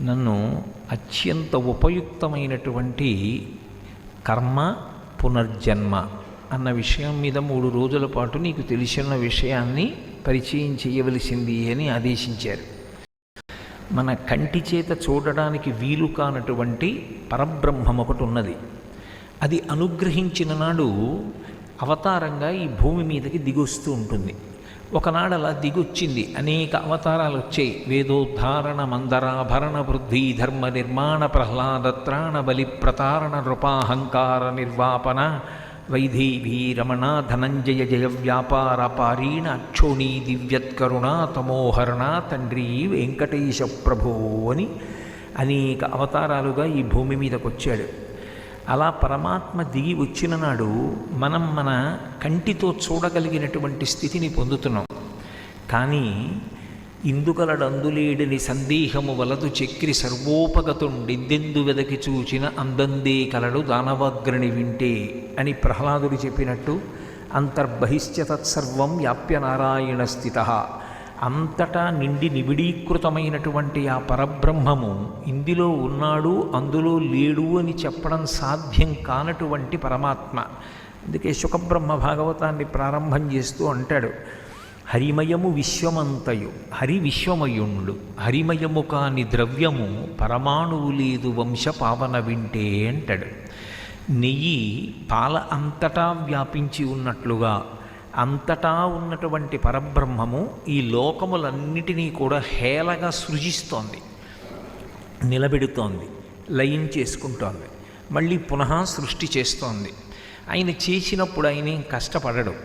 నన్ను అత్యంత ఉపయుక్తమైనటువంటి కర్మ పునర్జన్మ అన్న విషయం మీద 3 రోజుల పాటు నీకు తెలిసిన విషయాన్ని పరిచయం చేయవలసింది అని ఆదేశించారు. మన కంటి చేత చూడడానికి వీలు కానటువంటి పరబ్రహ్మం ఒకటి ఉన్నది. అది అనుగ్రహించిన నాడు అవతారంగా ఈ భూమి మీదకి దిగొస్తూ ఉంటుంది. ఒకనాడు అలా దిగొచ్చింది, అనేక అవతారాలు వచ్చాయి. వేదోద్ధారణ మందరాభరణ వృద్ధి ధర్మ నిర్మాణ ప్రహ్లాదత్రాణ బలి ప్రతారణ నృపాహంకార నిర్వాపన వైదేవీ రమణ ధనంజయ జయ వ్యాపార పారీణ అక్షోణీ దివ్యత్కరుణ తమోహరణ తండ్రి వెంకటేశ ప్రభో అని అనేక అవతారాలుగా ఈ భూమి మీదకి వచ్చాడు. అలా పరమాత్మ దిగి వచ్చిన నాడు మనం మన కంటితో చూడగలిగినటువంటి స్థితిని పొందుతున్నాం. కానీ ఇందుకలడందులేడని సందేహము వలదు చక్రి సర్వోపగతుండెందెందు వెదకి చూచిన అందందే కలడు దానవాగ్రణి వింటే అని ప్రహ్లాదుడు చెప్పినట్టు అంతర్బహిశ్చ తత్సర్వం వ్యాప్య నారాయణ స్థిత, అంతటా నిండి నిబిడీకృతమైనటువంటి ఆ పరబ్రహ్మము ఇందులో ఉన్నాడు అందులో లేడు అని చెప్పడం సాధ్యం కానటువంటి పరమాత్మ. అందుకే శుకబ్రహ్మ భాగవతాన్ని ప్రారంభం చేస్తూ అంటాడు, హరిమయము విశ్వమంతయు హరి విశ్వమయుండు హరిమయము కాని ద్రవ్యము పరమాణువు లేదు వంశ పావన వింటే అంటాడు. నెయ్యి పాల అంతటా వ్యాపించి ఉన్నట్లుగా అంతటా ఉన్నటువంటి పరబ్రహ్మము ఈ లోకములన్నిటినీ కూడా హేళగా సృజిస్తోంది, నిలబెడుతోంది, లయం చేసుకుంటోంది, మళ్ళీ పునః సృష్టి చేస్తోంది. ఆయన చేసినప్పుడు ఆయన ఏం కష్టపడడు.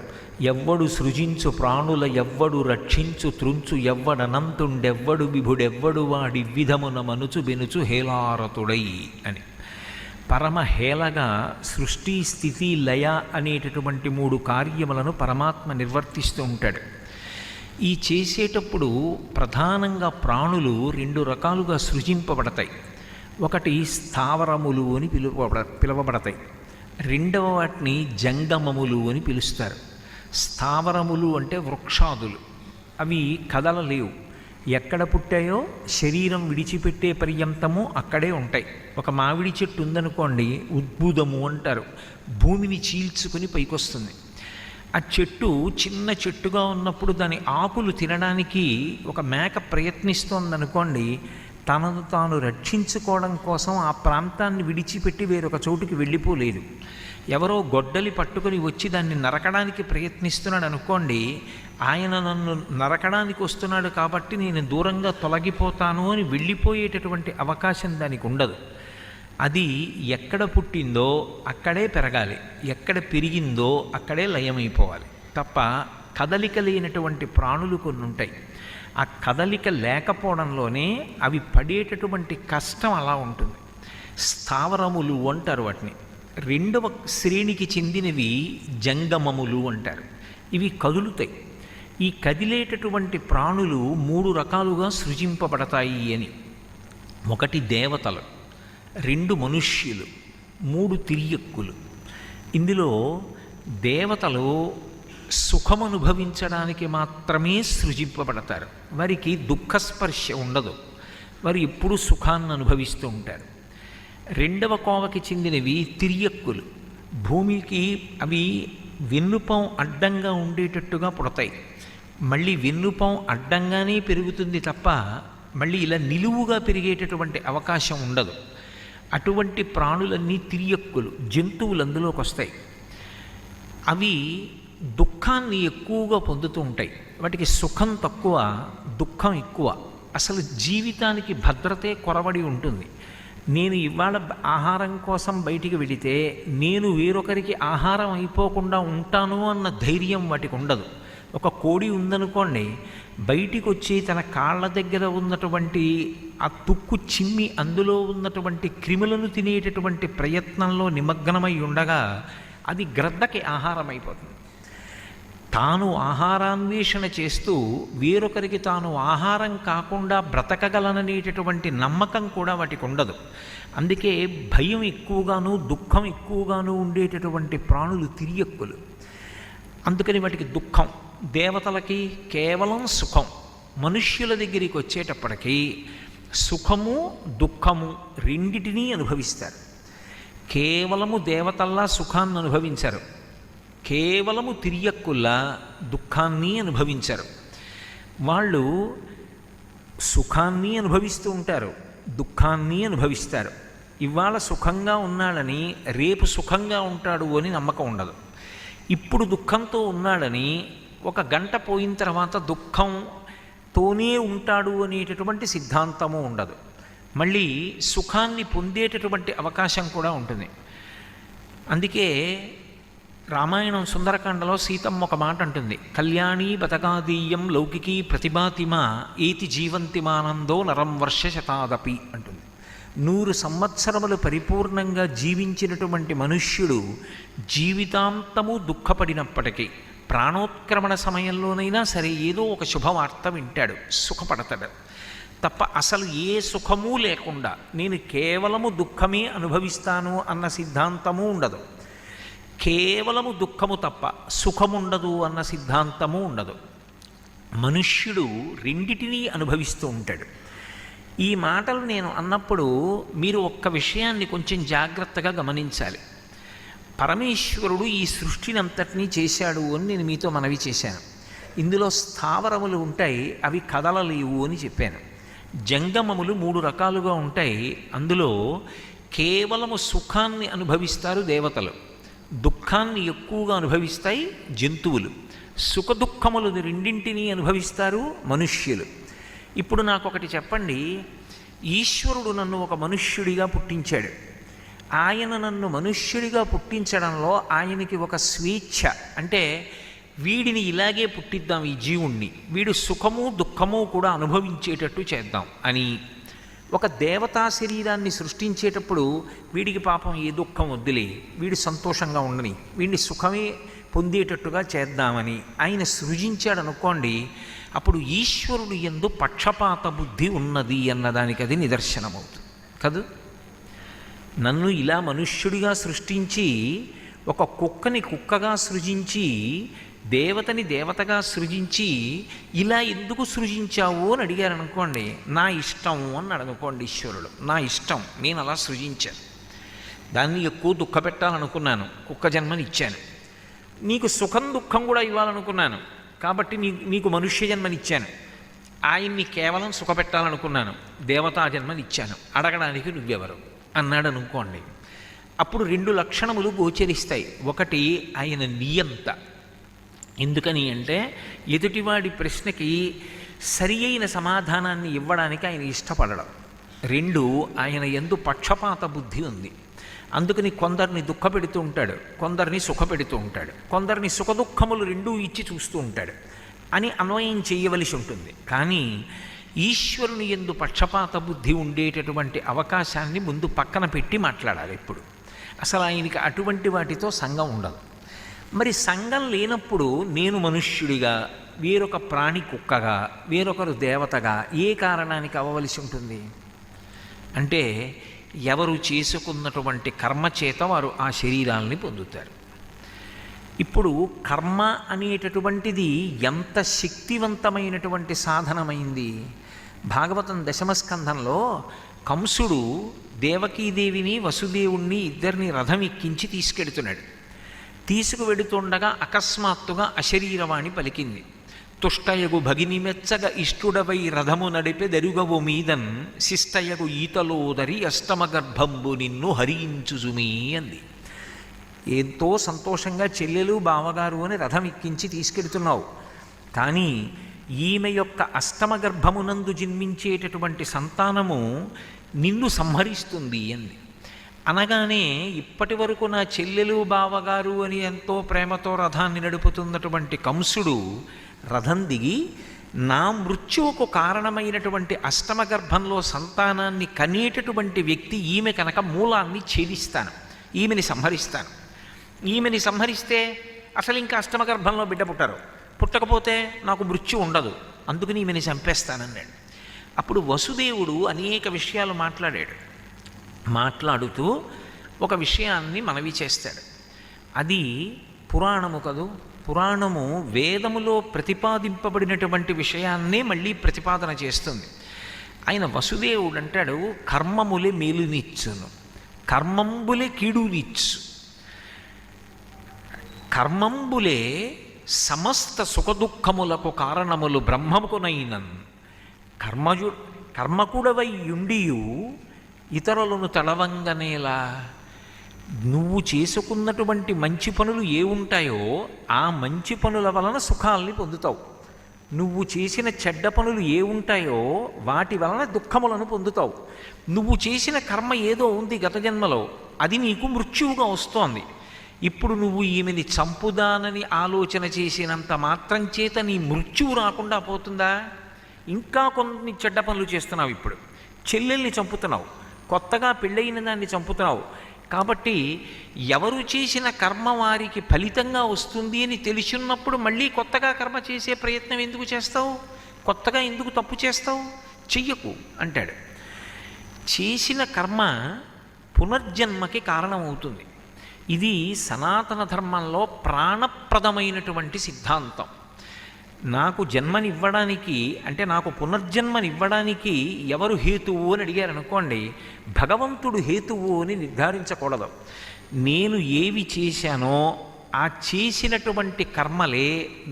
ఎవ్వడు సృజించు ప్రాణుల ఎవ్వడు రక్షించు త్రుంచు ఎవ్వడనంతుండెవ్వడు విభుడెవ్వడు వాడి విధమున మనుచు బెనుచు హేలారతుడై అని పరమహేళగా సృష్టి స్థితి లయ అనేటటువంటి 3 కార్యములను పరమాత్మ నిర్వర్తిస్తూ ఉంటాడు. ఈ చేసేటప్పుడు ప్రధానంగా ప్రాణులు 2 రకాలుగా సృజింపబడతాయి. ఒకటి స్థావరములు అని పిలువబడతాయి, రెండవ వాటిని జంగమములు అని పిలుస్తారు. స్థావరములు అంటే వృక్షాదులు, అవి కదలలేవు, ఎక్కడ పుట్టాయో శరీరం విడిచిపెట్టే పర్యంతము అక్కడే ఉంటాయి. ఒక మామిడి చెట్టు ఉందనుకోండి, ఉద్భుదము అంటారు, భూమిని చీల్చుకుని పైకొస్తుంది. ఆ చెట్టు చిన్న చెట్టుగా ఉన్నప్పుడు దాని ఆకులు తినడానికి ఒక మేక ప్రయత్నిస్తోందనుకోండి, తనను తాను రక్షించుకోవడం కోసం ఆ ప్రాంతాన్ని విడిచిపెట్టి వేరొక చోటుకి వెళ్ళిపోలేదు. ఎవరో గొడ్డలి పట్టుకొని వచ్చి దాన్ని నరకడానికి ప్రయత్నిస్తున్నాడు అనుకోండి, ఆయన నన్ను నరకడానికి వస్తున్నాడు కాబట్టి నేను దూరంగా తొలగిపోతాను అని వెళ్ళిపోయేటటువంటి అవకాశం దానికి ఉండదు. అది ఎక్కడ పుట్టిందో అక్కడే పెరగాలి, ఎక్కడ పెరిగిందో అక్కడే లయమైపోవాలి తప్ప కదలిక లేనటువంటి ప్రాణులు కొన్ని ఉంటాయి. ఆ కదలిక లేకపోవడంలోనే అవి పడేటటువంటి కష్టం అలా ఉంటుంది. స్థావరములు అంటారు వాటిని. రెండవ శ్రేణికి చెందినవి జంగమములు అంటారు. ఇవి కదులుతాయి. ఈ కదిలేటటువంటి ప్రాణులు 3 రకాలుగా సృజింపబడతాయి అని. 1 దేవతలు, 2 మనుష్యులు, 3 తిర్యక్కులు. ఇందులో దేవతలు సుఖమనుభవించడానికి మాత్రమే సృజింపబడతారు. వారికి దుఃఖస్పర్శ ఉండదు, వారు ఎప్పుడూ సుఖాన్ని అనుభవిస్తూ ఉంటారు. రెండవ కోవకి చెందినవి తిర్యక్కులు. భూమికి అవి వెన్నుపం అడ్డంగా ఉండేటట్టుగా పుడతాయి, మళ్ళీ వెన్నుపం అడ్డంగానే పెరుగుతుంది తప్ప మళ్ళీ ఇలా నిలువుగా పెరిగేటటువంటి అవకాశం ఉండదు. అటువంటి ప్రాణులన్నీ తిర్యక్కులు, జంతువులు అందులోకి వస్తాయి. అవి దుఃఖాన్ని ఎక్కువగా పొందుతూ ఉంటాయి. వాటికి సుఖం తక్కువ, దుఃఖం ఎక్కువ. అసలు జీవితానికి భద్రతే కొరవడి ఉంటుంది. నేను ఇవాళ ఆహారం కోసం బయటికి వెళితే నేను వేరొకరికి ఆహారం అయిపోకుండా ఉంటాను అన్న ధైర్యం వాటికి ఉండదు. ఒక కోడి ఉందనుకోండి, బయటికి వచ్చి తన కాళ్ళ దగ్గర ఉన్నటువంటి ఆ తుక్కు చిమ్మి అందులో ఉన్నటువంటి క్రిములను తినేటటువంటి ప్రయత్నంలో నిమగ్నమై ఉండగా అది గ్రద్దకి ఆహారం అయిపోతుంది. తాను ఆహారాన్వేషణ చేస్తూ వేరొకరికి తాను ఆహారం కాకుండా బ్రతకగలననేటటువంటి నమ్మకం కూడా వాటికి ఉండదు. అందుకే భయం ఎక్కువగాను దుఃఖం ఎక్కువగాను ఉండేటటువంటి ప్రాణులు తిర్యక్కులు. అందుకని వాటికి దుఃఖం. దేవతలకి కేవలం సుఖం. మనుష్యుల దగ్గరికి వచ్చేటప్పటికీ సుఖము దుఃఖము రెండిటినీ అనుభవిస్తారు. కేవలము దేవతల్లా సుఖాన్ని అనుభవించరు, కేవలము తిరియక్కుల్లా దుఃఖాన్ని అనుభవించరు. వాళ్ళు సుఖాన్ని అనుభవిస్తూ ఉంటారు, దుఃఖాన్ని అనుభవిస్తారు. ఇవాళ సుఖంగా ఉన్నాడని రేపు సుఖంగా ఉంటాడు అని నమ్మకం ఉండదు. ఇప్పుడు దుఃఖంతో ఉన్నాడని ఒక గంట పోయిన తర్వాత దుఃఖంతోనే ఉంటాడు అనేటటువంటి సిద్ధాంతము ఉండదు. మళ్ళీ సుఖాన్ని పొందేటటువంటి అవకాశం కూడా ఉంటుంది. అందుకే రామాయణం సుందరకాండలో సీతమ్మ ఒక మాట అంటుంది, కళ్యాణీ బతకాదీయం లౌకికీ ప్రతిభాతిమా ఏతి జీవంతిమానందో నరం వర్ష శతాదపి అంటుంది. 100 సంవత్సరములు పరిపూర్ణంగా జీవించినటువంటి మనుష్యుడు జీవితాంతము దుఃఖపడినప్పటికీ ప్రాణోత్క్రమణ సమయంలోనైనా సరే ఏదో ఒక శుభవార్త వింటాడు, సుఖపడతాడు తప్ప అసలు ఏ సుఖమూ లేకుండా నేను కేవలము దుఃఖమే అనుభవిస్తాను అన్న సిద్ధాంతము ఉండదు. కేవలము దుఃఖము తప్ప సుఖముండదు అన్న సిద్ధాంతము ఉండదు. మనుష్యుడు రెండిటినీ అనుభవిస్తూ ఉంటాడు. ఈ మాటలు నేను అన్నప్పుడు మీరు ఒక్క విషయాన్ని కొంచెం జాగ్రత్తగా గమనించాలి. పరమేశ్వరుడు ఈ సృష్టిని అంతటినీ చేశాడు అని నేను మీతో మనవి చేశాను. ఇందులో స్థావరములు ఉంటాయి, అవి కదలలేవు అని చెప్పాను. జంగమములు 3 రకాలుగా ఉంటాయి. అందులో కేవలము సుఖాన్ని అనుభవిస్తారు దేవతలు, దుఃఖాన్ని ఎక్కువగా అనుభవిస్తాయి జంతువులు, సుఖ దుఃఖములు రెండింటినీ అనుభవిస్తారు మనుష్యులు. ఇప్పుడు నాకు ఒకటి చెప్పండి, ఈశ్వరుడు నన్ను ఒక మనుష్యుడిగా పుట్టించాడు. ఆయన నన్ను మనుష్యుడిగా పుట్టించడంలో ఆయనకి ఒక స్వేచ్ఛ, అంటే వీడిని ఇలాగే పుట్టిద్దాం, ఈ జీవుణ్ణి వీడు సుఖము దుఃఖము కూడా అనుభవించేటట్టు చేద్దాం అని ఒక దేవతా శరీరాన్ని సృష్టించేటప్పుడు వీడికి పాపం ఏ దుఃఖం వద్దులే, వీడు సంతోషంగా ఉండని, వీడిని సుఖమే పొందేటట్టుగా చేద్దామని ఆయన సృజించాడు అనుకోండి. అప్పుడు ఈశ్వరుడు యందు పక్షపాత బుద్ధి ఉన్నది అన్నదానికి అది నిదర్శనమవుతుంది కదూ. నన్ను ఇలా మనుష్యుడిగా సృష్టించి ఒక కుక్కని కుక్కగా సృజించి దేవతని దేవతగా సృజించి ఇలా ఎందుకు సృజించావు అని అడిగారు అనుకోండి, నా ఇష్టం అన్నాడు అనుకోండి ఈశ్వరుడు, నా ఇష్టం, నేను అలా సృజించాను, దాన్ని ఎక్కువ దుఃఖ పెట్టాలనుకున్నాను, కుక్క జన్మని ఇచ్చాను. నీకు సుఖం దుఃఖం కూడా ఇవ్వాలనుకున్నాను కాబట్టి నీకు మనుష్య జన్మనిచ్చాను. ఆయన్ని కేవలం సుఖపెట్టాలనుకున్నాను, దేవతా జన్మనిచ్చాను, అడగడానికి నువ్వెవరు అన్నాడు అనుకోండి. అప్పుడు 2 లక్షణములు గోచరిస్తాయి. ఒకటి, ఆయన నియంత. ఎందుకని అంటే ఎదుటివాడి ప్రశ్నకి సరి అయిన సమాధానాన్ని ఇవ్వడానికి ఆయన ఇష్టపడడం. 2, ఆయన యందు పక్షపాత బుద్ధి ఉంది. అందుకని కొందరిని దుఃఖపెడుతూ ఉంటాడు, కొందరిని సుఖపెడుతూ ఉంటాడు, కొందరిని సుఖదుఖములు రెండూ ఇచ్చి చూస్తూ ఉంటాడు అని అన్వయం చేయవలసి ఉంటుంది. కానీ ఈశ్వరుని యందు పక్షపాత బుద్ధి ఉండేటటువంటి అవకాశాన్ని ముందు పక్కన పెట్టి మాట్లాడాలి. ఇప్పుడు అసలు ఆయనకి అటువంటి వాటితో సంఘం ఉండదు. మరి సంఘం లేనప్పుడు నేను మనుష్యుడిగా, వేరొక ప్రాణి కుక్కగా, వేరొకరు దేవతగా ఏ కారణానికి అవ్వవలసి ఉంటుంది అంటే ఎవరు చేసుకున్నటువంటి కర్మ చేత వారు ఆ శరీరాల్ని పొందుతారు. ఇప్పుడు కర్మ అనేటటువంటిది ఎంత శక్తివంతమైనటువంటి సాధనమైంది. భాగవతం 10వ స్కంధంలో కంసుడు దేవకీదేవిని వసుదేవుణ్ణి ఇద్దరిని రథం ఎక్కించి తీసుకెడుతున్నాడు. తీసుకువెడుతుండగా అకస్మాత్తుగా అశరీరవాణి పలికింది, తుష్టయగు భగిని మెచ్చగ ఇష్టుడవై రథము నడిపే దరుగవు మీదన్ శిష్టయగు ఈతలోదరి అష్టమ గర్భంబు నిన్ను హరించుజుమీ అంది. ఎంతో సంతోషంగా చెల్లెలు బావగారు అని రథం ఎక్కించి తీసుకెడుతున్నావు, కానీ ఈమె యొక్క అష్టమ గర్భమునందు జన్మించేటటువంటి సంతానము నిన్ను సంహరిస్తుంది అంది. అనగానే ఇప్పటి వరకు నా చెల్లెలు బావగారు అని ఎంతో ప్రేమతో రథాన్ని నడుపుతున్నటువంటి కంసుడు రథం దిగి నా మృత్యువుకు కారణమైనటువంటి అష్టమ గర్భంలో సంతానాన్ని కనేటటువంటి వ్యక్తి ఈమె కనుక మూలాన్ని ఛేదిస్తాను, ఈమెని సంహరిస్తాను. ఈమెని సంహరిస్తే అసలు ఇంకా అష్టమ గర్భంలో బిడ్డ పుట్టరు, పుట్టకపోతే నాకు మృత్యు ఉండదు, అందుకని ఈమెని చంపేస్తానన్నాడు. అప్పుడు వసుదేవుడు అనేక విషయాలు మాట్లాడాడు. మాట్లాడుతూ ఒక విషయాన్ని మనవి చేస్తాడు. అది పురాణము కదూ. పురాణము వేదములో ప్రతిపాదింపబడినటువంటి విషయాన్నే మళ్ళీ ప్రతిపాదన చేస్తుంది. ఆయన వసుదేవుడు అంటాడు, కర్మములే మేలునిచ్చును, కర్మంబులే కీడునిచ్చు. కర్మంబులే సమస్త సుఖదుఖములకు కారణములు బ్రహ్మముకునైనన్. కర్మకుడవై యుండియు ఇతరులను తడవంగనేలా. నువ్వు చేసుకున్నటువంటి మంచి పనులు ఏ ఉంటాయో ఆ మంచి పనుల వలన సుఖాల్ని పొందుతావు. నువ్వు చేసిన చెడ్డ పనులు ఏ ఉంటాయో వాటి వలన దుఃఖములను పొందుతావు. నువ్వు చేసిన కర్మ ఏదో ఉంది గత జన్మలో, అది నీకు మృత్యువుగా వస్తోంది. ఇప్పుడు నువ్వు ఈమెని చంపుదానని ఆలోచన చేసినంత మాత్రం చేత నీ మృత్యువు రాకుండా పోతుందా? ఇంకా కొన్ని చెడ్డ పనులు చేస్తున్నావు. ఇప్పుడు చెల్లెల్ని చంపుతున్నావు, కొత్తగా పెళ్ళయిన దాన్ని చంపుతున్నావు. కాబట్టి ఎవరు చేసిన కర్మ వారికి ఫలితంగా వస్తుంది అని తెలిసినప్పుడు మళ్ళీ కొత్తగా కర్మ చేసే ప్రయత్నం ఎందుకు చేస్తావు? కొత్తగా ఎందుకు తప్పు చేస్తావు? చెయ్యకు అంటాడు. చేసిన కర్మ పునర్జన్మకి కారణమవుతుంది. ఇది సనాతన ధర్మంలో ప్రాణప్రదమైనటువంటి సిద్ధాంతం. నాకు జన్మనివ్వడానికి, అంటే నాకు పునర్జన్మనివ్వడానికి ఎవరు హేతువు అని అడిగారనుకోండి, భగవంతుడు హేతువు అని నిర్ధారించకూడదు. నేను ఏవి చేశానో ఆ చేసినటువంటి కర్మలే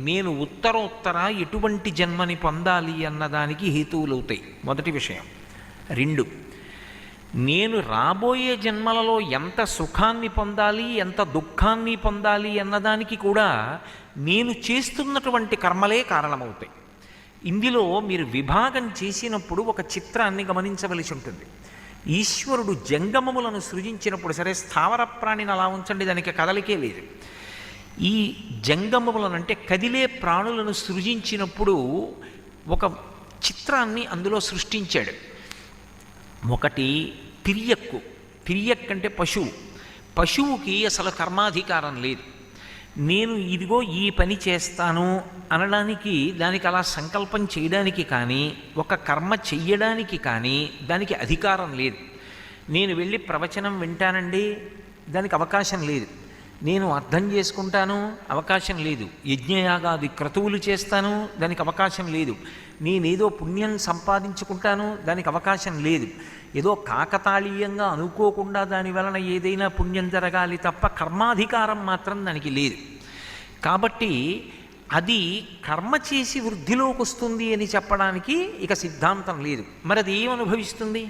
నేను ఉత్తరోత్తర ఎటువంటి జన్మని పొందాలి అన్నదానికి హేతువులవుతాయి. మొదటి విషయం. 2, నేను రాబోయే జన్మలలో ఎంత సుఖాన్ని పొందాలి, ఎంత దుఃఖాన్ని పొందాలి అన్నదానికి కూడా నేను చేస్తున్నటువంటి కర్మలే కారణమవుతాయి. ఇందులో మీరు విభాగం చేసినప్పుడు ఒక చిత్రాన్ని గమనించవలసి ఉంటుంది. ఈశ్వరుడు జంగమములను సృజించినప్పుడు, సరే స్థావర ప్రాణిని అలా ఉంచండి, దానికి కదలికే లేదు. ఈ జంగమములను అంటే కదిలే ప్రాణులను సృజించినప్పుడు ఒక చిత్రాన్ని అందులో సృష్టించాడు. ఒకటి తిరియక్కు. తిరియక్ అంటే పశువు. పశువుకి అసలు కర్మాధికారం లేదు. నేను ఇదిగో ఈ పని చేస్తాను అనడానికి, దానికి అలా సంకల్పం చేయడానికి కానీ, ఒక కర్మ చెయ్యడానికి కానీ దానికి అధికారం లేదు. నేను వెళ్ళి ప్రవచనం వింటానండి, దానికి అవకాశం లేదు. నేను అర్థం చేసుకుంటాను, అవకాశం లేదు. యజ్ఞయాగాది క్రతువులు చేస్తాను, దానికి అవకాశం లేదు. నేనేదో పుణ్యం సంపాదించుకుంటాను, దానికి అవకాశం లేదు. ఏదో కాకతాళీయంగా అనుకోకుండా దాని వలన ఏదైనా పుణ్యం జరగాలి తప్ప కర్మాధికారం మాత్రం దానికి లేదు. కాబట్టి అది కర్మ చేసి వృద్ధిలోకి వస్తుంది అని చెప్పడానికి ఇక సిద్ధాంతం లేదు. మరి అది ఏమనుభవిస్తుంది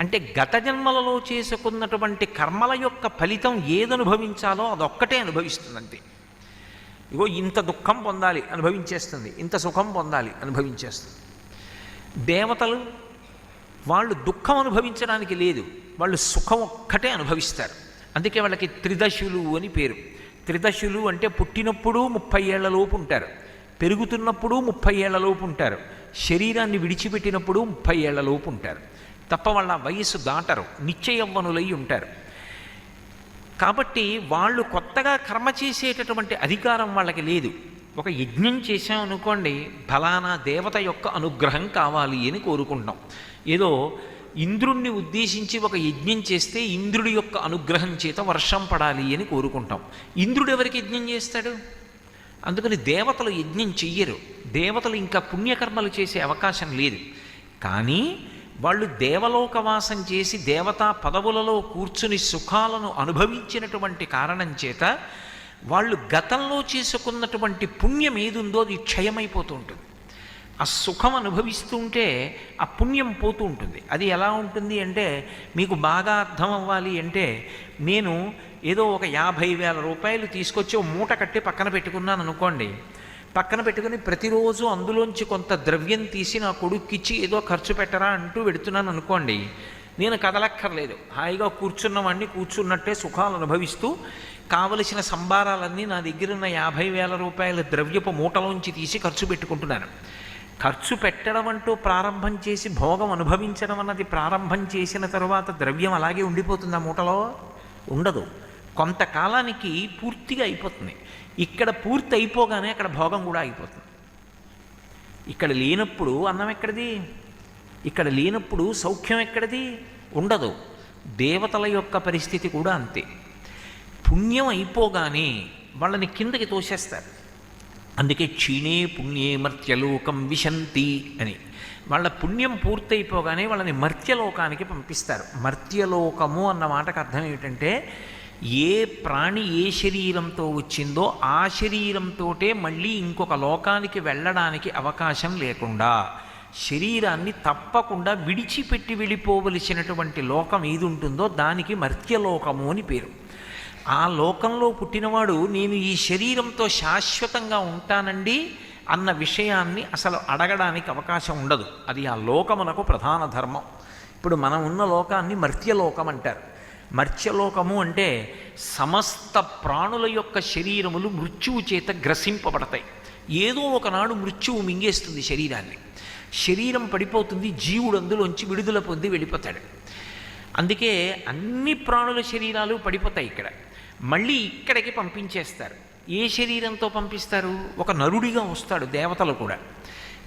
అంటే, గత జన్మలలో చేసుకున్నటువంటి కర్మల యొక్క ఫలితం ఏదనుభవించాలో అదొక్కటే అనుభవిస్తుందంతే. ఇగో ఇంత దుఃఖం పొందాలి అనుభవించేస్తుంది, ఇంత సుఖం పొందాలి అనుభవించేస్తుంది. దేవతలు వాళ్ళు దుఃఖం అనుభవించడానికి లేదు, వాళ్ళు సుఖం ఒక్కటే అనుభవిస్తారు. అందుకే వాళ్ళకి త్రిదశులు అని పేరు. త్రిదశులు అంటే పుట్టినప్పుడు 30 ఏళ్లలోపు ఉంటారు, పెరుగుతున్నప్పుడు 30 ఏళ్లలోపు ఉంటారు, శరీరాన్ని విడిచిపెట్టినప్పుడు 30 ఏళ్లలోపు ఉంటారు. తప్ప వాళ్ళ వయస్సు దాటరు, నిత్య యవ్వనులై ఉంటారు. కాబట్టి వాళ్ళు కొత్తగా కర్మ చేసేటటువంటి అధికారం వాళ్ళకి లేదు. ఒక యజ్ఞం చేశామనుకోండి, ఫలానా దేవత యొక్క అనుగ్రహం కావాలి అని కోరుకుంటాం. ఏదో ఇంద్రుణ్ణి ఉద్దేశించి ఒక యజ్ఞం చేస్తే ఇంద్రుడి యొక్క అనుగ్రహం చేత వర్షం పడాలి అని కోరుకుంటాం. ఇంద్రుడు ఎవరికి యజ్ఞం చేస్తాడు? అందుకని దేవతలు యజ్ఞం చెయ్యరు. దేవతలు ఇంకా పుణ్యకర్మలు చేసే అవకాశం లేదు. కానీ వాళ్ళు దేవలోకవాసం చేసి దేవతా పదవులలో కూర్చుని సుఖాలను అనుభవించినటువంటి కారణం చేత వాళ్ళు గతంలో చేసుకున్నటువంటి పుణ్యం ఏదుందో అది క్షయమైపోతూ ఉంటుంది. ఆ సుఖం అనుభవిస్తూ ఉంటే ఆ పుణ్యం పోతూ ఉంటుంది. అది ఎలా ఉంటుంది అంటే, మీకు బాగా అర్థం అవ్వాలి అంటే, నేను ఏదో ఒక 50,000 రూపాయలు తీసుకొచ్చి ఓ మూట కట్టి పక్కన పెట్టుకున్నాను అనుకోండి. పక్కన పెట్టుకుని ప్రతిరోజు అందులోంచి కొంత ద్రవ్యం తీసి నా కొడుక్కిచ్చి ఏదో ఖర్చు పెట్టరా అంటూ పెడుతున్నాను అనుకోండి. నేను కదలక్కర్లేదు, హాయిగా కూర్చున్నవాడిని కూర్చున్నట్టే సుఖాలు అనుభవిస్తూ కావలసిన సంబారాలన్నీ నా దగ్గర ఉన్న 50,000 రూపాయల ద్రవ్యపు మూటలోంచి తీసి ఖర్చు పెట్టుకుంటున్నాను. ఖర్చు పెట్టడం అంటూ ప్రారంభం చేసి భోగం అనుభవించడం అన్నది ప్రారంభం చేసిన తరువాత ద్రవ్యం అలాగే ఉండిపోతుంది ఆ మూటలో? ఉండదు. కొంతకాలానికి పూర్తిగా అయిపోతుంది. ఇక్కడ పూర్తి అయిపోగానే అక్కడ భోగం కూడా అయిపోతుంది. ఇక్కడ లేనప్పుడు అన్నం ఎక్కడిది? ఇక్కడ లేనప్పుడు సౌఖ్యం ఎక్కడిది? ఉండదు. దేవతల యొక్క పరిస్థితి కూడా అంతే. పుణ్యం అయిపోగానే వాళ్ళని కిందకి తోసేస్తారు. అందుకే క్షీణే పుణ్యే మర్త్యలోకం విశంతి అని. వాళ్ళ పుణ్యం పూర్తయిపోగానే వాళ్ళని మర్త్యలోకానికి పంపిస్తారు. మర్త్యలోకము అన్న మాటకు అర్థం ఏమిటంటే, ఏ ప్రాణి ఏ శరీరంతో వచ్చిందో ఆ శరీరంతోటే మళ్ళీ ఇంకొక లోకానికి వెళ్ళడానికి అవకాశం లేకుండా శరీరాన్ని తప్పకుండా విడిచిపెట్టి వెళ్ళిపోవలసినటువంటి లోకం ఏది ఉంటుందో దానికి మర్త్యలోకము అని పేరు. ఆ లోకంలో పుట్టినవాడు నేను ఈ శరీరంతో శాశ్వతంగా ఉంటానండి అన్న విషయాన్ని అసలు అడగడానికి అవకాశం ఉండదు. అది ఆ లోకమునకు ప్రధాన ధర్మం. ఇప్పుడు మనం ఉన్న లోకాన్ని మర్త్యలోకం అంటారు. మర్త్యలోకము అంటే సమస్త ప్రాణుల యొక్క శరీరములు మృత్యువు చేత గ్రసింపబడతాయి. ఏదో ఒకనాడు మృత్యువు మింగేస్తుంది శరీరాన్ని, శరీరం పడిపోతుంది, జీవుడు అందులోంచి విడుదల పొంది వెళ్ళిపోతాడు. అందుకే అన్ని ప్రాణుల శరీరాలు పడిపోతాయి. ఇక్కడ మళ్ళీ ఇక్కడికి పంపించేస్తారు. ఏ శరీరంతో పంపిస్తారు? ఒక నరుడిగా వస్తాడు దేవతలు కూడా.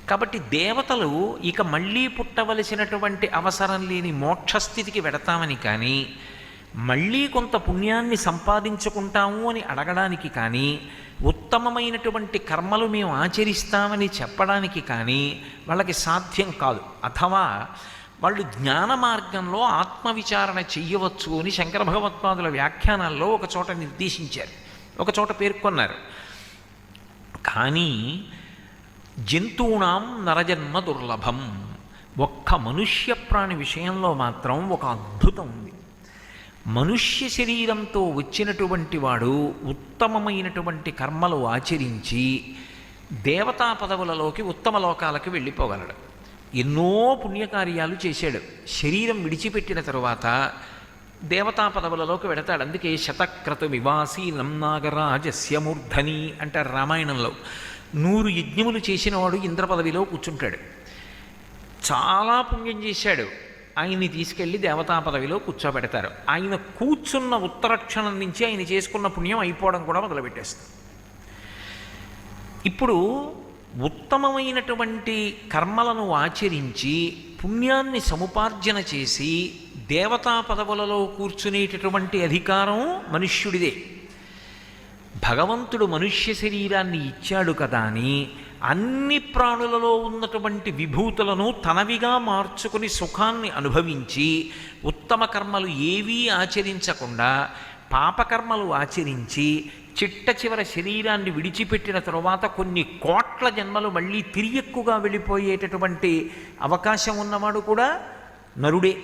కాబట్టి దేవతలు ఇక మళ్ళీ పుట్టవలసినటువంటి అవసరం లేని మోక్షస్థితికి వెడతామని కానీ, మళ్ళీ కొంత పుణ్యాన్ని సంపాదించుకుంటాము అని అడగడానికి కానీ, ఉత్తమమైనటువంటి కర్మలు మేము ఆచరిస్తామని చెప్పడానికి కానీ వాళ్ళకి సాధ్యం కాదు. అథవా వాళ్ళు జ్ఞాన మార్గంలో ఆత్మవిచారణ చెయ్యవచ్చు అని శంకర భగవత్పాదుల వ్యాఖ్యానాల్లో ఒక చోట నిర్దేశించారు, ఒక చోట పేర్కొన్నారు. కానీ జంతువునాం నరజన్మ దుర్లభం, ఒక్క మనుష్య ప్రాణి విషయంలో మాత్రం ఒక అద్భుతం ఉంది. మనుష్య శరీరంతో వచ్చినటువంటి వాడు ఉత్తమమైనటువంటి కర్మలు ఆచరించి దేవతా పదవులలోకి ఉత్తమ లోకాలకు వెళ్ళిపోగలడు. ఎన్నో పుణ్యకార్యాలు చేశాడు. శరీరం విడిచిపెట్టిన తరువాత దేవతా పదవులలోకి వెడతాడు. అందుకే శతక్రతుమివాసీనం నాగరాజస్య మూర్ధని అంటారు రామాయణంలో. 100 యజ్ఞములు చేసినవాడు ఇంద్ర పదవిలో కూర్చుంటాడు. చాలా పుణ్యం చేశాడు, ఆయన్ని తీసుకెళ్ళి దేవతా పదవిలో కూర్చోబెడతారు. ఆయన కూర్చున్న ఉత్తరక్షణం నుంచి ఆయన చేసుకున్న పుణ్యం అయిపోవడం కూడా మొదలుపెట్టేస్తుంది. ఇప్పుడు ఉత్తమమైనటువంటి కర్మలను ఆచరించి పుణ్యాన్ని సముపార్జన చేసి దేవతా పదవులలో కూర్చునేటటువంటి అధికారం మనుష్యుడిదే. భగవంతుడు మనుష్య శరీరాన్ని ఇచ్చాడు కదా అని అన్ని ప్రాణులలో ఉన్నటువంటి విభూతులను తనవిగా మార్చుకుని సుఖాన్ని అనుభవించి ఉత్తమ కర్మలు ఏవీ ఆచరించకుండా పాపకర్మలు ఆచరించి చిట్ట చివర శరీరాన్ని విడిచిపెట్టిన తరువాత కొన్ని కోట్ల జన్మలు మళ్ళీ తిరియక్కుగా వెళ్ళిపోయేటటువంటి అవకాశం ఉన్నవాడు కూడా నరుడే.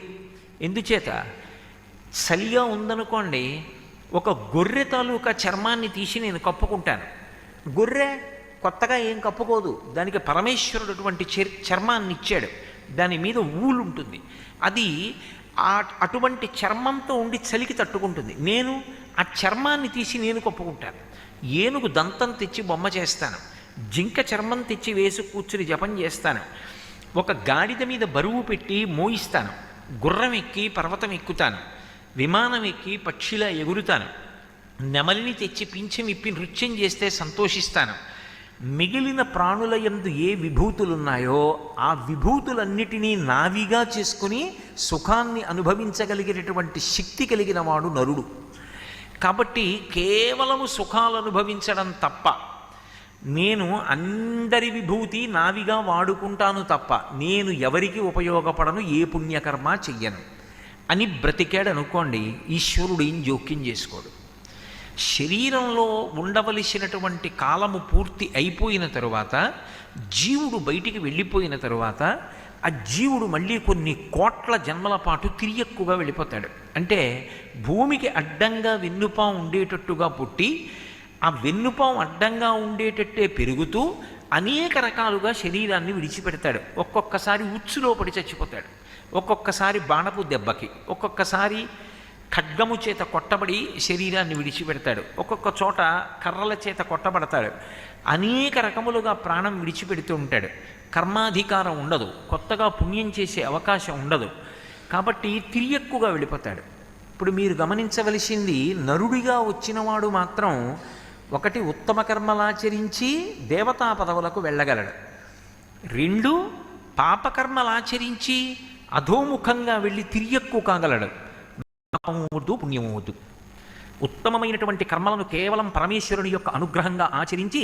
ఎందుచేత చలిగా ఉందనుకోండి, ఒక గొర్రె తాలూకా చర్మాన్ని తీసి నేను కప్పుకుంటాను. గొర్రె కొత్తగా ఏం కప్పుకోదు, దానికి పరమేశ్వరుడు అటువంటి చర్మాన్ని ఇచ్చాడు, దాని మీద ఊలు ఉంటుంది, అది అటువంటి చర్మంతో ఉండి చలికి తట్టుకుంటుంది. నేను ఆ చర్మాన్ని తీసి నేను కప్పుకుంటాను. ఏనుగు దంతం తెచ్చి బొమ్మ చేస్తాను, జింక చర్మం తెచ్చి వేసి కూర్చుని జపం చేస్తాను, ఒక గాడిద మీద బరువు పెట్టి మోయిస్తాను, గుర్రం ఎక్కి పర్వతం ఎక్కుతాను, విమానం ఎక్కి పక్షిలా ఎగురుతాను, నెమలిని తెచ్చి పింఛం ఇప్పి నృత్యం చేస్తే సంతోషిస్తాను. మిగిలిన ప్రాణుల యందు ఏ విభూతులున్నాయో ఆ విభూతులన్నిటినీ నావిగా చేసుకుని సుఖాన్ని అనుభవించగలిగేటటువంటి శక్తి కలిగిన వాడు నరుడు. కాబట్టి కేవలము సుఖాలు అనుభవించడం తప్ప, నేను అందరి విభూతి నావిగా వాడుకుంటాను తప్ప నేను ఎవరికి ఉపయోగపడను, ఏ పుణ్యకర్మ చెయ్యను అని బ్రతికాడు అనుకోండి, ఈశ్వరుడు ఏం జోక్యం చేసుకోడు. శరీరంలో ఉండవలసినటువంటి కాలము పూర్తి అయిపోయిన తరువాత జీవుడు బయటికి వెళ్ళిపోయిన తరువాత ఆ జీవుడు మళ్ళీ కొన్ని కోట్ల జన్మల పాటు తిరియక్కుగా వెళ్ళిపోతాడు. అంటే భూమికి అడ్డంగా వెన్నుపాం ఉండేటట్టుగా పుట్టి ఆ వెన్నుపాం అడ్డంగా ఉండేటట్టే పెరుగుతూ అనేక రకాలుగా శరీరాన్ని విడిచిపెడతాడు. ఒక్కొక్కసారి ఉచ్చులో పడి చచ్చిపోతాడు, ఒక్కొక్కసారి బాణపు దెబ్బకి, ఒక్కొక్కసారి ఖడ్గము చేత కొట్టబడి శరీరాన్ని విడిచిపెడతాడు, ఒక్కొక్క చోట కర్రల చేత కొట్టబడతాడు. అనేక రకములుగా ప్రాణం విడిచిపెడుతూ ఉంటాడు. కర్మాధికారం ఉండదు, కొత్తగా పుణ్యం చేసే అవకాశం ఉండదు. కాబట్టి తిరియక్కుగా వెళ్ళిపోతాడు. ఇప్పుడు మీరు గమనించవలసింది, నరుడిగా వచ్చినవాడు మాత్రం ఒకటి ఉత్తమ కర్మలాచరించి దేవతా పదవులకు వెళ్ళగలడు, 2 పాపకర్మలాచరించి అధోముఖంగా వెళ్ళి తిరియక్కు కాగలడు. పాపమవద్దు, పుణ్యమవద్దు. ఉత్తమమైనటువంటి కర్మలను కేవలం పరమేశ్వరుని యొక్క అనుగ్రహంగా ఆచరించి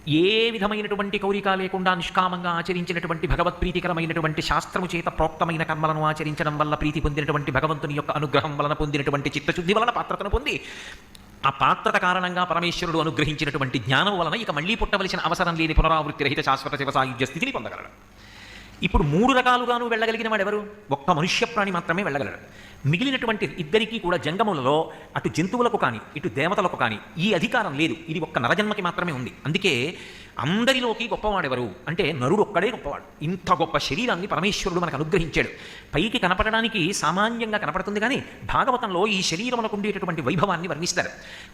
ఏ విధమైనటువంటి కోరిక లేకుండా నిష్కామంగా ఆచరించినటువంటి భగవత్ప్రీతికరమైనటువంటి శాస్త్రము చేత ప్రోక్తమైన కర్మలను ఆచరించడం వల్ల ప్రీతి పొందినటువంటి భగవంతుని యొక్క అనుగ్రహం వలన పొందినటువంటి చిత్తశుద్ధి వలన పాత్రతను పొంది ఆ పాత్రత కారణంగా పరమేశ్వరుడు అనుగ్రహించినటువంటి జ్ఞానం వలన ఇక మళ్ళీ పుట్టవలసిన అవసరం లేని పునరావృత్తి రహిత శాశ్వత శివ సాయుధ్య స్థితిని పొందగలడు. ఇప్పుడు 3 రకాలుగాను వెళ్ళగలిగిన వాడు ఎవరు? ఒక్క మనుష్య ప్రాణి మాత్రమే వెళ్ళగలడు. మిగిలినటువంటి ఇద్దరికీ కూడా జంగములలో అటు జంతువులకు కానీ ఇటు దేవతలకు కానీ ఈ అధికారం లేదు. ఇది ఒక్క నరజన్మకి మాత్రమే ఉంది. అందుకే అందరిలోకి గొప్పవాడెవరు అంటే నరుడు ఒక్కడే గొప్పవాడు. ఇంత గొప్ప శరీరాన్ని పరమేశ్వరుడు మనకు అనుగ్రహించాడు. పైకి కనపడడానికి సామాన్యంగా కనపడుతుంది, కానీ భాగవతంలో ఈ శరీరమునకు ఉండేటటువంటి వైభవాన్ని వర్ణిస్తారు.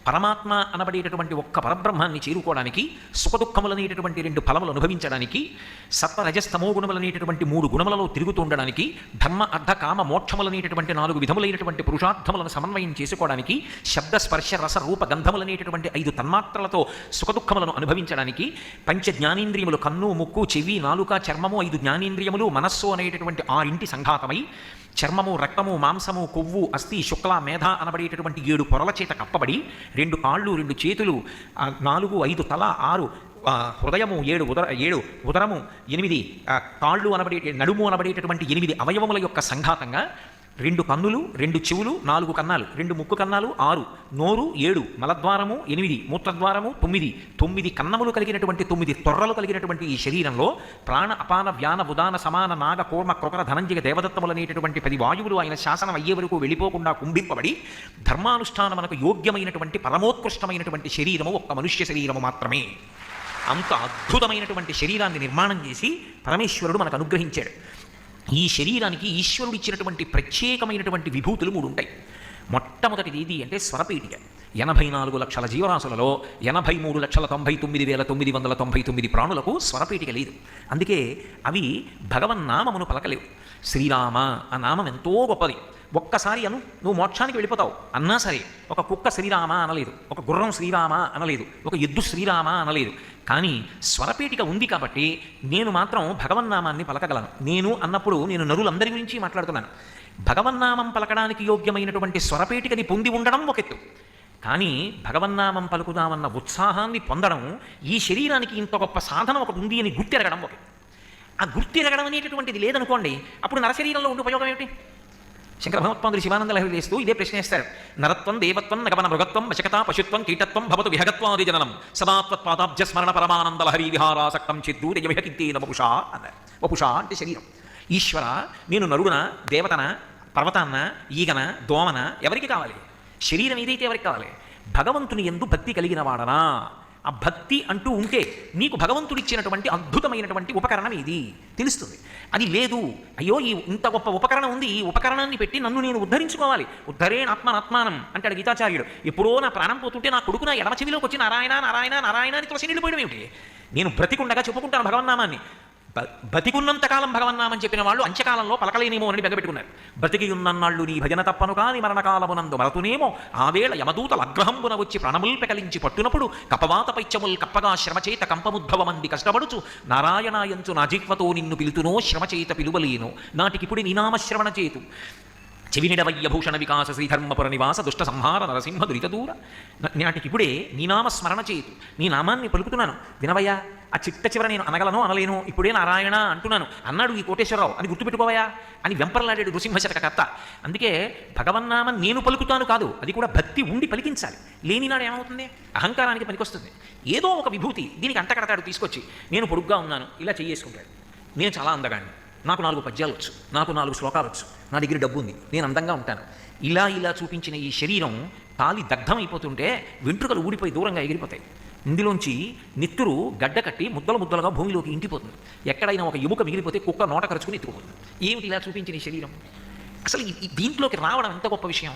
పరమాత్మ అనబడేటటువంటి ఒక్క పరబ్రహ్మాన్ని చేరుకోవడానికి, సుఖదుఖములనేటటువంటి 2 ఫలములు అనుభవించడానికి, సత్వ రజస్తమో గుణములనేటటువంటి 3 గుణములలో తిరుగుతూ ఉండడానికి, ధర్మ అర్థ కామ మోక్షములనేటటువంటి 4 విధములైనటువంటి పురుషార్థములను సమన్వయం చేసుకోవడానికి, శబ్ద స్పర్శ రస రూప గంధములనేటటువంటి 5 తన్మాత్రలతో సుఖదుఖములను అనుభవించడానికి, పంచ జ్ఞానేంద్రియములు కన్ను ముక్కు చెవి నాలుక చర్మము 5 జ్ఞానేంద్రియములు మనస్సు అనేటటువంటి 6 సంఘాతమై చర్మము రక్తము మాంసము కొవ్వు అస్థి శుక్ల మేధ అనబడేటటువంటి 7 పొరల చేత కప్పబడి 2 కాళ్ళు 2 చేతులు 4 5 తల 6 హృదయము 7 ఉదరము 8 కాళ్ళు నడుము అనబడేటటువంటి 8 అవయవముల యొక్క సంఘాతంగా 2 కన్నులు 2 చెవులు 4 కన్నాలు 2 ముక్కు కన్నాలు 6 నోరు 7 మలద్వారము 8 మూత్రద్వారము 9 కన్నములు కలిగినటువంటి 9 తొర్రలు కలిగినటువంటి ఈ శరీరంలో ప్రాణ అపాన వ్యాన ఉదాన సమాన నాగ కూర్మ క్రొకర ధనంజయ దేవదత్తములనేటటువంటి 10 వాయువులు ఆయన శాసనం అయ్యే వరకు వెళ్ళిపోకుండా కుంభింపబడి ధర్మానుష్ఠానమునకు యోగ్యమైనటువంటి పరమోత్కృష్టమైనటువంటి శరీరము ఒక్క మనుష్య శరీరము మాత్రమే. అంత అద్భుతమైనటువంటి శరీరాన్ని నిర్మాణం చేసి పరమేశ్వరుడు మనకు అనుగ్రహించాడు. ఈ శరీరానికి ఈశ్వరుడు ఇచ్చినటువంటి ప్రత్యేకమైనటువంటి విభూతులు 3 ఉంటాయి. మొట్టమొదటిది ఏది అంటే స్వరపీఠిక. 84 లక్షల జీవరాశులలో 83,99,999 ప్రాణులకు స్వరపీఠిక లేదు. అందుకే అవి భగవన్నామమును పలకలేవు. శ్రీరామ ఆ నామం ఎంతో గొప్పది. ఒక్కసారి నువ్వు మోక్షానికి వెళ్ళిపోతావు అన్నా సరే ఒక కుక్క శ్రీరామ అనలేదు, ఒక గుర్రం శ్రీరామ అనలేదు, ఒక ఎద్దు శ్రీరామ అనలేదు. కానీ స్వరపేటిక ఉంది కాబట్టి నేను మాత్రం భగవన్నామాన్ని పలకగలను. నేను అన్నప్పుడు నేను నరులందరి గురించి మాట్లాడుతున్నాను. భగవన్నామం పలకడానికి యోగ్యమైనటువంటి స్వరపేటికని పొంది ఉండడం ఒక ఎత్తు, కానీ భగవన్నామం పలుకుదామన్న ఉత్సాహాన్ని పొందడం, ఈ శరీరానికి ఇంత గొప్ప సాధన ఒకటి ఉంది అని గుర్తెరగడం ఒక. ఆ గుర్తెరగడం అనేటటువంటిది లేదనుకోండి, అప్పుడు నరశరీరంలో ఉండే ఉపయోగం ఏమిటి? శంకర భగవత్పాదులు శివానంద లహరి వేస్తూ ఇదే ప్రశ్న వేస్తారు. నరత్వం దేవత్వం నగమన మృగత్వం వశకత పశుత్వం కీటత్వం భవతు విహగత్వాది జననం సదాత్వత్పాదాబ్జ స్మరణ పరమానంద లహరి విహారాసక్తం చిద్దూరయవిహకింతేన వపుషా అన్నారు. వపుషా అంటే శరీరం. ఈశ్వర, నేను నరుడున, దేవతన, పర్వతాన్న, ఈగన, దోమన, ఎవరికి కావాలి? శరీరం ఏదైతే ఎవరికి కావాలి? భగవంతుని యందు భక్తి కలిగిన వాడనా? ఆ భక్తి అంటూ ఉంటే నీకు భగవంతుడిచ్చినటువంటి అద్భుతమైనటువంటి ఉపకరణం ఇది తెలుస్తుంది. అది లేదు, అయ్యో ఈ ఇంత గొప్ప ఉపకరణం ఉంది, ఈ ఉపకరణాన్ని పెట్టి నన్ను నేను ఉద్ధరించుకోవాలి. ఉద్ధరేణాత్మనాత్మానం అంటాడు గీతాచార్యుడు. ఎప్పుడో నా ప్రాణం పోతుంటే నా కొడుకు నా ఎడమ చెవిలోకి వచ్చి నారాయణ నారాయణ నారాయణ అని తులసి నిండిపోయడం ఏమిటి? నేను బ్రతికుండగా చెప్పుకుంటాను భగవన్నామాన్ని. బతికున్నంతకాలం భగవన్నామని చెప్పిన వాళ్ళు అంత్యకాలంలో పలకలేనేమో అని బెగపెట్టుకున్నారు. బ్రతికి ఉన్నన్నాళ్ళు నీ భజన తప్పను కాని మరణకాలమునందు మరతునేమో ఆవేళ యమదూతల అగ్రహంబున వచ్చి ప్రాణముల్ పెకలించి పట్టునప్పుడు కపవాత పైత్యముల్ కప్పగా శ్రమచేత కంపముద్భవమంది కష్టపడుచు నారాయణాయంచు నా జిహ్వతో నిన్ను పిలుతునో శ్రమచేత పిలువలేను నాటికిపుడి నినామశ్రవణ చేతు చెవినిడవయ్యభూషణ వికాస శ్రీధర్మపుర నివాస దుష్ట సంహార నరసింహ దురిత దూర నాటికిప్పుడే నీ నామస్మరణ చేతు, నీ నామాన్ని పలుకుతున్నాను వినవయ్యా. ఆ చిట్ట చివర నేను అనగలను అనలేను, ఇప్పుడే నారాయణ అంటున్నాను అన్నాడు ఈ కోటేశ్వరరావు అని గుర్తుపెట్టుకోవయా అని వెంపర్లాడాడు నృసింహశతకర్త. అందుకే భగవన్నామం నేను పలుకుతాను కాదు, అది కూడా భక్తి ఉండి పలికించాలి. లేనినాడు ఏమవుతుంది? అహంకారానికి పనికొస్తుంది. ఏదో ఒక విభూతి దీనికి అంటకడతాడు తీసుకొచ్చి. నేను పొడుగ్గా ఉన్నాను, ఇలా చేసుకుంటాడు. నేను చాలా అందగాడిని, నాకు 4 పద్యాలు వచ్చు, నాకు 4 శ్లోకాలు వచ్చు, నా దగ్గర డబ్బు ఉంది, నేను అందంగా ఉంటాను, ఇలా చూపించిన ఈ శరీరం తాలి దగ్ధం అయిపోతుంటే వెంట్రుకలు ఊడిపోయి దూరంగా ఎగిరిపోతాయి. ఇందులోంచి నెత్తురు గడ్డ కట్టి ముద్దలుగా భూమిలోకి ఇంటిపోతుంది. ఎక్కడైనా ఒక ఎముక మిగిలిపోతే కుక్క నోట కరుచుకుని ఎత్తుకుపోతుంది. ఏమిటి ఇలా చూపించిన ఈ శరీరం? అసలు దీంట్లోకి రావడం ఎంత గొప్ప విషయం.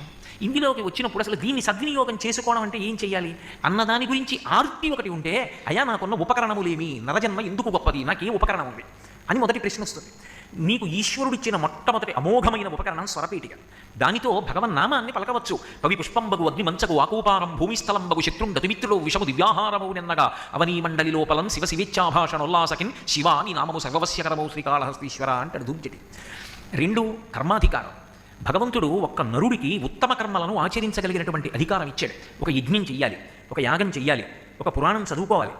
ఇందులోకి వచ్చినప్పుడు అసలు దీన్ని సద్వినియోగం చేసుకోవడం అంటే ఏం చేయాలి అన్నదాని గురించి ఆర్తి ఒకటి ఉంటే, అయ్యా నాకున్న ఉపకరణములేమి, నరజన్మ ఎందుకు గొప్పది, నాకే ఉపకరణం ఉంది అని మొదటి ప్రశ్న వస్తుంది. నీకు ఈశ్వరుడిచ్చిన మొట్టమొదటి అమోఘమైన ఉపకరణం స్వరపీఠిక. దానితో భగవన్నామాన్ని పలకవచ్చు. కవి పుష్పంబగు అగ్నిమంచగు ఆకూపారం భూమిస్థలంబగు శత్రుం దతిమిత్రుడు విషము దివ్యాహారము నిన్నగా అవనీ మండలి లోపలం శివ శివేచ్ఛాభాషణోల్లాసకిన్ శివాని నామము సర్వవశ్యకరమౌ శ్రీకాళహస్తీశ్వర అంటాడు ధూమ్జటి. 2 కర్మాధికారం. భగవంతుడు ఒక్క నరుడికి ఉత్తమ కర్మలను ఆచరించగలిగినటువంటి అధికారం ఇచ్చాడు. ఒక యజ్ఞం చెయ్యాలి, ఒక యాగం చెయ్యాలి, ఒక పురాణం చదువుకోవాలి,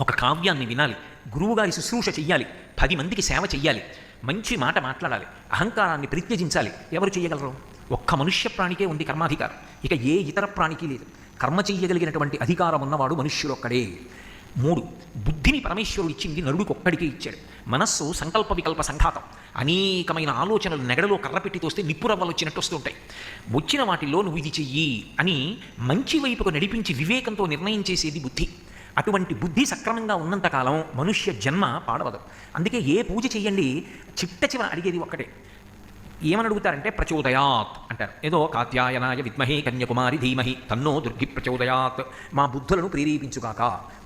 ఒక కావ్యాన్ని వినాలి, గురువుగారి శుశ్రూష చెయ్యాలి, 10 మందికి సేవ చెయ్యాలి, మంచి మాట మాట్లాడాలి, అహంకారాన్ని పరిత్యజించాలి. ఎవరు చేయగలరు? ఒక్క మనుష్య ప్రాణికే ఉంది కర్మాధికారం. ఇక ఏ ఇతర ప్రాణికి లేదు. కర్మ చెయ్యగలిగినటువంటి అధికారం ఉన్నవాడు మనుష్యుడొక్కడే. 3, బుద్ధిని పరమేశ్వరుడు ఇచ్చింది నరుడికి ఒక్కడికే ఇచ్చాడు. మనస్సు సంకల్ప వికల్ప సంఘాతం. అనేకమైన ఆలోచనలు నెగడలో కర్రపెట్టి తోస్తే నిప్పురవ్వలు వచ్చినట్టు వస్తుంటాయి. వచ్చిన వాటిల్లో నువ్వు ఇది చెయ్యి అని మంచి వైపుకు నడిపించి వివేకంతో నిర్ణయం చేసేది బుద్ధి. అటువంటి బుద్ధి సక్రమంగా ఉన్నంతకాలం మనుష్య జన్మ పాడవదు. అందుకే ఏ పూజ చెయ్యండి చిట్ట చివర అడిగేది ఒక్కటే. ఏమని అడుగుతారంటే ప్రచోదయాత్ అంటారు. ఏదో కాత్యాయనాయ విద్మహే కన్యకుమారి ధీమహి తన్నో దుర్గి ప్రచోదయాత్, మా బుద్ధులను ప్రేరేపించుగాక.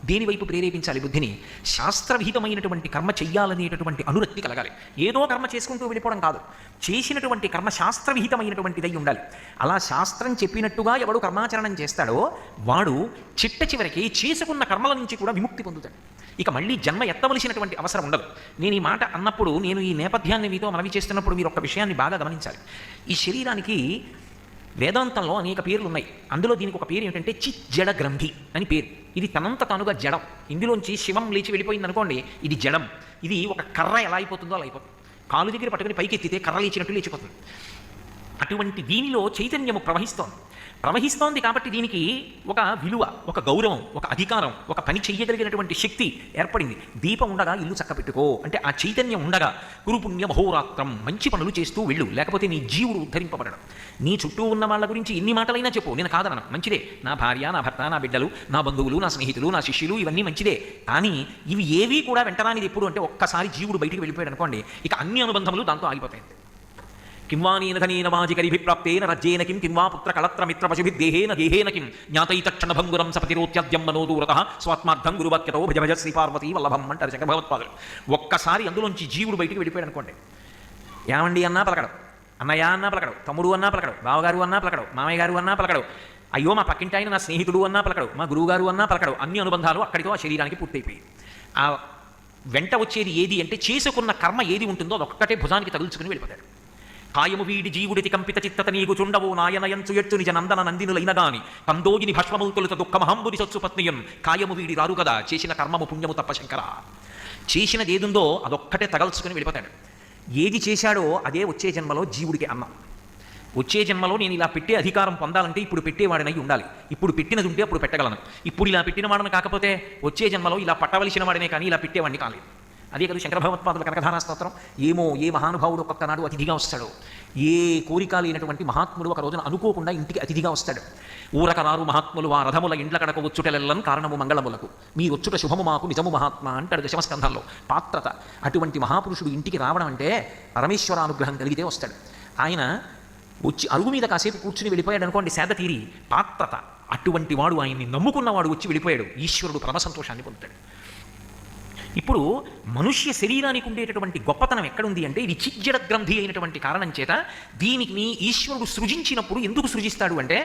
దేనివైపు ప్రేరేపించాలి బుద్ధిని? శాస్త్రవిహితమైనటువంటి కర్మ చెయ్యాలనేటటువంటి అనురక్తి కలగాలి. ఏదో కర్మ చేసుకుంటూ వెళ్ళిపోవడం కాదు. చేసినటువంటి కర్మ శాస్త్రవిహితమైనటువంటిదై ఉండాలి. అలా శాస్త్రం చెప్పినట్టుగా ఎవడు కర్మాచరణం చేస్తాడో వాడు చిట్ట చివరికి చేసుకున్న కర్మల నుంచి కూడా విముక్తి పొందుతాడు. ఇక మళ్ళీ జన్మ ఎత్తవలసినటువంటి అవసరం ఉండదు. నేను ఈ మాట అన్నప్పుడు, నేను ఈ నేపథ్యాన్ని మీతో మనవి చేస్తున్నప్పుడు మీరు ఒక విషయాన్ని బాగా గమనించాలి. ఈ శరీరానికి వేదాంతంలో అనేక పేర్లు ఉన్నాయి. అందులో దీనికి ఒక పేరు ఏమిటంటే చిజ్జడ గ్రంథి అని పేరు. ఇది తనంత తానుగా జడం. ఇందులోంచి శివం లేచి వెళ్ళిపోయింది అనుకోండి, ఇది జడం. ఇది ఒక కర్ర ఎలా అయిపోతుందో అలా అయిపోతుంది. కాలు దగ్గర పట్టుకుని పైకి ఎత్తితే కర్ర లేచినట్టు లేచిపోతుంది. అటువంటి దీనిలో చైతన్యము ప్రవహిస్తోంది కాబట్టి దీనికి ఒక విలువ, ఒక గౌరవం, ఒక అధికారం, ఒక పని చెయ్యగలిగినటువంటి శక్తి ఏర్పడింది. దీపం ఉండగా ఇల్లు చక్కపెట్టుకో అంటే ఆ చైతన్యం ఉండగా కురుపుణ్య మహోరాత్రం, మంచి పనులు చేస్తూ వెళ్ళు, లేకపోతే నీ జీవుడు ఉద్ధరింపబడడం. నీ చుట్టూ ఉన్న వాళ్ళ గురించి ఎన్ని మాటలైనా చెప్పు, నేను కాదనను, మంచిదే. నా భార్య, నా భర్త, నా బిడ్డలు, నా బంధువులు, నా స్నేహితులు, నా శిష్యులు, ఇవన్నీ మంచిదే. కానీ ఇవి ఏవీ కూడా వెంటరానిది ఎప్పుడు అంటే ఒక్కసారి జీవుడు బయటికి వెళ్ళిపోయాడు అనుకోండి, ఇక అన్ని అనుబంధములు దాంతో ఆగిపోతాయి. కింవానేన ధనేన వాజికరిభిప్రాప్తేన రజ్యేన కింవా పుత్ర కళత్ర మిత్ర పశుభిర్దేహేన గేహేన కిం జ్ఞాతైతక్షణ భంగురం సపతిరోత్యద్యం మనోదూరతః స్వాత్మార్థం గురువాక్యతో భజ భజ శ్రీ పార్వతీ వల్లభం అంటారు శంకర భగవత్పాదులు. ఒక్కసారి అందులోంచి జీవుడు బయటికి వెళ్ళిపోయాడు అనుకోండి, ఏమండి అన్నా పలకడం, అన్నయ్య అన్నా పలకడం, తమ్ముడు అన్నా పలకడం, బావగారు అన్నా పలకడం, మామయ్య గారు అన్నా పలకడం, అయ్యో మా పక్కింటి ఆయన నా స్నేహితుడు అన్నా పలకడం, మా గురువుగారు అన్నా పలకడం. అన్ని అనుబంధాలు అక్కడితో ఆ శరీరానికి పూర్తయిపోయి ఆ వెంట వచ్చేది ఏది అంటే చేసుకున్న కర్మ ఏది ఉంటుందో అదొక్కటే భుజానికి తగుల్చుకుని వెళ్ళిపోతాడు. కాయము వీడి జీవుడితి కంపిత చిత్తత నీగు చుండవు నాయనయంచు ఎట్టు నిజ నందన నందినులైనగాని కందోగిని భస్మముతులత దుఃఖమహంబుని సొచ్చు పత్నియం కాయము వీడి రారు కదా చేసిన కర్మము పుణ్యము తప్ప శంకర. చేసినది ఏదుందో అదొక్కటే తగల్చుకుని వెళ్ళిపోతాడు. ఏది చేశాడో అదే వచ్చే జన్మలో జీవుడికి అన్నం. వచ్చే జన్మలో నేను ఇలా పెట్టే అధికారం పొందాలంటే ఇప్పుడు పెట్టేవాడినై ఉండాలి. ఇప్పుడు పెట్టినది ఉంటే అప్పుడు పెట్టగలను. ఇప్పుడు ఇలా పెట్టిన వాడిని కాకపోతే వచ్చే జన్మలో ఇలా పట్టవలసిన వాడినే కానీ ఇలా పెట్టేవాడిని కాలేదు. అదే కదా శంకర భగవత్పాదుల కనకధారా స్తోత్రం. ఏమో ఏ మహానుభావుడు ఒక్కొక్కనాడు అతిథిగా వస్తాడు. ఏ కోరిక లేనటువంటి మహాత్ముడు ఒక రోజున అనుకోకుండా ఇంటికి అతిథిగా వస్తాడు. ఊరకరారు మహాత్ములు ఆ రథముల ఇండ్ల కడకు వచ్చుటెల్లని కారణము మంగళములకు మీ వచ్చుట శుభము మాకు నిజము మహాత్మ అంటాడు దశమస్కంధంలో. పాత్రత. అటువంటి మహాపురుషుడు ఇంటికి రావడం అంటే పరమేశ్వరానుగ్రహం కలిగితే వస్తాడు. ఆయన వచ్చి అరుగు మీద కాసేపు కూర్చుని వెళ్ళిపోయాడు అనుకోండి, సేద తీరి. పాత్రత. అటువంటి వాడు, ఆయన్ని నమ్ముకున్నవాడు వచ్చి వెళ్ళిపోయాడు, ఈశ్వరుడు పరమ సంతోషాన్ని పొందుతాడు. ఇప్పుడు మనుష్య శరీరానికి ఉండేటటువంటి గొప్పతనం ఎక్కడుంది అంటే ఇది చిజ్జడ గ్రంథి అయినటువంటి కారణం చేత దీనికి ఈశ్వరుడు సృజించినప్పుడు ఎందుకు సృజిస్తాడు అంటే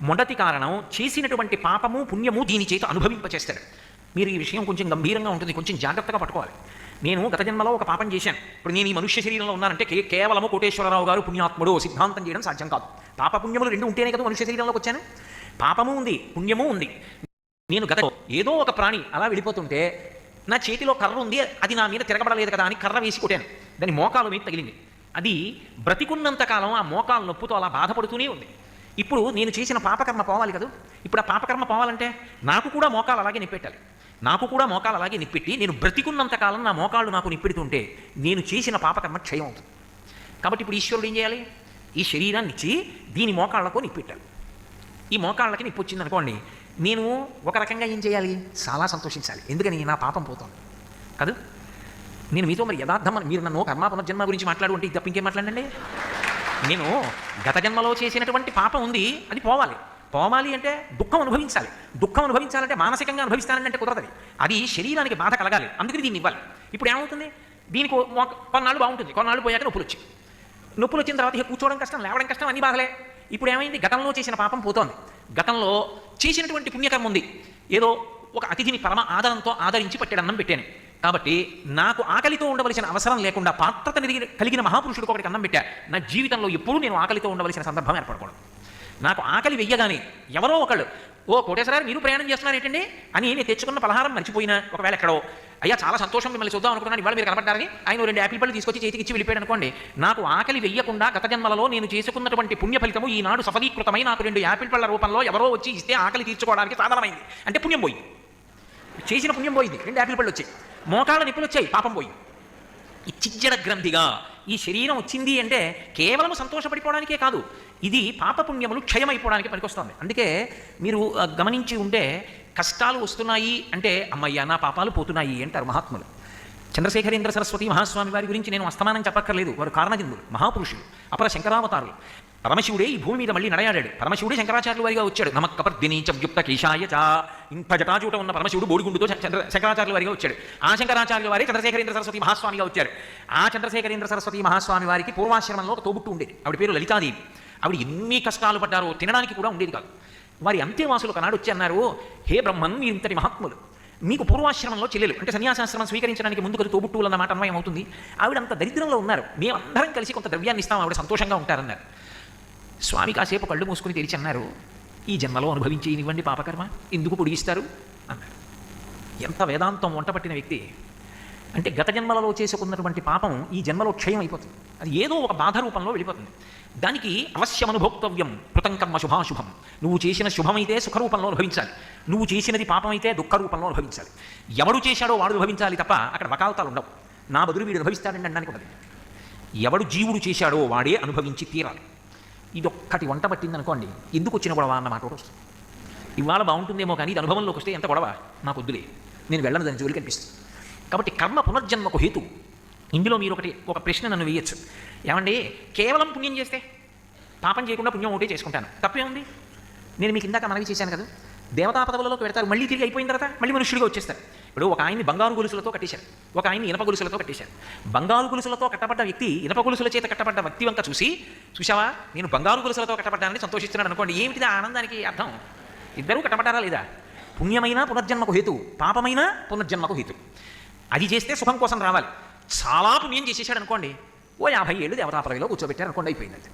మొదటి కారణం చేసినటువంటి పాపము పుణ్యము దీని చేత అనుభవింపచేస్తాడు. మీరు ఈ విషయం కొంచెం గంభీరంగా ఉంటుంది, కొంచెం జాగ్రత్తగా పట్టుకోవాలి. నేను గత జన్మలో ఒక పాపం చేశాను, ఇప్పుడు నేను ఈ మనుష్య శరీరంలో ఉన్నానంటే కేవలము కోటేశ్వరరావు గారు పుణ్యాత్ముడు సిద్ధాంతం చేయడం సాధ్యం కాదు. పాపపుణ్యములు రెండు ఉంటేనే కదా మనుష్య శరీరంలోకి వచ్చాను. పాపము ఉంది, పుణ్యము ఉంది. నేను గత ఏదో ఒక ప్రాణి అలా వెళ్ళిపోతుంటే నా చేతిలో కర్ర ఉంది, అది నా మీద తిరగబడలేదు కదా అని కర్ర వేసి కొట్టాను, దాని మోకాలు మీద తగిలింది. అది బ్రతికున్నంతకాలం ఆ మోకాలు నొప్పుతో అలా బాధపడుతూనే ఉంది. ఇప్పుడు నేను చేసిన పాపకర్మ పోవాలి కదా. ఇప్పుడు ఆ పాపకర్మ పోవాలంటే నాకు కూడా మోకాలు అలాగే నిప్పెట్టాలి. నాకు కూడా మోకాలు అలాగే నిప్పెట్టి నేను బ్రతికున్నంతకాలం నా మోకాళ్ళు నాకు నిప్పెడుతుంటే నేను చేసిన పాపకర్మ క్షయం అవుతుంది. కాబట్టి ఇప్పుడు ఈశ్వరుడు ఏం చేయాలి? ఈ శరీరాన్ని ఇచ్చి దీని మోకాళ్లకు నిప్పెట్టాలి. ఈ మోకాళ్ళకి నిప్పు వచ్చింది అనుకోండి, నేను ఒక రకంగా ఏం చేయాలి? చాలా సంతోషించాలి. ఎందుకని? నా పాపం పోతుంది కాదు. నేను మీతో మరి యథార్థం, మీరు నన్ను కర్మ పునర్జన్మ గురించి మాట్లాడు అంటే తప్ప ఇంకేం మాట్లాడండి. నేను గత జన్మలో చేసినటువంటి పాపం ఉంది, అది పోవాలి. పోవాలి అంటే దుఃఖం అనుభవించాలి. దుఃఖం అనుభవించాలంటే మానసికంగా అనుభవిస్తానంటే కుదరదు. అది శరీరానికి బాధ కలగాలి, అందుకని దీన్ని ఇవ్వాలి. ఇప్పుడు ఏమవుతుంది? దీనికి కొన్నాళ్ళు బాగుంటుంది, కొన్నాళ్ళు పోయాక నొప్పులు వచ్చిన తర్వాత ఇక కూర్చోవడం కష్టం, లేవడం కష్టం, అన్ని బాధలే. ఇప్పుడు ఏమైంది? గతంలో చేసిన పాపం పోతోంది. గతంలో చేసినటువంటి పుణ్యకర్మ ఉంది. ఏదో ఒక అతిథిని పరమ ఆదరంతో ఆదరించి పట్టెడన్నం పెట్టాను కాబట్టి నాకు ఆకలితో ఉండవలసిన అవసరం లేకుండా పాత్రత కలిగిన మహాపురుషుడికి ఒకటికి అన్నం పెట్టా. నా జీవితంలో ఎప్పుడూ నేను ఆకలితో ఉండవలసిన సందర్భం ఏర్పడకూడదు. నాకు ఆకలి వెయ్యగానే ఎవరో ఒకళ్ళు, ఓ కోటేశ్వరారు మీరు ప్రయాణం చేస్తున్నారు ఏంటండి అని నేను తెచ్చుకున్న పలహారం మర్చిపోయినా, ఒకవేళ ఎక్కడో అయ్యా చాలా సంతోషం మిమ్మల్ని చూద్దాం అనుకున్నాను, ఇవాళ మీరు కనపడ్డారని ఆయన 2 యాపిల్ పళ్ళు తీసుకొచ్చి చేతికి ఇచ్చి వెళ్ళిపోయాడు అనుకోండి, నాకు ఆకలి వెయ్యకుండా గత జన్మలలో నేను చేసుకున్నటువంటి పుణ్య ఫలితము ఈనాడు సఫలీకృతమై నాకు 2 యాపిల్ పళ్ళ రూపంలో ఎవరో వచ్చి ఇస్తే ఆకలి తీర్చుకోవడానికి సాధనమైంది. అంటే పుణ్యం పోయింది, చేసిన పుణ్యం పోయింది. 2 యాపిల్ పళ్ళు వచ్చాయి, మోకాళ్ళ నిప్పులు వచ్చాయి, పాపం పోయింది. ఈ చిజ్జడ గ్రంథిగా ఈ శరీరం వచ్చింది అంటే కేవలం సంతోషపడిపోవడానికే కాదు, ఇది పాపపుణ్యములు క్షయమైపోవడానికి పనికొస్తుంది. అందుకే మీరు గమనించి ఉంటే కష్టాలు వస్తున్నాయి అంటే అమ్మయ్య నా పాపాలు పోతున్నాయి అంటారు మహాత్ములు. చంద్రశేఖరేంద్ర సరస్వతి మహాస్వామి వారి గురించి నేను అస్తమానం చెప్పక్కర్లేదు, వారు కారణజన్ములు, మహాపురుషులు, అపర శంకరావతారులు. పరమశివుడే ఈ భూమి మీద మళ్ళీ నడయాడాడు. పరమశివుడే శంకరాచార్యుల వారిగా వచ్చాడు. నమక్కపర్దినీచ వ్యుక్త కేశాయ చ, ఇంత జటాజూట ఉన్న పరమశివుడు బోడిగుండుతో శంకరాచార్యుల వారిగా వచ్చాడు. ఆ శంకరాచార్యుల వారే చంద్రశేఖరేంద్ర సరస్వతి మహాస్వామిగా వచ్చారు. ఆ చంద్రశేఖరేంద్ర సరస్వతి మహాస్వామి వారికి పూర్వాశ్రమంలో ఒక తోబుట్టు ఉండేది, ఆవిడ పేరు లలితాదేవి. ఆవిడ ఎన్ని కష్టాలు పడ్డారో తినడానికి కూడా ఉండేది కాదు. వారి అంత్యవాసులు ఒకనాడు వచ్చి అన్నారు, హే బ్రహ్మన్ మీరు ఇంతటి మహాత్ములు, మీకు పూర్వాశ్రమంలో చెల్లెలు అంటే సన్యాసాశ్రమం స్వీకరించడానికి ముందు కదా తోబుట్టువులు అన్నమాట అన్వయం అవుతుంది. ఆవిడ అంత దరిద్రంలో ఉన్నారు, మేమందరం కలిసి కొంత ద్రవ్యాన్ని ఇస్తాం, ఆవిడ సంతోషంగా ఉంటారన్నారు. స్వామి కాసేపు కళ్ళు మూసుకుని తెరిచి అన్నారు, ఈ జన్మలో అనుభవించేనివ్వండి పాపకర్మ, ఎందుకు పొడిగిస్తారు అన్నారు. ఎంత వేదాంతం వంట పట్టిన వ్యక్తి అంటే గత జన్మలలో చేసుకున్నటువంటి పాపం ఈ జన్మలో క్షయం అయిపోతుంది, అది ఏదో ఒక బాధ రూపంలో వెళ్ళిపోతుంది. దానికి అవశ్యం అనుభోక్తవ్యం కృతం కర్మ శుభాశుభం. నువ్వు చేసిన శుభమైతే సుఖరూపంలో అనుభవించాలి, నువ్వు చేసినది పాపమైతే దుఃఖ రూపంలో అనుభవించాలి. ఎవడు చేశాడో వాడు అనుభవించాలి తప్ప అక్కడ వకాలతాలు ఉండవు. నా బదులు వీడు అనుభవిస్తాడండి అనడానికి ఉండదు. ఎవడు జీవుడు చేశాడో వాడే అనుభవించి తీరాలి. ఇదొక్కటి వంట పట్టింది అనుకోండి, ఎందుకు వచ్చిన గొడవ అన్నమాట ఒకటి వస్తుంది. ఇవాళ బాగుంటుందేమో కానీ ఇది అనుభవంలోకి వస్తే ఎంత గొడవ, నాకు వద్దులే, నేను వెళ్ళను దాని జోలికి అనిపిస్తుంది. కాబట్టి కర్మ పునర్జన్మకు హేతు. ఇందులో మీరు ఒక ప్రశ్న నన్ను వేయచ్చు, ఏమండి కేవలం పుణ్యం చేస్తే, పాపం చేయకుండా పుణ్యం ఒకటే చేసుకుంటాను తప్పే ఉంది? నేను మీకు ఇందాక మనవి చేశాను కదా, దేవతా పదవులలోకి పెడతారు, మళ్ళీ తిరిగి అయిపోయిన తర్వాత మళ్ళీ మనుషుడిగా వచ్చేస్తారు. ఇప్పుడు ఒక ఆయన్ని బంగారు గొలుసులతో కట్టేశారు, ఒక ఆయన్ని ఇనప గొలుసులతో కట్టేశారు. బంగారు గొలుసులతో కట్టబడ్డ వ్యక్తి ఇనప గొలుసుల చేత కట్టబడ్డ వ్యక్తి వంక చూసావా నేను బంగారు గొలుసులతో కట్టబడ్డానని సంతోషిస్తున్నాడు అనుకోండి, ఏమిటిది ఆనందానికి అర్థం? ఇద్దరూ కట్టబడ్డారా లేదా? పుణ్యమైన పునర్జన్మకు హేతు, పాపమైన పునర్జన్మకు హేతు. అది చేస్తే సుఖం కోసం రావాలి. చాలా పుణ్యం చేసేసాడు అనుకోండి, ఓ 50 ఏళ్ళు దేవతా పదవిలో కూర్చోబెట్టారు అనుకోండి, అయిపోయింది.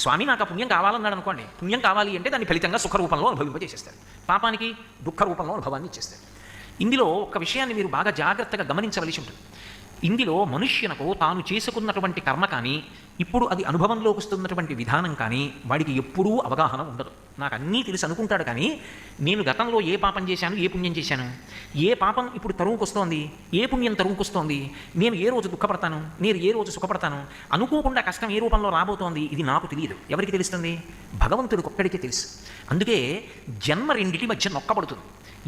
స్వామి నాకు ఆ పుణ్యం కావాలన్నాడు అనుకోండి, పుణ్యం కావాలి అంటే దాన్ని ఫలితంగా సుఖ రూపంలో అనుభవింపజేసేస్తారు, పాపానికి దుఃఖ రూపంలో అనుభవాన్ని ఇచ్చేస్తారు. ఇందులో ఒక విషయాన్ని మీరు బాగా జాగ్రత్తగా గమనించవలసి ఉంటుంది. ఇందులో మనుష్యునకు తాను చేసుకున్నటువంటి కర్మ కానీ ఇప్పుడు అది అనుభవంలోకి వస్తున్నటువంటి విధానం కానీ వాడికి ఎప్పుడూ అవగాహన ఉండదు. నాకు అన్నీ తెలుసు అనుకుంటాడు, కానీ నేను గతంలో ఏ పాపం చేశాను, ఏ పుణ్యం చేశాను, ఏ పాపం ఇప్పుడు తరువుకొస్తోంది, ఏ పుణ్యం తరువుకొస్తోంది, నేను ఏ రోజు దుఃఖపడతాను, నేను ఏ రోజు సుఖపడతాను, అనుకోకుండా కష్టం ఏ రూపంలో రాబోతోంది, ఇది నాకు తెలియదు. ఎవరికి తెలుస్తుంది? భగవంతుడికి ఒక్కడికే తెలుసు. అందుకే జన్మ రెండిటి మధ్య నొక్కబడుతుంది.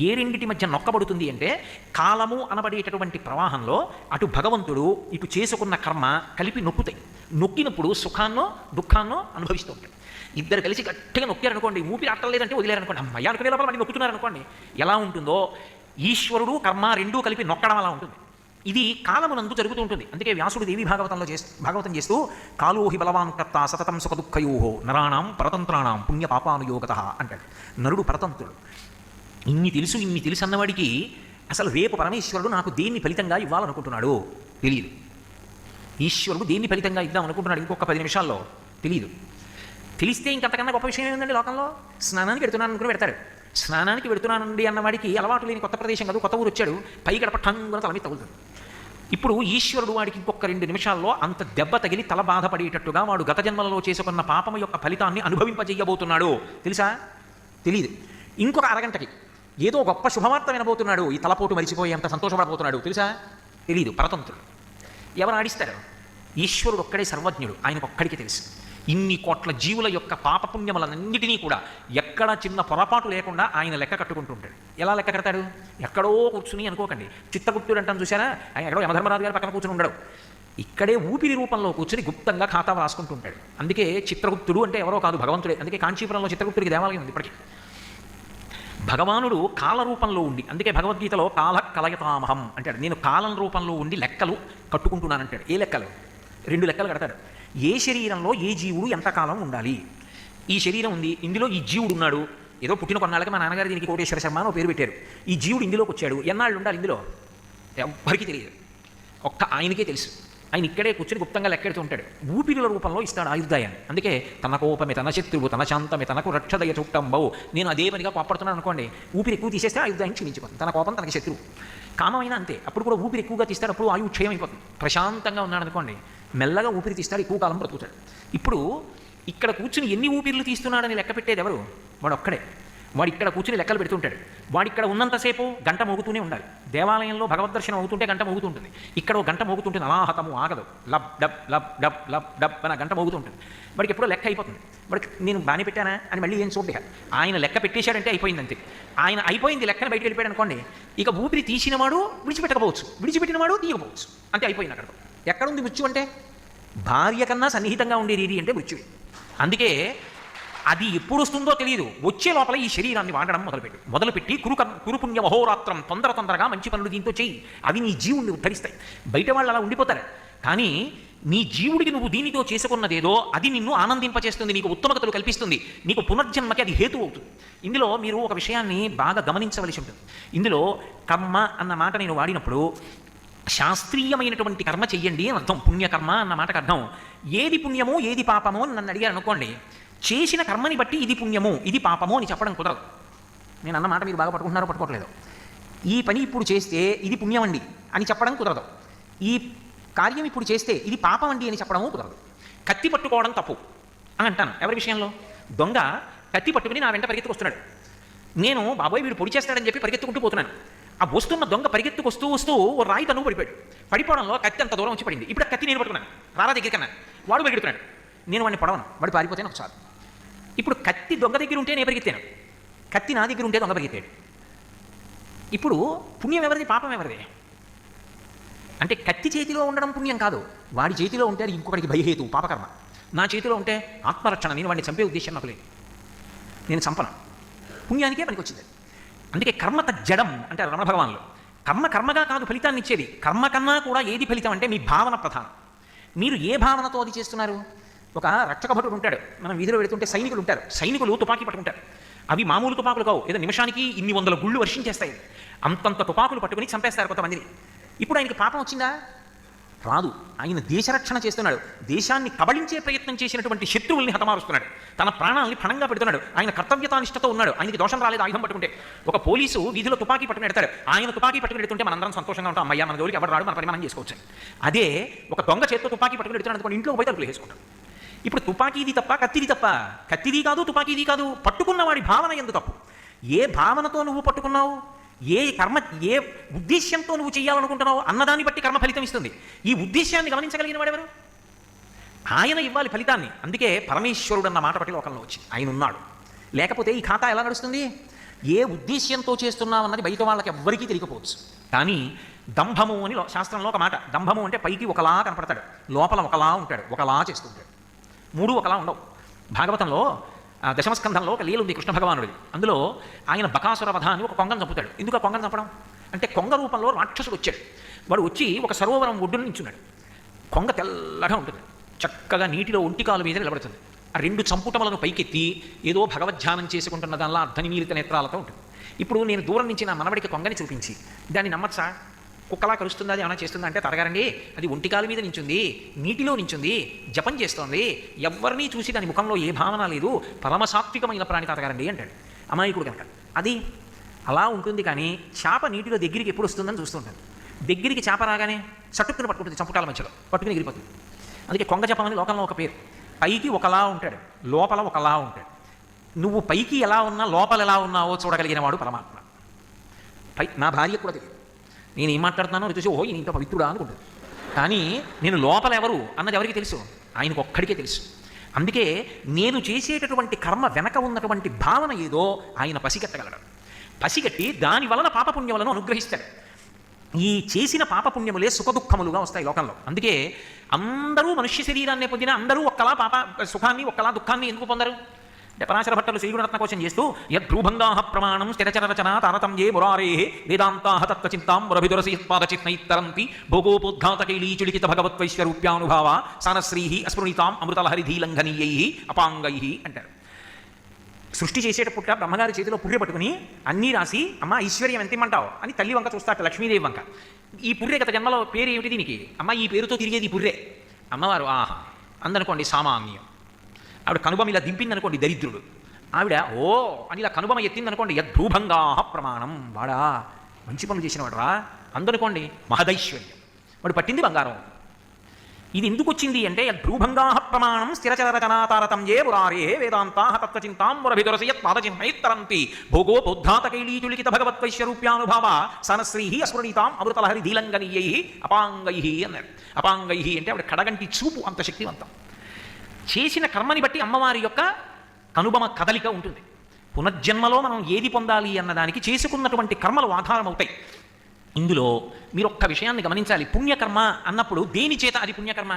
ఏ రెండిటి మధ్య నొక్కబడుతుంది అంటే కాలము అనబడేటటువంటి ప్రవాహంలో అటు భగవంతుడు ఇటు చేసుకున్న కర్మ కలిపి నొక్కుతాయి. నొక్కినప్పుడు సుఖాన్నో దుఃఖాన్నో అనుభవిస్తూ ఉంటాయి. ఇద్దరు కలిసి గట్టిగా నొక్కారనుకోండి, ఊపిరి అట్టలేదంటే వదిలేరనుకోండి, అమ్మయ్య అనుకునే లోపల మళ్ళీ నొక్కుతున్నారనుకోండి, ఎలా ఉంటుందో ఈశ్వరుడు కర్మ రెండూ కలిపి నొక్కడం అలా ఉంటుంది. ఇది కాలమునందు జరుగుతూ ఉంటుంది. అందుకే వ్యాసుడు దేవి భాగవతం చేస్తూ కాలోహి బలవాన్ కర్త సతతం సుఖ దుఃఖయోహో నరాణం పరతంత్రాణం పుణ్య పాపానుయోగత అంటాడు. నరుడు పరతంత్రుడు. ఇన్ని తెలుసు అన్నవాడికి అసలు రేపు పరమేశ్వరుడు నాకు దేన్ని ఫలితంగా ఇవ్వాలనుకుంటున్నాడు తెలియదు. ఈశ్వరుడు దేన్ని ఫలితంగా ఇద్దాం అనుకుంటున్నాడు ఇంకొక 10 నిమిషాల్లో తెలియదు. తెలిస్తే ఇంకంతకన్నా గొప్ప విషయం ఏముందండి లోకంలో? స్నానానికి వెడుతున్నాను అనుకుని పెడతాడు. స్నానానికి వెడుతున్నానండి అన్నవాడికి అలవాటు లేని కొత్త ప్రదేశం కాదు, కొత్త ఊరు వచ్చాడు, పై గడప టంగున తల మీద తగులుతుంది. ఇప్పుడు ఈశ్వరుడు వాడికి ఇంకొక 2 నిమిషాల్లో అంత దెబ్బ తగిలి తల బాధపడేటట్టుగా వాడు గత జన్మలలో చేసుకున్న పాపం యొక్క ఫలితాన్ని అనుభవింపజేయబోతున్నాడు. తెలుసా? తెలియదు. ఇంకొక అరగంటకి ఏదో గొప్ప శుభవార్త వినబోతున్నాడు, ఈ తలపోటు మరిచిపోయి అంత సంతోషపడబోతున్నాడు. తెలుసా? తెలీదు. పరతంత్రుడు. ఎవరు ఆడిస్తారు? ఈశ్వరుడు ఒక్కడే సర్వజ్ఞుడు, ఆయనకు ఒక్కడికి తెలుసు. ఇన్ని కోట్ల జీవుల యొక్క పాపపుణ్యములన్నిటినీ కూడా ఎక్కడ చిన్న పొరపాటు లేకుండా ఆయన లెక్క కట్టుకుంటూ ఉంటాడు. ఎలా లెక్క కడతాడు? ఎక్కడో కూర్చుని అనుకోకండి, చిత్తగుప్తుడు అంటాను చూసారా, ఆయన ఎక్కడో యమధర్మరాజు గారి పక్కన కూర్చుని ఉండడు, ఇక్కడే ఊపిరి రూపంలో కూర్చుని గుప్తంగా ఖాతా రాసుకుంటూ ఉంటాడు. అందుకే చిత్రగుప్తుడు అంటే ఎవరో కాదు, భగవంతుడే. అందుకే కాంచీపురంలో చిత్రగుప్తుడికి దేవాలయం ఉంది ఇప్పటికీ. భగవానుడు కాల రూపంలో ఉండి, అందుకే భగవద్గీతలో కాల కలయతామహం అంటాడు, నేను కాలం రూపంలో ఉండి లెక్కలు కట్టుకుంటున్నానంటాడు. ఏ లెక్కలు? 2 లెక్కలు కడతాడు. ఏ శరీరంలో ఏ జీవుడు ఎంతకాలం ఉండాలి? ఈ శరీరం ఉంది, ఇందులో ఈ జీవుడు ఉన్నాడు. ఏదో పుట్టిన కొన్నాళ్ళకి మా నాన్నగారు దీనికి కోటేశ్వర శర్మ అని పేరు పెట్టారు. ఈ జీవుడు ఇందులోకి వచ్చాడు, ఎన్నాళ్ళు ఉండాలి ఇందులో? ఎవ్వరికీ తెలియదు, ఒక్క ఆయనకే తెలుసు. ఆయన ఇక్కడే కూర్చొని గుప్తంగా లెక్కెడుతూ ఉంటాడు. ఊపిరిల రూపంలో ఇస్తాడు ఆయుర్దాయాన్ని. అందుకే తన కోపమే తన శత్రువు తన శాంతమే తనకు రక్షదయ చుట్టంబవు. నేను అదే పనిగా కోపడుతున్నాను అనుకోండి, ఊపిరి ఎక్కువ తీసేస్తే ఆయుర్దాయం క్షీణించిపోతుంది. తన కోపం తనకి శత్రువు. కామమైనా అంతే, అప్పుడు కూడా ఊపిరి ఎక్కువగా తీస్తాడు, అప్పుడు ఆయువు క్షయం అయిపోతుంది. ప్రశాంతంగా ఉన్నాడు అనుకోండి, మెల్లగా ఊపిరి తీస్తాడు, ఎక్కువ కాలం బ్రతుకుతాడు. ఇప్పుడు ఇక్కడ కూర్చుని ఎన్ని ఊపిర్లు తీస్తున్నాడని లెక్క పెట్టేది ఎవరు? వాడు ఒక్కడే. వాడు ఇక్కడ కూర్చుని లెక్కలు పెడుతుంటాడు. వాడు ఇక్కడ ఉన్నంతసేపు గంట మోగుతూనే ఉండాలి. దేవాలయంలో భగవద్ దర్శనం అవుతుంటే గంట మోగుతుంటుంది. ఇక్కడ ఒక గంట మోగుతుంటుంది, అనాహతము ఆగదు. Lub dub lub dub lub dub అని గంట మోగుతుంటుంది. వాడికి ఎప్పుడో లెక్క అయిపోతుంది. వాడికి నేను బాగానే పెట్టానా అని మళ్ళీ ఏం చూడలేక ఆయన లెక్క పెట్టేశాడంటే అయిపోయింది అంతే. ఆయన అయిపోయింది లెక్కన బయటకు వెళ్ళిపోయాడు అనుకోండి, ఇక ఊపిరి తీసినవాడు విడిచిపెట్టకపోవచ్చు, విడిచిపెట్టినవాడు తీయకపోవచ్చు, అంతే అయిపోయింది. అక్కడ ఎక్కడుంది మృత్యు అంటే? భార్య కన్నా సన్నిహితంగా ఉండే రీతి అంటే మృత్యువే. అందుకే అది ఎప్పుడు వస్తుందో తెలియదు, వచ్చే లోపల ఈ శరీరాన్ని వాడడం మొదలుపెట్టి కురుపుణ్య మహోరాత్రం తొందరగా మంచి పనులు దీంతో చెయ్యి, అవి నీ జీవుడిని ఉద్ధరిస్తాయి. బయట వాళ్ళు అలా ఉండిపోతారు, కానీ నీ జీవుడికి నువ్వు దీనితో చేసుకున్నదేదో అది నిన్ను ఆనందింపచేస్తుంది, నీకు ఉత్తమగతులు కల్పిస్తుంది, నీకు పునర్జన్మకి అది హేతు అవుతుంది. ఇందులో మీరు ఒక విషయాన్ని బాగా గమనించవలసి ఉంటుంది. ఇందులో కర్మ అన్న మాట నేను వాడినప్పుడు శాస్త్రీయమైనటువంటి కర్మ చెయ్యండి అని అర్థం. పుణ్యకర్మ అన్న మాటకు అర్థం ఏది పుణ్యమో ఏది పాపమో అని నన్ను అడిగారు అనుకోండి, చేసిన కర్మని బట్టి ఇది పుణ్యము ఇది పాపము అని చెప్పడం కుదరదు. నేను అన్న మాట మీరు బాగా పట్టుకుంటున్నారో పట్టుకోవట్లేదు. ఈ పని ఇప్పుడు చేస్తే ఇది పుణ్యం అండి అని చెప్పడం కుదరదు, ఈ కార్యం ఇప్పుడు చేస్తే ఇది పాపం అండి అని చెప్పడము కుదరదు. కత్తి పట్టుకోవడం తప్పు అని అంటాను ఎవరి విషయంలో? దొంగ కత్తి పట్టుకుని నా వెంట పరిగెత్తుకొస్తున్నాడు, నేను బాబోయ్ వీడు పొడి చేస్తాడని చెప్పి పరిగెత్తుకుంటూ పోతున్నాను. ఆ వస్తున్న దొంగ పరిగెత్తుకొస్తూ వస్తూ ఓ రాయి తను పడిపోయాడు. పడిపోవడంలో కత్తి అంత దూరం వచ్చి పడింది. ఇప్పుడు ఆ కత్తి నేను పట్టుకున్నాను, రారా దగ్గరికన్నా. వాడు పరిగెడుతున్నాడు, నేను వాడిని పడవను, వాడు పారిపోతేనే ఒకసారి. ఇప్పుడు కత్తి దొంగ దగ్గర ఉంటే నేను పరిగెత్తాను, కత్తి నా దగ్గర ఉంటే దొంగ పరిగెత్తాడు. ఇప్పుడు పుణ్యం ఎవరిది పాపం ఎవరిది? అంటే కత్తి చేతిలో ఉండడం పుణ్యం కాదు, వాడి చేతిలో ఉంటే అది ఇంకొకటికి భయహేతు పాపకర్మ. నా చేతిలో ఉంటే ఆత్మరక్షణ, నేను వాడిని చంపే ఉద్దేశం నాకు లేదు, నేను చంపను, పుణ్యానికే పనికి వచ్చింది. అందుకే కర్మత జడం అంటే రమణ భగవాన్లో కర్మగా కాదు ఫలితాన్ని ఇచ్చేది. కర్మ కన్నా కూడా ఏది ఫలితం అంటే మీ భావన ప్రధానం. మీరు ఏ భావనతో అది చేస్తున్నారు? ఒక రక్షక భటుడు ఉంటాడు, మనం వీధిలో వెళుతుంటే సైనికులు ఉంటారు, సైనికులు తుపాకీ పట్టుకుంటారు. అవి మామూలు తుపాకులు కావు, ఏదో నిమిషానికి ఇన్ని 100 గుళ్ళు వర్షించేస్తాయి. అంతంత తుపాకులు పట్టుకుని చంపేస్తారు కొంతమందిని. ఇప్పుడు ఆయనకి పాపం వచ్చిందా? రాదు. ఆయన దేశరక్షణ చేస్తున్నాడు, దేశాన్ని కబళించే ప్రయత్నం చేసినటువంటి శత్రువుల్ని హతమారుస్తున్నాడు, తన ప్రాణాలని పణంగా పెడుతున్నాడు. ఆయన కర్తవ్యతానిష్టతో ఉన్నాడు, ఆయనకి దోషం రాలేదు ఆయుధం పట్టుకుంటే. ఒక పోలీసు వీధిలో తుపాకీ పట్టుకుని పెడతాడు, ఆయన తుపాకీ పట్టుకుని పెడుతుంటే మనందరం సంతోషంగా ఉంటాం, అమ్మయ్య మన జోలికి ఎవరు రాడు, మన పని మనం చేసుకోవచ్చు. అదే ఒక దొంగ చేతితో తుపాకీ పట్టుకుని పెడుతున్నాడు అనుకోండి, ఇంట్లో పోయి తలుపులు వేసుకుంటాం. ఇప్పుడు తుపాకీది తప్ప కత్తిది తప్ప? కత్తిది కాదు తుపాకీది కాదు, పట్టుకున్నవాడి భావన ఎందు తప్పు. ఏ భావనతో నువ్వు పట్టుకున్నావు, ఏ కర్మ ఏ ఉద్దేశ్యంతో నువ్వు చేయాలనుకుంటున్నావు అన్నదాన్ని బట్టి కర్మ ఫలితం ఇస్తుంది. ఈ ఉద్దేశాన్ని గమనించగలిగిన వాడెవరు? ఆయన ఇవ్వాలి ఫలితాన్ని. అందుకే పరమేశ్వరుడు అన్న మాట బట్టి లోకంలో వచ్చి ఆయన ఉన్నాడు, లేకపోతే ఈ ఖాతా ఎలా నడుస్తుంది? ఏ ఉద్దేశ్యంతో చేస్తున్నావు అన్నది బయట వాళ్ళకి ఎవ్వరికీ తెలియకపోవచ్చు. కానీ దంభము అని శాస్త్రంలో ఒక మాట, దంభము అంటే పైకి ఒకలా కనపడతాడు, లోపల ఒకలా ఉంటాడు, ఒకలా చేస్తుంటాడు, మూడు ఒకలా ఉండవు. భాగవతంలో దశమస్కంధంలో ఒక లీల ఉంది కృష్ణ భగవానుడిది. అందులో ఆయన బకాసుర వధ అని ఒక కొంగను చంపుతాడు. ఎందుకు ఆ కొంగను చంపడం అంటే, కొంగ రూపంలో రాక్షసుడు వచ్చాడు. వాడు వచ్చి ఒక సరోవరం ఒడ్డున నించున్నాడు. కొంగ తెల్లగా ఉంటుంది, చక్కగా నీటిలో ఒంటికాలు మీద నిలబడుతుంది. ఆ 2 చంపుటములను పైకెత్తి ఏదో భగవద్ధ్యానం చేసుకుంటున్న దానిలో అర్ధనిమీలిత నేత్రాలతో ఉంటుంది. ఇప్పుడు నేను దూరం నుంచి నా మనవడికి కొంగని చూపించి దాన్ని నమ్మచ్చా? కుక్కలా కలుస్తుంది, అది ఏమైనా చేస్తుందా అంటే, తరగారండి అది ఒంటికాల మీద నించుంది, నీటిలో నించుంది, జపం చేస్తోంది, ఎవరినీ చూసి దాని ముఖంలో ఏ భావన లేదు, పరమసాత్వికమైన ప్రాణి తాతగారండి అంటాడు అమాయకుడు కనుక. అది అలా ఉంటుంది. కానీ చేప నీటిలో దగ్గరికి ఎప్పుడు వస్తుందని చూస్తుంటాను. దగ్గరికి చేప రాగానే చట్టుకుని పట్టుకుంటుంది, చంపుటాల మధ్యలో పట్టుకుని ఎగిరిపోతుంది. అందుకే కొంగ జపం అని లోకంలో ఒక పేరు. పైకి ఒకలా ఉంటాడు, లోపల ఒకలా ఉంటాడు. నువ్వు పైకి ఎలా ఉన్నా లోపల ఎలా ఉన్నావో చూడగలిగిన వాడు పరమాత్మ. నా భార్య కూడా తెలియదు, నేను ఏం మాట్లాడుతున్నానో చూసి ఓహో ఈయన ఇంత పవిత్రుడా అనుకుంటుంది. కానీ నేను లోపల ఎవరు అన్నది ఎవరికి తెలుసు? ఆయనకు ఒక్కడికే తెలుసు. అందుకే నేను చేసేటటువంటి కర్మ వెనక ఉన్నటువంటి భావన ఏదో ఆయన పసిగట్టగలడు. పసిగట్టి దాని వలన పాపపుణ్యములను అనుగ్రహిస్తాడు. ఈ చేసిన పాపపుణ్యములే సుఖదుఖములుగా వస్తాయి లోకంలో. అందుకే అందరూ మనుష్య శరీరాన్ని పొందిన అందరూ ఒక్కలా సుఖాన్ని ఒక్కలా దుఃఖాన్ని ఎందుకు పొందరు? పరాశర భట్టలు శ్రీగుణరత్న కోసం చేస్తూ యద్భ్రూభంగా ప్రమాణం స్థిరచర రచన తారతమ్యే మురారే వేదాంతా తత్వచింతాం మురభిదురసిత్పాదచిత్నైత్తరంతి భోగోపోద్ఘాతకైలీచులికిత భగవత్వైశ్వరూప్యానుభావ సానశ్రీ అస్మృణితాం అమృతలహరిధీలంఘనీయై అపాంగై అంటారు. సృష్టి చేసేటప్పుడు బ్రహ్మగారి చేతిలో పుర్రె పట్టుకుని అన్నీ రాసి అమ్మ ఐశ్వర్యం ఎంత ఇమ్మంటావు అని తల్లి వంక చూస్తాట, లక్ష్మీదేవి వంక. ఈ పుర్రె గత జన్మలో పేరు ఏమిటి దీనికి? అమ్మ ఈ పేరుతో తిరిగేది ఈ పుర్రె. అమ్మవారు ఆహా అందనుకోండి సామాన్యం. ఆవిడ కనుబొమ ఇలా దింపిందనుకోండి దరిద్రుడు. ఆవిడ ఓ అని ఇలా కనుబొమ ఎత్తిందనుకోండి యద్భ్రూభంగా ప్రమాణం, వాడా మంచి పనులు చేసిన వాడరా అందనుకోండి మహదైశ్వర్యం. వాడు పట్టింది బంగారం. ఇది ఎందుకు వచ్చింది అంటే యద్భ్రూభంగా ప్రమాణం స్థిరచరచనాతారతంజే పురారే వేదాంతా తత్వచింతాంబురభిదురసయత్ పాదచిహ్నైత్తరంతి భోగో బౌద్ధాతకైలీతులికిత భగవత్వైశ్వరూప్యానుభావ సనశ్రీ అస్మరణీతాం అమృతలహరి ధీలంగనీయై అపాంగై అన్నారు. అపాంగై అంటే ఆవిడ కడగంటి చూపు అంత శక్తివంతం. చేసిన కర్మని బట్టి అమ్మవారి యొక్క కనుబొమ కదలిక ఉంటుంది. పునర్జన్మలో మనం ఏది పొందాలి అన్నదానికి చేసుకున్నటువంటి కర్మలు ఆధారం అవుతాయి. ఇందులో మీరు ఒక్క విషయాన్ని గమనించాలి. పుణ్యకర్మ అన్నప్పుడు దేని చేత అది పుణ్యకర్మ?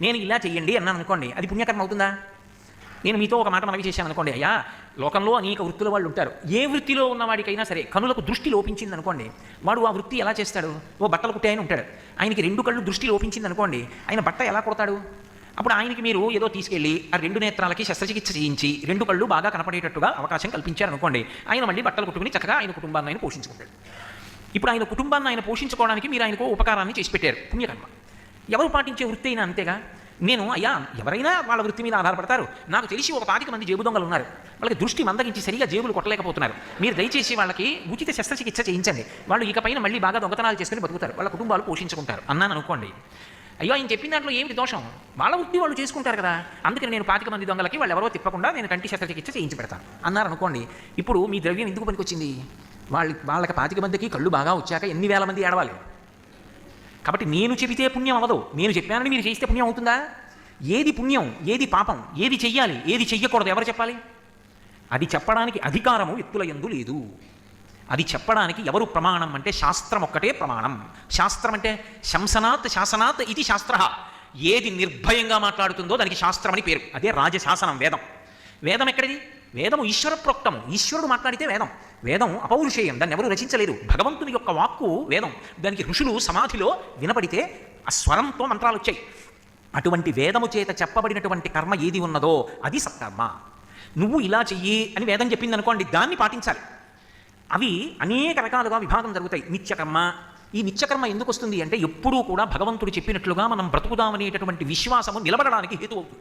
నేను ఇలా చెయ్యండి అన్నాను అనుకోండి, అది పుణ్యకర్మ అవుతుందా? నేను మీతో ఒక మాట మనవి చేశాను అనుకోండి, అయ్యా లోకంలో అనేక వృత్తుల వాళ్ళు ఉంటారు. ఏ వృత్తిలో ఉన్నవాడికైనా సరే కనులకు దృష్టి లోపించింది అనుకోండి, వాడు ఆ వృత్తి ఎలా చేస్తాడు? ఓ బట్టలు కుట్టే ఆయన ఉంటాడు, ఆయనకి 2 కళ్ళు దృష్టి లోపించింది అనుకోండి, ఆయన బట్ట ఎలా కుడతాడు? అప్పుడు ఆయనకి మీరు ఏదో తీసుకెళ్ళి ఆ 2 నేత్రాలకి శస్త్రచికిత్స చేయించి 2 కళ్ళు బాగా కనపడేటట్టుగా అవకాశం కల్పించారనుకోండి, ఆయన మళ్ళీ బట్టలు కుట్టుకుని చక్కగా ఆయన కుటుంబాన్ని ఆయన పోషించుకుంటాడు. ఇప్పుడు ఆయన కుటుంబాన్ని ఆయన పోషించుకోవడానికి మీరు ఆయనకు ఉపకారాన్ని చేసి పెట్టారు, పుణ్యకర్మ. ఎవరు పాటించే వృత్తి అయినా అంతేగా. నేను అయ్యా ఎవరైనా వాళ్ళ వృత్తి మీద ఆధారపడతారు. నాకు తెలిసి ఒక 25 మంది జేబు దొంగలు ఉన్నారు, వాళ్ళకి దృష్టి మందగించి సరిగా జేబులు కొట్టలేకపోతున్నారు. మీరు దయచేసి వాళ్ళకి ఉచిత శస్త్రచికిత్స చేయించండి, వాళ్ళు ఇకపైన మళ్ళీ బాగా దొంగతనాలు చేసుకుని బతుకుతారు, వాళ్ళ కుటుంబాలు పోషించుకుంటారు అన్నాను అనుకోండి. అయ్యో ఆయన చెప్పిన దాంట్లో ఏమిటి దోషం? వాళ్ళ వృత్తి వాళ్ళు చేసుకుంటారు కదా, అందుకని నేను 25 మంది దొంగలకి వాళ్ళు ఎవరో తిప్పకుండా నేను కంటి శస్త్రచికిత్స చేయించి పెడతాను అన్నారు అనుకోండి. ఇప్పుడు మీ ద్రవ్యం ఎందుకు పనికొచ్చింది? వాళ్ళకి 25 మందికి కళ్ళు బాగా వచ్చాక ఎన్ని వేల మంది ఏడవాలి. కాబట్టి నేను చెబితే పుణ్యం అవ్వదు, నేను చెప్పానని మీరు చేస్తే పుణ్యం అవుతుందా? ఏది పుణ్యం, ఏది పాపం, ఏది చెయ్యాలి, ఏది చెయ్యకూడదు ఎవరు చెప్పాలి? అది చెప్పడానికి అధికారము వ్యక్తుల యందు లేదు. అది చెప్పడానికి ఎవరు ప్రమాణం అంటే శాస్త్రం ఒక్కటే ప్రమాణం. శాస్త్రం అంటే శంసనాత్ శాసనాత్ ఇది శాస్త్ర. ఏది నిర్భయంగా మాట్లాడుతుందో దానికి శాస్త్రం అని పేరు. అదే రాజశాసనం. వేదం. వేదం ఎక్కడిది? వేదము ఈశ్వర ప్రోక్తము. ఈశ్వరుడు మాట్లాడితే వేదం. వేదం అపౌరుషేయం, దాన్ని ఎవరు రచించలేదు. భగవంతుని యొక్క వాక్కు వేదం. దానికి ఋషులు సమాధిలో వినపడితే ఆ స్వరంతో మంత్రాలు వచ్చాయి. అటువంటి వేదము చేత చెప్పబడినటువంటి కర్మ ఏది ఉన్నదో అది సత్కర్మ. నువ్వు ఇలా చెయ్యి అని వేదం చెప్పింది అనుకోండి, దాన్ని పాటించాలి. అవి అనేక రకాలుగా విభాగం జరుగుతాయి. నిత్యకర్మ. ఈ నిత్యకర్మ ఎందుకు వస్తుంది అంటే ఎప్పుడూ కూడా భగవంతుడు చెప్పినట్లుగా మనం బ్రతుకుదామనేటటువంటి విశ్వాసము నిలబడడానికి హేతు అవుతుంది.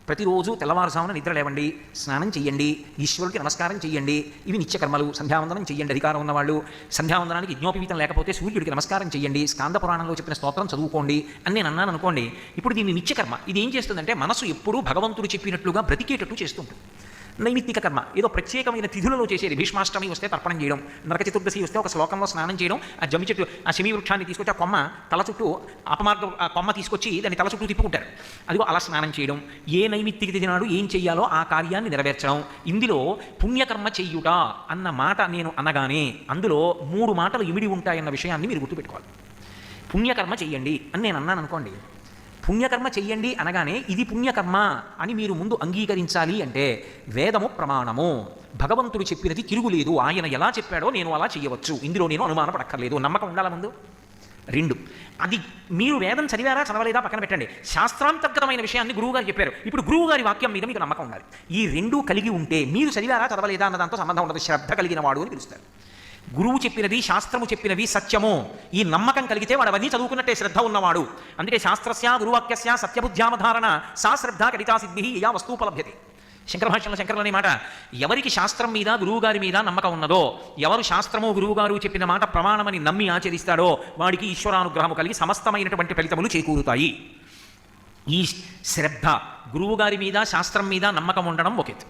ప్రతిరోజు తెల్లవారుజామున నిద్ర లేవండి, స్నానం చెయ్యండి, ఈశ్వరుడికి నమస్కారం చెయ్యండి. ఇవి నిత్యకర్మలు. సంధ్యావందనం చెయ్యండి, అధికారం ఉన్నవాళ్ళు. సంధ్యావందనానికి యజ్ఞోపవీతం లేకపోతే సూర్యుడికి నమస్కారం చెయ్యండి, స్కాంద పురాణంలో చెప్పిన స్తోత్రం చదువుకోండి అని నేను అన్నాను అనుకోండి. ఇప్పుడు దీన్ని నిత్యకర్మ. ఇది ఏం చేస్తుందంటే మనసు ఎప్పుడూ భగవంతుడు చెప్పినట్లుగా బ్రతికేటట్టు చేస్తుంటుంది. నైమిత్తిక కర్మ ఏదో ప్రత్యేకమైన తిథులలో చేసేది. భీష్మాష్టమి వస్తే తర్పణం చేయడం, నరక చతుర్దశి వస్తే ఒక శ్లోకంలో స్నానం చేయడం, ఆ జమ్మి చెట్టు ఆ శమీ వృక్షాన్ని తీసుకొచ్చి ఆ కొమ్మ తల చుట్టూ అపమార్గ ఆ కొమ్మ తీసుకొచ్చి దాన్ని తల చుట్టూ తిప్పుకుంటారు. అదిగో అలా స్నానం చేయడం. ఏ నైమిత్తిక తిథి నాడు ఏం చెయ్యాలో ఆ కార్యాన్ని నెరవేర్చడం. ఇందులో పుణ్యకర్మ చెయ్యుట అన్న మాట నేను అనగానే అందులో 3 మాటలు ఇమిడి ఉంటాయన్న విషయాన్ని మీరు గుర్తుపెట్టుకోవాలి. పుణ్యకర్మ చెయ్యండి అని నేను అన్నాను అనుకోండి, పుణ్యకర్మ చెయ్యండి అనగానే ఇది పుణ్యకర్మ అని మీరు ముందు అంగీకరించాలి. అంటే వేదము ప్రమాణము, భగవంతుడు చెప్పినది తిరుగులేదు, ఆయన ఎలా చెప్పాడో నేను అలా చెయ్యవచ్చు, ఇందులో నేను అనుమానపడక్కర్లేదు. నమ్మకం ఉండాల ముందు. 2, అది మీరు వేదం చదివారా చదవలేదా పక్కన పెట్టండి, శాస్త్రాంతర్గతమైన విషయాన్ని గురువుగారు చెప్పారు. ఇప్పుడు గురువుగారి వాక్యం మీద మీకు నమ్మకం ఉండాలి. ఈ 2 కలిగి ఉంటే మీరు చదివారా చదవలేదా అన్న దాంతో సంబంధం ఉండదు, శ్రద్ధ కలిగిన వాడు అని పిలుస్తారు. గురువు చెప్పినది శాస్త్రము చెప్పినవి సత్యము, ఈ నమ్మకం కలిగితే వాడు అవన్నీ చదువుకున్నట్టే శ్రద్ధ ఉన్నవాడు. అందుకే శాస్త్రస్య గురువాక్యస్య సత్యబుద్ధ్యావధారణ సా శ్రద్ధ కడితా సిద్ధి యా వస్తుపలభ్యతే. శంకర భాష్యంలో శంకరులు అనే మాట, ఎవరికి శాస్త్రం మీద గురువుగారి మీద నమ్మకం ఉన్నదో, ఎవరు శాస్త్రము గురువుగారు చెప్పిన మాట ప్రమాణమని నమ్మి ఆచరిస్తాడో వాడికి ఈశ్వరానుగ్రహము కలిగి సమస్తమైనటువంటి ఫలితములు చేకూరుతాయి. ఈ శ్రద్ధ, గురువుగారి మీద శాస్త్రం మీద నమ్మకం ఉండడం ఒకెత్తు.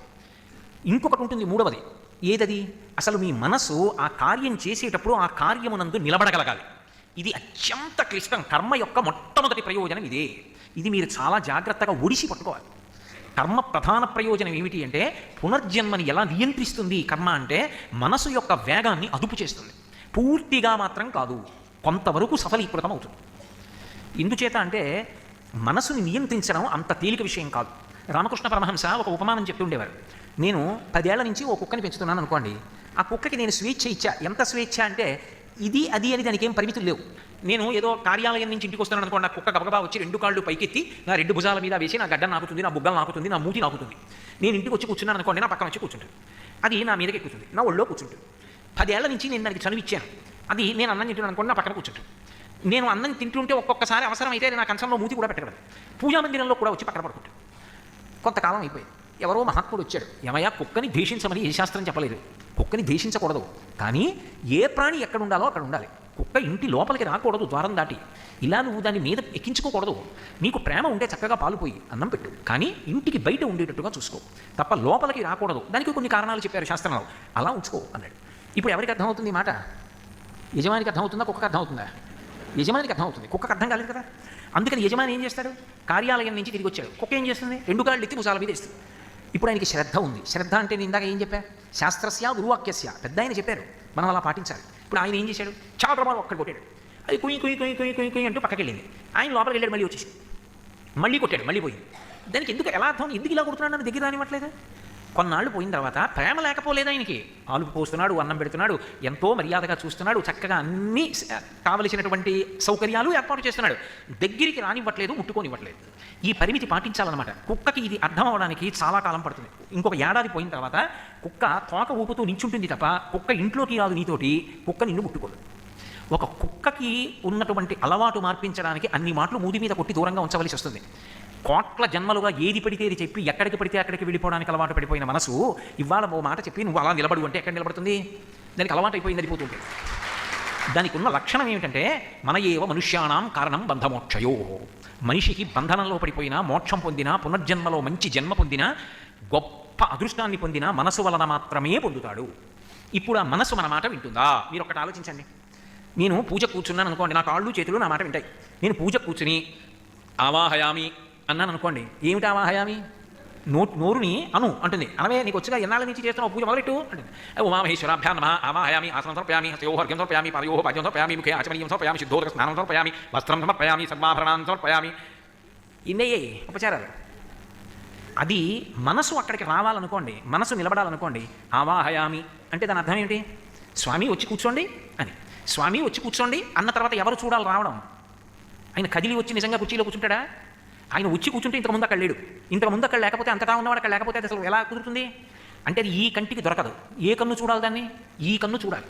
ఇంకొకటి ఉంటుంది 3వది. ఏదది? అసలు మీ మనసు ఆ కార్యం చేసేటప్పుడు ఆ కార్యమునందు నిలబడగలగాలి. ఇది అత్యంత క్లిష్టం. కర్మ యొక్క మొట్టమొదటి ప్రయోజనం ఇదే. ఇది మీరు చాలా జాగ్రత్తగా ఒడిసి పట్టుకోవాలి. కర్మ ప్రధాన ప్రయోజనం ఏమిటి అంటే పునర్జన్మని ఎలా నియంత్రిస్తుంది కర్మ అంటే మనసు యొక్క వేగాన్ని అదుపు చేస్తుంది. పూర్తిగా మాత్రం కాదు, కొంతవరకు సఫలీకృతం అవుతుంది. ఎందుచేత అంటే మనసుని నియంత్రించడం అంత తేలిక విషయం కాదు. రామకృష్ణ పరమహంస ఒక ఉపమానం చెప్తుండేవారు. నేను 10 ఏళ్ల నుంచి ఓ కుక్కని పెంచుతున్నాను అనుకోండి, ఆ కుక్కకి నేను స్వేచ్ఛ ఇచ్చా. ఎంత స్వేచ్ఛ అంటే ఇది అది అని దానికి ఏం పరిమితులు లేవు. నేను ఏదో కార్యాలయం నుంచి ఇంటికి వస్తున్నాను అనుకోండి, నా కుక్క గబగబా వచ్చి 2 కాళ్ళు పైకెత్తి నా 2 భుజాల మీద వేసి నా గడ్డ నాకుతుంది, నా బుగ్గలు నాకుతుంది, నా మూతి నాకుతుంది. నేను ఇంటికి వచ్చి కూర్చున్నాను అనుకోండి, నా పక్కన వచ్చి కూర్చుంటుంది. అది నా మీదకి ఎక్కుతుంది, నా ఒళ్ళో కూర్చుంటుంది. 10 ఏళ్ల నుంచి నేను దానికి చనువిచ్చాను. అది నేను అన్నం తింటున్నాను అనుకోండి, నా పక్కన కూర్చుంటుంది. నేను అన్నం తింటుంటే ఒక్కొక్కసారి అవసరమైతే నా కంచంలో మూతి కూడా పెట్టగలదు. పూజా మందిరంలో కూడా వచ్చి పక్కన పడుకుంటాడు. కొంతకాలం అయిపోయింది, ఎవరో మహాత్ముడు వచ్చాడు, ఏమయ్యా కుక్కని ద్వేషించమని ఏ శాస్త్రం చెప్పలేదు, కుక్కని ద్వేషించకూడదు, కానీ ఏ ప్రాణి ఎక్కడ ఉండాలో అక్కడ ఉండాలి. కుక్క ఇంటి లోపలికి రాకూడదు ద్వారం దాటి, ఇలా నువ్వు దాని మీద ఎక్కించుకోకూడదు. నీకు ప్రేమ ఉంటే చక్కగా పాలు పోయి అన్నం పెట్టు, కానీ ఇంటికి బయట ఉండేటట్టుగా చూసుకో, తప్ప లోపలికి రాకూడదు. దానికి కొన్ని కారణాలు చెప్పారు శాస్త్రంలో, అలా ఉంచుకో అన్నాడు. ఇప్పుడు ఎవరికి అర్థమవుతుంది ఈ మాట? యజమానికి అర్థమవుతుందా, కుక్కకి అర్థమవుతుందా? యజమానికి అర్థమవుతుంది, కుక్కకు అర్థం కాలేదు కదా. అందుకని యజమాని ఏం చేస్తాడు, కార్యాలయం నుంచి తిరిగి వచ్చాడు, కుక్క ఏం చేస్తుంది, 2 కాళ్ళు ఎత్తి భుజాల మీద వేస్తుంది. ఇప్పుడు ఆయనకి శ్రద్ధ ఉంది. శ్రద్ధ అంటే నేను ఇందాక ఏం చెప్పా, శాస్త్రస్య గురువాక్యస్య, పెద్ద ఆయన చెప్పారు, మనం అలా పాటించాలి. ఇప్పుడు ఆయన ఏం చేశాడు, చావద్రమాలు ఒక్కడు కొట్టాడు, అది కుయ్యి కుయ్యి కుయ్యి కుయ్యి కుయ్యి కుయ్యి అంటూ పక్కకి వెళ్ళింది. ఆయన లోపలికి వెళ్ళాడు, మళ్ళీ వచ్చేసి మళ్ళీ కొట్టాడు, మళ్ళీ పోయింది. దానికి ఎందుకు ఎలా అర్థం, ఎందుకు ఇలా కొడుతున్నాడు నన్ను దగ్గర రానివ్వట్లేదు. కొన్నాళ్ళు పోయిన తర్వాత ప్రేమ లేకపోలేదు ఆయనకి, ఆలుపు పోస్తున్నాడు, అన్నం పెడుతున్నాడు, ఎంతో మర్యాదగా చూస్తున్నాడు, చక్కగా అన్నీ కావలసినటువంటి సౌకర్యాలు ఏర్పాటు చేస్తున్నాడు, దగ్గరికి రానివ్వట్లేదు, ముట్టుకోనివ్వట్లేదు. ఈ పరిమితి పాటించాలన్నమాట. కుక్కకి ఇది అర్థం అవ్వడానికి చాలా కాలం పడుతుంది. ఇంకొక ఏడాది పోయిన తర్వాత కుక్క తోక ఊపుతూ నించుంటుంది తప్ప కుక్క ఇంట్లోకి రాదు నీతోటి, కుక్క నిన్ను ముట్టుకోదు. ఒక కుక్కకి ఉన్నటువంటి అలవాటు మార్పించడానికి అన్ని మాటలు మూది మీద కొట్టి దూరంగా ఉంచవలసి వస్తుంది. కోట్ల జన్మలుగా ఏది పడితే అది చెప్పి ఎక్కడికి పడితే అక్కడికి వెళ్ళిపోవడానికి అలవాటు పడిపోయిన మనసు ఇవాళ ఓ మాట చెప్పి నువ్వు అలా నిలబడు అంటే ఎక్కడ నిలబడుతుంది? దానికి అలవాటు అయిపోయింది, వెళ్ళిపోతుంది. దానికి ఉన్న లక్షణం ఏమిటంటే మన ఏవ మనుష్యానాం కారణం బంధమోక్షయో, మనిషికి బంధనంలో పడిపోయినా, మోక్షం పొందినా, పునర్జన్మలో మంచి జన్మ పొందినా, గొప్ప అదృష్టాన్ని పొందినా మనసు వలన మాత్రమే పొందుతాడు. ఇప్పుడు ఆ మనసు మన మాట వింటుందా? మీరు ఒకటి ఆలోచించండి. నేను పూజ కూర్చున్నాను అనుకోండి, నా కాళ్ళు చేతులు నా మాట వింటాయి. నేను పూజ కూర్చుని ఆవాహయామి అన్నాను అనుకోండి, ఏమిటి ఆవాహయామి? నోరుని అను అంటుంది. అనవే నీకు వచ్చగా ఎన్నాళ్ళ నుంచి చేస్తున్నావు పూజ మొదలెట్టు అంటుంది. ఉమామహేశ్వరాభ్యాం నమః ఆవాహయామి, ఆసనం సమర్పయామి, హస్తయోః అర్ఘ్యం సమర్పయామి, పాదయోః పాద్యం సమర్పయామి, ముఖే ఆచమనీయం సమర్పయామి, శుద్ధోదక స్నానం సమర్పయామి, వస్త్రం సమర్పయామి, సర్వాభరణాన్ని సమర్పయామి. ఇన్నయ్యే ఉపచారాలు. అది మనసు అక్కడికి రావాలనుకోండి, మనసు నిలబడాలనుకోండి, ఆవాహయామి అంటే దాని అర్థం ఏమిటి? స్వామి వచ్చి కూర్చోండి అని. స్వామి వచ్చి కూర్చోండి అన్న తర్వాత ఎవరు చూడాలి రావడం? ఆయన కదిలి వచ్చి నిజంగా కుర్చీలో కూర్చుంటాడా? ఆయన వచ్చి కూర్చుంటే ఇంతకుముందు అక్కడ లేడు, ఇంతకుముందు అక్కడ లేకపోతే అంతటా ఉన్నవాడు అక్కడ లేకపోతే అది అసలు ఎలా కుదురుతుంది? అంటే అది ఈ కంటికి దొరకదు. ఏ కన్ను చూడాలి దాన్ని? ఈ కన్ను చూడాలి.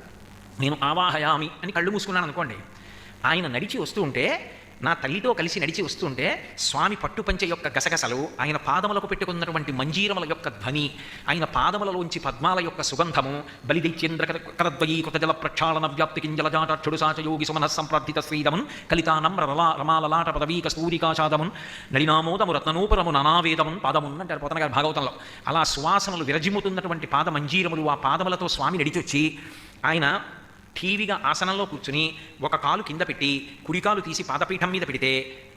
నేను ఆవాహయామి అని కళ్ళు మూసుకున్నాను అనుకోండి, ఆయన నడిచి వస్తూ ఉంటే, నా తల్లితో కలిసి నడిచి వస్తుంటే స్వామి పట్టుపంచె యొక్క గసగసలు, ఆయన పాదములకు పెట్టుకున్నటువంటి మంజీరముల యొక్క ధ్వని, ఆయన పాదములలోంచి పద్మాల యొక్క సుగంధము, బలిదైత్యేంద్ర కరద్వయీ కృతజల ప్రక్షాళన వ్యాప్తి కింజలజాటక్షుడు సాచయోగి సుమనః సంప్రార్థిత శ్రీదమున్ కలితానం రమాలలాట పదవీక స్తూరికాశాదమున్ నళినామోదము రత్ననూపురము నానావేదమున్ పాదమున్ అంటారు పోతన గారు భాగవతంలో. అలా సువాసనలు విరజిమ్ముతున్నటువంటి పాద మంజీరములు, ఆ పాదములతో స్వామి నడిచొచ్చి ఆయన ఠీవిగా ఆసనంలో కూర్చుని ఒక కాలు కింద పెట్టి కుడికాలు తీసి పాదపీఠం మీద పెడితే,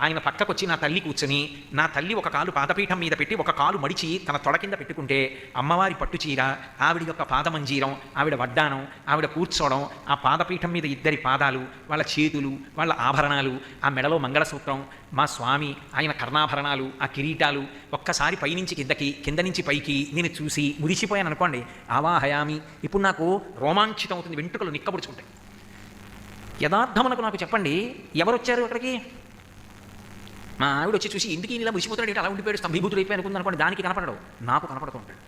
ఆయన పక్కకొచ్చి నా తల్లి కూర్చుని, నా తల్లి ఒక కాలు పాదపీఠం మీద పెట్టి ఒక కాలు మడిచి తన తొడ కింద పెట్టుకుంటే, అమ్మవారి పట్టుచీర, ఆవిడ యొక్క పాదమంజీరం, ఆవిడ వడ్డానం, ఆవిడ కూర్చోవడం, ఆ పాదపీఠం మీద ఇద్దరి పాదాలు, వాళ్ళ చేతులు, వాళ్ళ ఆభరణాలు, ఆ మెడలో మంగళసూత్రం, మా స్వామి ఆయన కర్ణాభరణాలు, ఆ కిరీటాలు, ఒక్కసారి పైనుంచి కిందకి, కింద నుంచి పైకి నేను చూసి మురిసిపోయాను అనుకోండి, ఆవాహయామి. ఇప్పుడు నాకు రోమాంచితం అవుతుంది, వెంట్రుకలు నిక్కబుడుచుకుంటాయి. యథార్థమునకు నాకు చెప్పండి, ఎవరు వచ్చారు అక్కడికి? మా ఆవిడ వచ్చి చూసి ఎందుకు ఇలా మురిసిపోతున్నాడు ఏంటి, అలా ఉండిపోయాడు, స్తంభీభూతుడు అయిపోయి అనుకుంది అనుకోండి, దానికి కనపడడు, నాకు కనపడుతూ ఉంటాడు.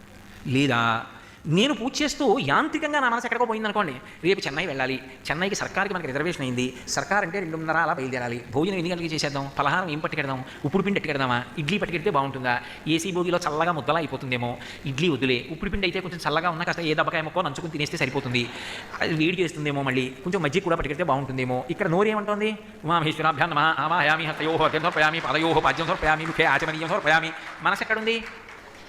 లేదా నేను పూజ చేస్తూ యాంత్రికంగా నా మనసు ఎక్కడికో పోయిందనుకోండి, రేపు చెన్నై వెళ్ళాలి, చెన్నైకి సర్కార్కి మనకి రిజర్వేషన్ అయింది, సర్కార్ అంటే 2:30 అలా బయలుదేరాలి, భోజనం ఎన్ని గంటలకి చేసేద్దాం, పలహారం ఏం పట్టుకెడదాం, ఉప్పుడు పిండి ఎట్టుకెడదామా, ఇడ్లీ పట్టుకెడితే బాగుంటుందా, ఏసీ భోగిలో చల్లగా ముద్దలా అయిపోతుందేమో, ఇడ్లీ వద్దులే, ఉప్పుడు పిండి అయితే కొంచెం చల్లగా ఉన్నా కాస్త ఏ దెబ్బకాయ మొక్కో నంచుకుని తినేస్తే సరిపోతుంది, అది వేడి చేస్తుందేమో, మళ్ళీ కొంచెం మజ్జిగ కూడా పట్టుకెడితే బాగుంటుందేమో. ఇక్కడ నోరు ఏమంటుంది? ఉమామహేశ్వరాభ్యాం నమః ఆవాహయామి, హస్తయోః అర్ఘ్యం సమర్పయామి, పాదయోః పాద్యం సమర్పయామి, ముఖే ఆచమనీయం సమర్పయామి. మనసు ఎక్కడుంది?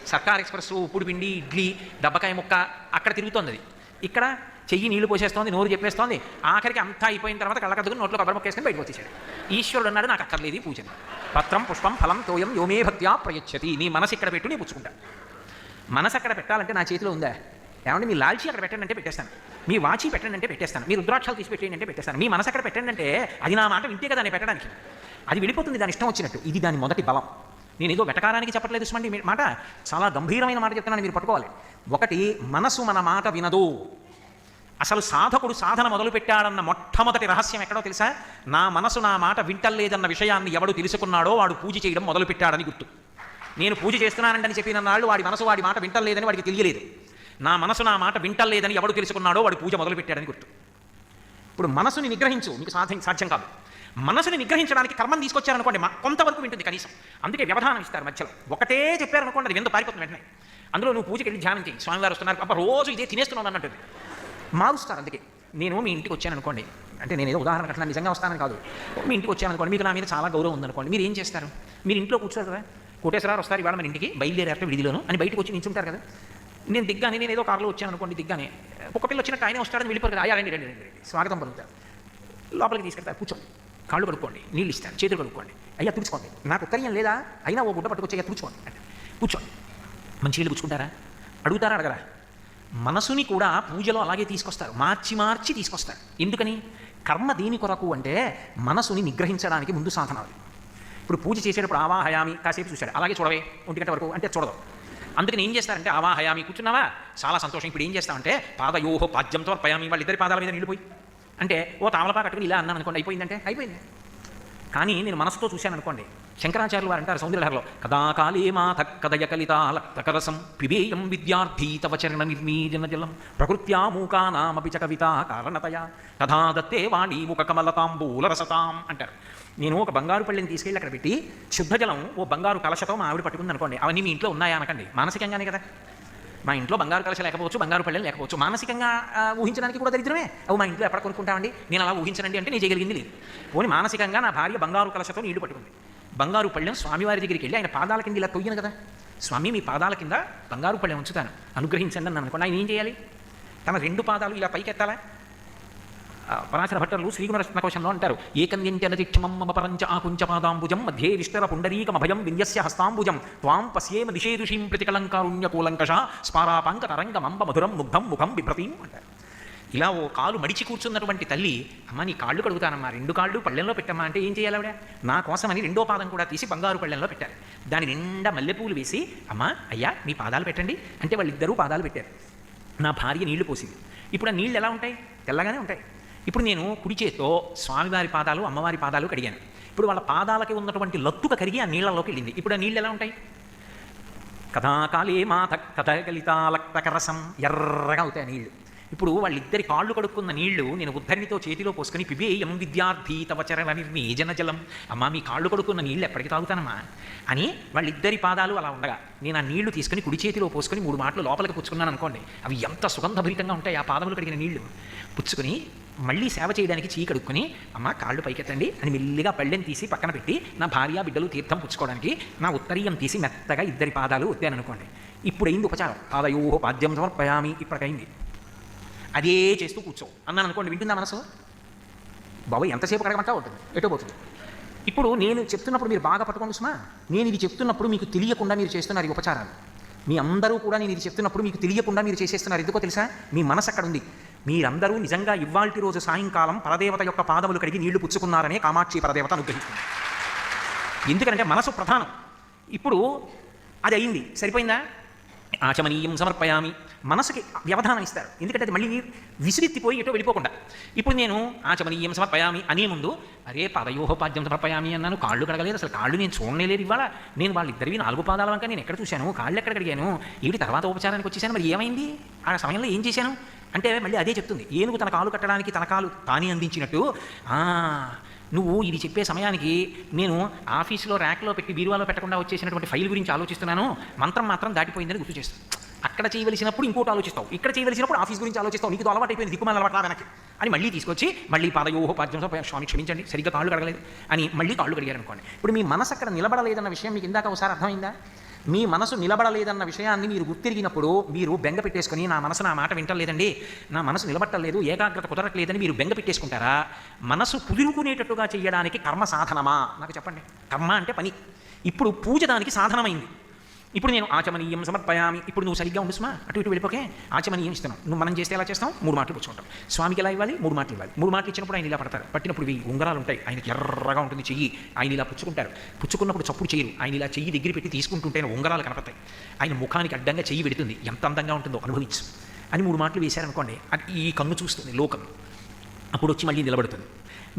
సర్కార్ ఎక్స్ప్రెస్, ఉప్పుడు పిండి, ఇడ్లీ, దెబ్బకాయ ముక్క అక్కడ తిరుగుతుంది. అది ఇక్కడ చెయ్యి నీళ్లు పోసేస్తోంది, నోరు చెప్పేస్తోంది. ఆఖరికి అంతా అయిపోయిన తర్వాత కళ్ళకద్దుకుని నోట్లో కొబ్బరి మొక్క వేసుకొని బయటకు వచ్చేసాడు. ఈశ్వరుడు అన్నాడు, నాకు అక్కర్లేదు పూజని. పత్రం పుష్పం ఫలం తోయం యోమే భక్త్యా ప్రయచ్చతి. నీ మనసు ఇక్కడ పెట్టు, నీ పుచ్చుకుంటా. మనసు అక్కడ పెట్టాలంటే నా చేతిలో ఉందా? ఏమంటే మీ లాల్చీ అక్కడ పెట్టండి అంటే పెట్టేస్తాను, మీ వాచి పెట్టండి అంటే పెట్టేస్తాను, మీ రుద్రాక్షలు తీసి పెట్టండి అంటే పెట్టేస్తాను. మీ మనసు అక్కడ పెట్టండి అంటే అది నా మాట వింటే కదా నేను పెట్టడానికి. అది వెళ్ళిపోతుంది దాని ఇష్టం వచ్చినట్టు. ఇది దాని మొదటి బలం. నేను ఏదో వెటకారానికి చెప్పట్లేదు సుమండి, మాట చాలా గంభీరమైన మాట చెప్తున్నాను, మీరు పట్టుకోవాలి. ఒకటి, మనసు మన మాట వినదు. అసలు సాధకుడు సాధన మొదలుపెట్టాడన్న మొట్టమొదటి రహస్యం ఎక్కడో తెలుసా? నా మనసు నా మాట వింటలేదన్న విషయాన్ని ఎవడు తెలుసుకున్నాడో వాడు పూజ చేయడం మొదలుపెట్టాడని గుర్తు. నేను పూజ చేస్తున్నానంటని చెప్పిన నాళ్ళు వాడి మనసు వాడి మాట వింటలేదని వాడికి తెలియలేదు. నా మనసు నా మాట వింటలేదని ఎవడు తెలుసుకున్నాడో వాడు పూజ మొదలుపెట్టాడని గుర్తు. ఇప్పుడు మనసుని నిగ్రహించు, మీకు సాధ్యం కాదు. మనసుని నిగ్రహించడానికి కర్మం తీసుకొచ్చారనుకోండి, కొంతవరకు వింటుంది కనీసం. అందుకే వ్యవధానం ఇస్తారు మధ్యలో. ఒకటే చెప్పారనుకోండి, అది ఎంత పారిపోతుంది వెంటనే. అందులో నువ్వు పూజకి వెళ్ళి ధ్యానం చేయి, స్వామివారు వస్తున్నారు, అబ్బా రోజు ఇదే తినేస్తున్నాను అన్నట్టుంది, మారుస్తారు. అందుకే నేను మీ ఇంటికి వచ్చాను అనుకోండి, అంటే నేను ఏదో ఉదాహరణ అట్లా నిజంగా వస్తానని కాదు, మీ ఇంటికి వచ్చాను అనుకోండి, మీకు నా మీద చాలా గౌరవం ఉందనుకోండి, మీరు ఏం చేస్తారు? మీరు ఇంట్లో కూర్చోరు కదా, కోటేశ్వరరావు వస్తారు ఇవాళ మన ఇంటికి, బయలుదేరారు విడిదిలోను అని బయటకు వచ్చి నిల్చుంటారు కదా. నేను దిగ్గానే, నేను ఏదో కారులో వచ్చాను అనుకోండి, దిగ్గానే ఒక పిల్ల వచ్చినట్టు ఆయన వస్తాడని వెళ్ళిపోరు కదా, అయ్యా రండి రండి రండి రండి స్వాగతం పలుకుతారు, లోపలికి తీసుకెళ్తారు, కూర్చోండి, కాళ్ళు కడుక్కోండి, నీళ్ళు ఇస్తారు, చేతులు కడుక్కోండి, అయ్యా తుడుచుకోండి, నాకు ఉత్తరీయం లేదా, అయినా ఓ గుడ్డ పట్టుకొచ్చి అయ్యా తుడుచుకోండి అంటే కూర్చోండి. మంచి నీళ్ళు పుచ్చుకుంటారా? అడుగుతారా? అడగరా? మనసుని కూడా పూజలో అలాగే తీసుకొస్తారు, మార్చి మార్చి తీసుకొస్తారు. ఎందుకని? కర్మ దేని కొరకు అంటే మనసుని నిగ్రహించడానికి ముందు సాధనాలు. ఇప్పుడు పూజ చేసేటప్పుడు ఆవాహయామి కాసేపు చూశాడు, అలాగే చూడవే 1 గంట వరకు అంటే చూడదు. అందుకని ఏం చేస్తారంటే ఆవాహయామి కూర్చున్నావా, చాలా సంతోషం, ఇప్పుడు ఏం చేస్తామంటే పాదయోహో పాద్యంతో పయామి, వాళ్ళిద్దరి పాదాల మీద నీళ్ళు పోయి అంటే ఓ తామలపా కట్టుకుని ఇలా అన్నాను అనుకోండి, అయిపోయిందంటే అయిపోయింది. కానీ నేను మనసుతో చూశాను అనుకోండి, శంకరాచార్యులు వారు అంటారు సౌందర్యలహరిలో, కదా కాళే మాథ కదయ కలితాలక్తకరసం పిబేయం విద్యార్థీ తవ చరణ నిర్మీజన జలం ప్రకృత్యా మూకానామపి చ కవితా కారణతయా తథా దత్తే వాణి ముఖ కమలతాంబూలరసతాం అంటారు. నేను ఒక బంగారు పళ్ళని తీసుకెళ్ళి అక్కడ పెట్టి శుద్ధ జలం ఓ బంగారు కలశతో మా ఆవిడ పట్టుకుంది అనుకోండి, అవన్నీ మీ ఇంట్లో ఉన్నాయా అనకండి, మానసికంగానే కదా. మా ఇంట్లో బంగారు కలశ లేకపోవచ్చు, బంగారు పళ్ళెలు లేకపోవచ్చు, మానసికంగా ఊహించడానికి కూడా దరిద్రమే. అవి మా ఇంట్లో ఎక్కడ కొనుక్కుంటామండి, నేను అలా ఊహించనండి అంటే నేను చేయగలిగింది లేదు. పోనీ మానసికంగా నా భార్య బంగారు కలశతో నీళ్లు పట్టుకుంది, బంగారు పళ్ళెం స్వామివారి దగ్గరికి వెళ్ళి ఆయన పాదాల కింద ఇలా తొయ్యను కదా, స్వామి మీ పాదాల కింద బంగారు పళ్ళెం ఉంచుతాను అనుగ్రహించండి అని అనుకోండి, ఆయన ఏం చేయాలి? తన 2 పాదాలు ఇలా పైకెత్తాలా? పరాశర భట్టర్లు శ్రీగుణరత్నకోశంలో అంటారు, ఏకంద్యంత్యనతిక్షమం మమ పరంచ ఆకుంచ పాదాంబుజం మధ్యే విష్టర పుండరీకమభయం విన్యస్య హస్తాంబుజం త్వాం పశ్యేమ దిశేదుషీం ప్రతికలంకారుణ్యకూలంకష స్పారాపాంక తరంగమంబ మధురం ముగ్ధం ముఖం బిభ్రతీం అంటారు. ఇలా ఓ కాలు మడిచి కూర్చున్నటువంటి తల్లి, అమ్మ నీ కాళ్ళు కడుగుతానమ్మా, 2 కాళ్ళు పళ్ళెంలో పెట్టమ్మా అంటే ఏం చేయాలి ఆవిడ? నా కోసమని 2వ పాదం కూడా తీసి బంగారు పళ్ళెంలో పెట్టారు, దాని నిండా మల్లెపూలు వేసి అమ్మా అయ్యా మీ పాదాలు పెట్టండి అంటే వాళ్ళిద్దరూ పాదాలు పెట్టారు. నా భార్య నీళ్లు పోసింది. ఇప్పుడు ఆ నీళ్ళు ఎలా ఉంటాయి? తెల్లగానే ఉంటాయి. ఇప్పుడు నేను కుడి చేత్తో స్వామివారి పాదాలు అమ్మవారి పాదాలు కడిగాను. ఇప్పుడు వాళ్ళ పాదాలకి ఉన్నటువంటి లత్తుక కరిగి ఆ నీళ్లలోకి వెళ్ళింది. ఇప్పుడు ఆ నీళ్ళు ఎలా ఉంటాయి? కథాకాళే మాథ కథకలితాలక్తకరసం ఎర్రగా అవుతాయి ఆ నీళ్లు. ఇప్పుడు వాళ్ళిద్దరి కాళ్ళు కడుక్కున్న నీళ్లు నేను ఉద్ధరణితో చేతిలో పోసుకొని పిబేయం విద్యార్థి తవ చరణ నిర్మీజన జలం, అమ్మా మీ కాళ్ళు కడుక్కున్న నీళ్ళు ఎప్పటికి తాగుతానమ్మా అని వాళ్ళిద్దరి పాదాలు అలా ఉండగా నేను ఆ నీళ్లు తీసుకుని కుడి చేతిలో పోసుకొని 3 మాటలు లోపలికి పుచ్చుకున్నాను అనుకోండి, అవి ఎంత సుగంధభరితంగా ఉంటాయి ఆ పాదములు కడిగిన నీళ్లు. పుచ్చుకొని మళ్ళీ సేవ చేయడానికి చీ కడుక్కుని అమ్మ కాళ్ళు పైకెత్తండి అని మెల్లిగా పళ్ళెని తీసి పక్కన పెట్టి నా భార్య బిడ్డలు తీర్థం పుచ్చుకోవడానికి నా ఉత్తరీయం తీసి మెత్తగా ఇద్దరి పాదాలు వద్దాను అనుకోండి, ఇప్పుడు అయింది ఉపచారం. పాదయోహో పాద్యం సమర్పయామి, ఇప్పటికైంది. అదే చేస్తూ కూర్చో అన్నాను అనుకోండి, వింటుందా మనసు? బాబు ఎంతసేపు కడగమంటా ఉంటుంది, ఎటో పోతుంది. ఇప్పుడు నేను చెప్తున్నప్పుడు మీరు బాగా పట్టుకోండి సుమా, నేను ఇది చెప్తున్నప్పుడు మీకు తెలియకుండా మీరు చేస్తున్నారు ఈ ఉపచారాలు. మీ అందరూ కూడా నేను ఇది చెప్తున్నప్పుడు మీకు తెలియకుండా మీరు చేసేస్తున్నారు. ఎందుకో తెలుసా? మీ మనసు అక్కడ ఉంది. మీరందరూ నిజంగా ఇవాల్టి రోజు సాయంకాలం పరదేవత యొక్క పాదములు కడిగి నీళ్లు పుచ్చుకున్నారనే కామాక్షి పరదేవత అనుగ్రహిస్తుంది. ఎందుకంటే మనసు ప్రధానం. ఇప్పుడు అది అయింది, సరిపోయిందా? ఆచమనీయం సమర్పయామి, మనసుకి వ్యవధానం ఇస్తారు. ఎందుకంటే అది మళ్ళీ విసిరెత్తిపోయి ఎటో వెళ్ళిపోకుండా. ఇప్పుడు నేను ఆచమనీయం సమర్పయామి అనే ముందు అరే పాదయోహోపాద్యం సమర్పయామి అన్నాను, కాళ్ళు కడగలేదు, అసలు కాళ్ళు నేను చూడలేదు ఇవాళ, నేను వాళ్ళిద్దరివి 4 పాదాల వంక నేను ఎక్కడ చూశాను, కాళ్ళు ఎక్కడ కడిగాను, ఏమిటి తర్వాత ఉపచారానికి వచ్చేసాను, మరి ఏమైంది ఆ సమయంలో ఏం చేశాను అంటే మళ్ళీ అదే చెప్తుంది. ఏనుగు తన కాలు కట్టడానికి తన కాలు తానే అందించినట్టు నువ్వు ఇది చెప్పే సమయానికి నేను ఆఫీసులో ర్యాక్లో పెట్టి బీరువాలో పెట్టకుండా వచ్చేసినటువంటి ఫైల్ గురించి ఆలోచిస్తున్నాను, మంత్రం మాత్రం దాటిపోయిందని గుర్తు చేస్తాను. అక్కడ చేయవలసినప్పుడు ఇంకోటి ఆలోచిస్తావు, ఇక్కడ చేయవలసినప్పుడు ఆఫీస్ గురించి ఆలోచిస్తావు, నీకు అలవాటు అయిపోయింది దిక్కుమాల అలవాటు వెనక్కి అని మళ్ళీ తీసుకొచ్చి మళ్ళీ పాదయోహోపాద్యం స్వామి క్షమించండి సరిగ్గా కాళ్ళు కడగలేదు అని మళ్ళీ కాళ్ళు కడిగారనుకోండి. ఇప్పుడు మీ మనసు అక్కడ నిలబడలేదన్న విషయం మీకు ఇందాక ఒకసారి అర్థమైందా? మీ మనసు నిలబడలేదన్న విషయాన్ని మీరు గుర్తిరిగినప్పుడు మీరు బెంగ పెట్టేసుకొని నా మనసు నా మాట వింటలేదండి, నా మనసు నిలబట్టలేదు, ఏకాగ్రత కుదరట్లేదని మీరు బెంగ పెట్టేసుకుంటారా? మనసు కుదురుకునేటట్టుగా చేయడానికి కర్మ సాధనమా? నాకు చెప్పండి. కర్మ అంటే పని. ఇప్పుడు పూజ దానికి సాధనమైంది. ఇప్పుడు నేను ఆచమనీయం సమర్పయామి, ఇప్పుడు నువ్వు సరిగ్గా ఉండు సుమా, అటు ఇటు వెళ్ళిపోకే, ఆచమనీయం ఇస్తున్నావు. నువ్వు మనం చేస్తే ఎలా చేస్తాం? 3 మాటలు పుచ్చుకుంటాం. స్వామికి ఎలా ఇవ్వాలి? 3 మాటలు ఇవ్వాలి. 3 మాటలు ఇచ్చినప్పుడు ఆయన ఇలా పడతారు, పట్టినప్పుడు ఇవి ఉంగరాలు ఉంటాయి, ఆయనకి ఎర్రగా ఉంటుంది చెయ్యి, ఆయన ఇలా పుచ్చుకుంటారు, పుచ్చుకున్నప్పుడు చప్పుడు చేయరు, ఆయన ఇలా చెయ్యి దగ్గర పెట్టి తీసుకుంటుంటే ఉంగరాలు కనపడతాయి, ఆయన ముఖానికి అడ్డంగా చెయ్యి పెడుతుంది, ఎంత అందంగా ఉంటుందో అనుభవించు. అని 3 మాటలు వేశారనుకోండి, అది ఈ కన్ను చూస్తుంది లోకం. అప్పుడు వచ్చి మళ్ళీ నిలబడుతుంది.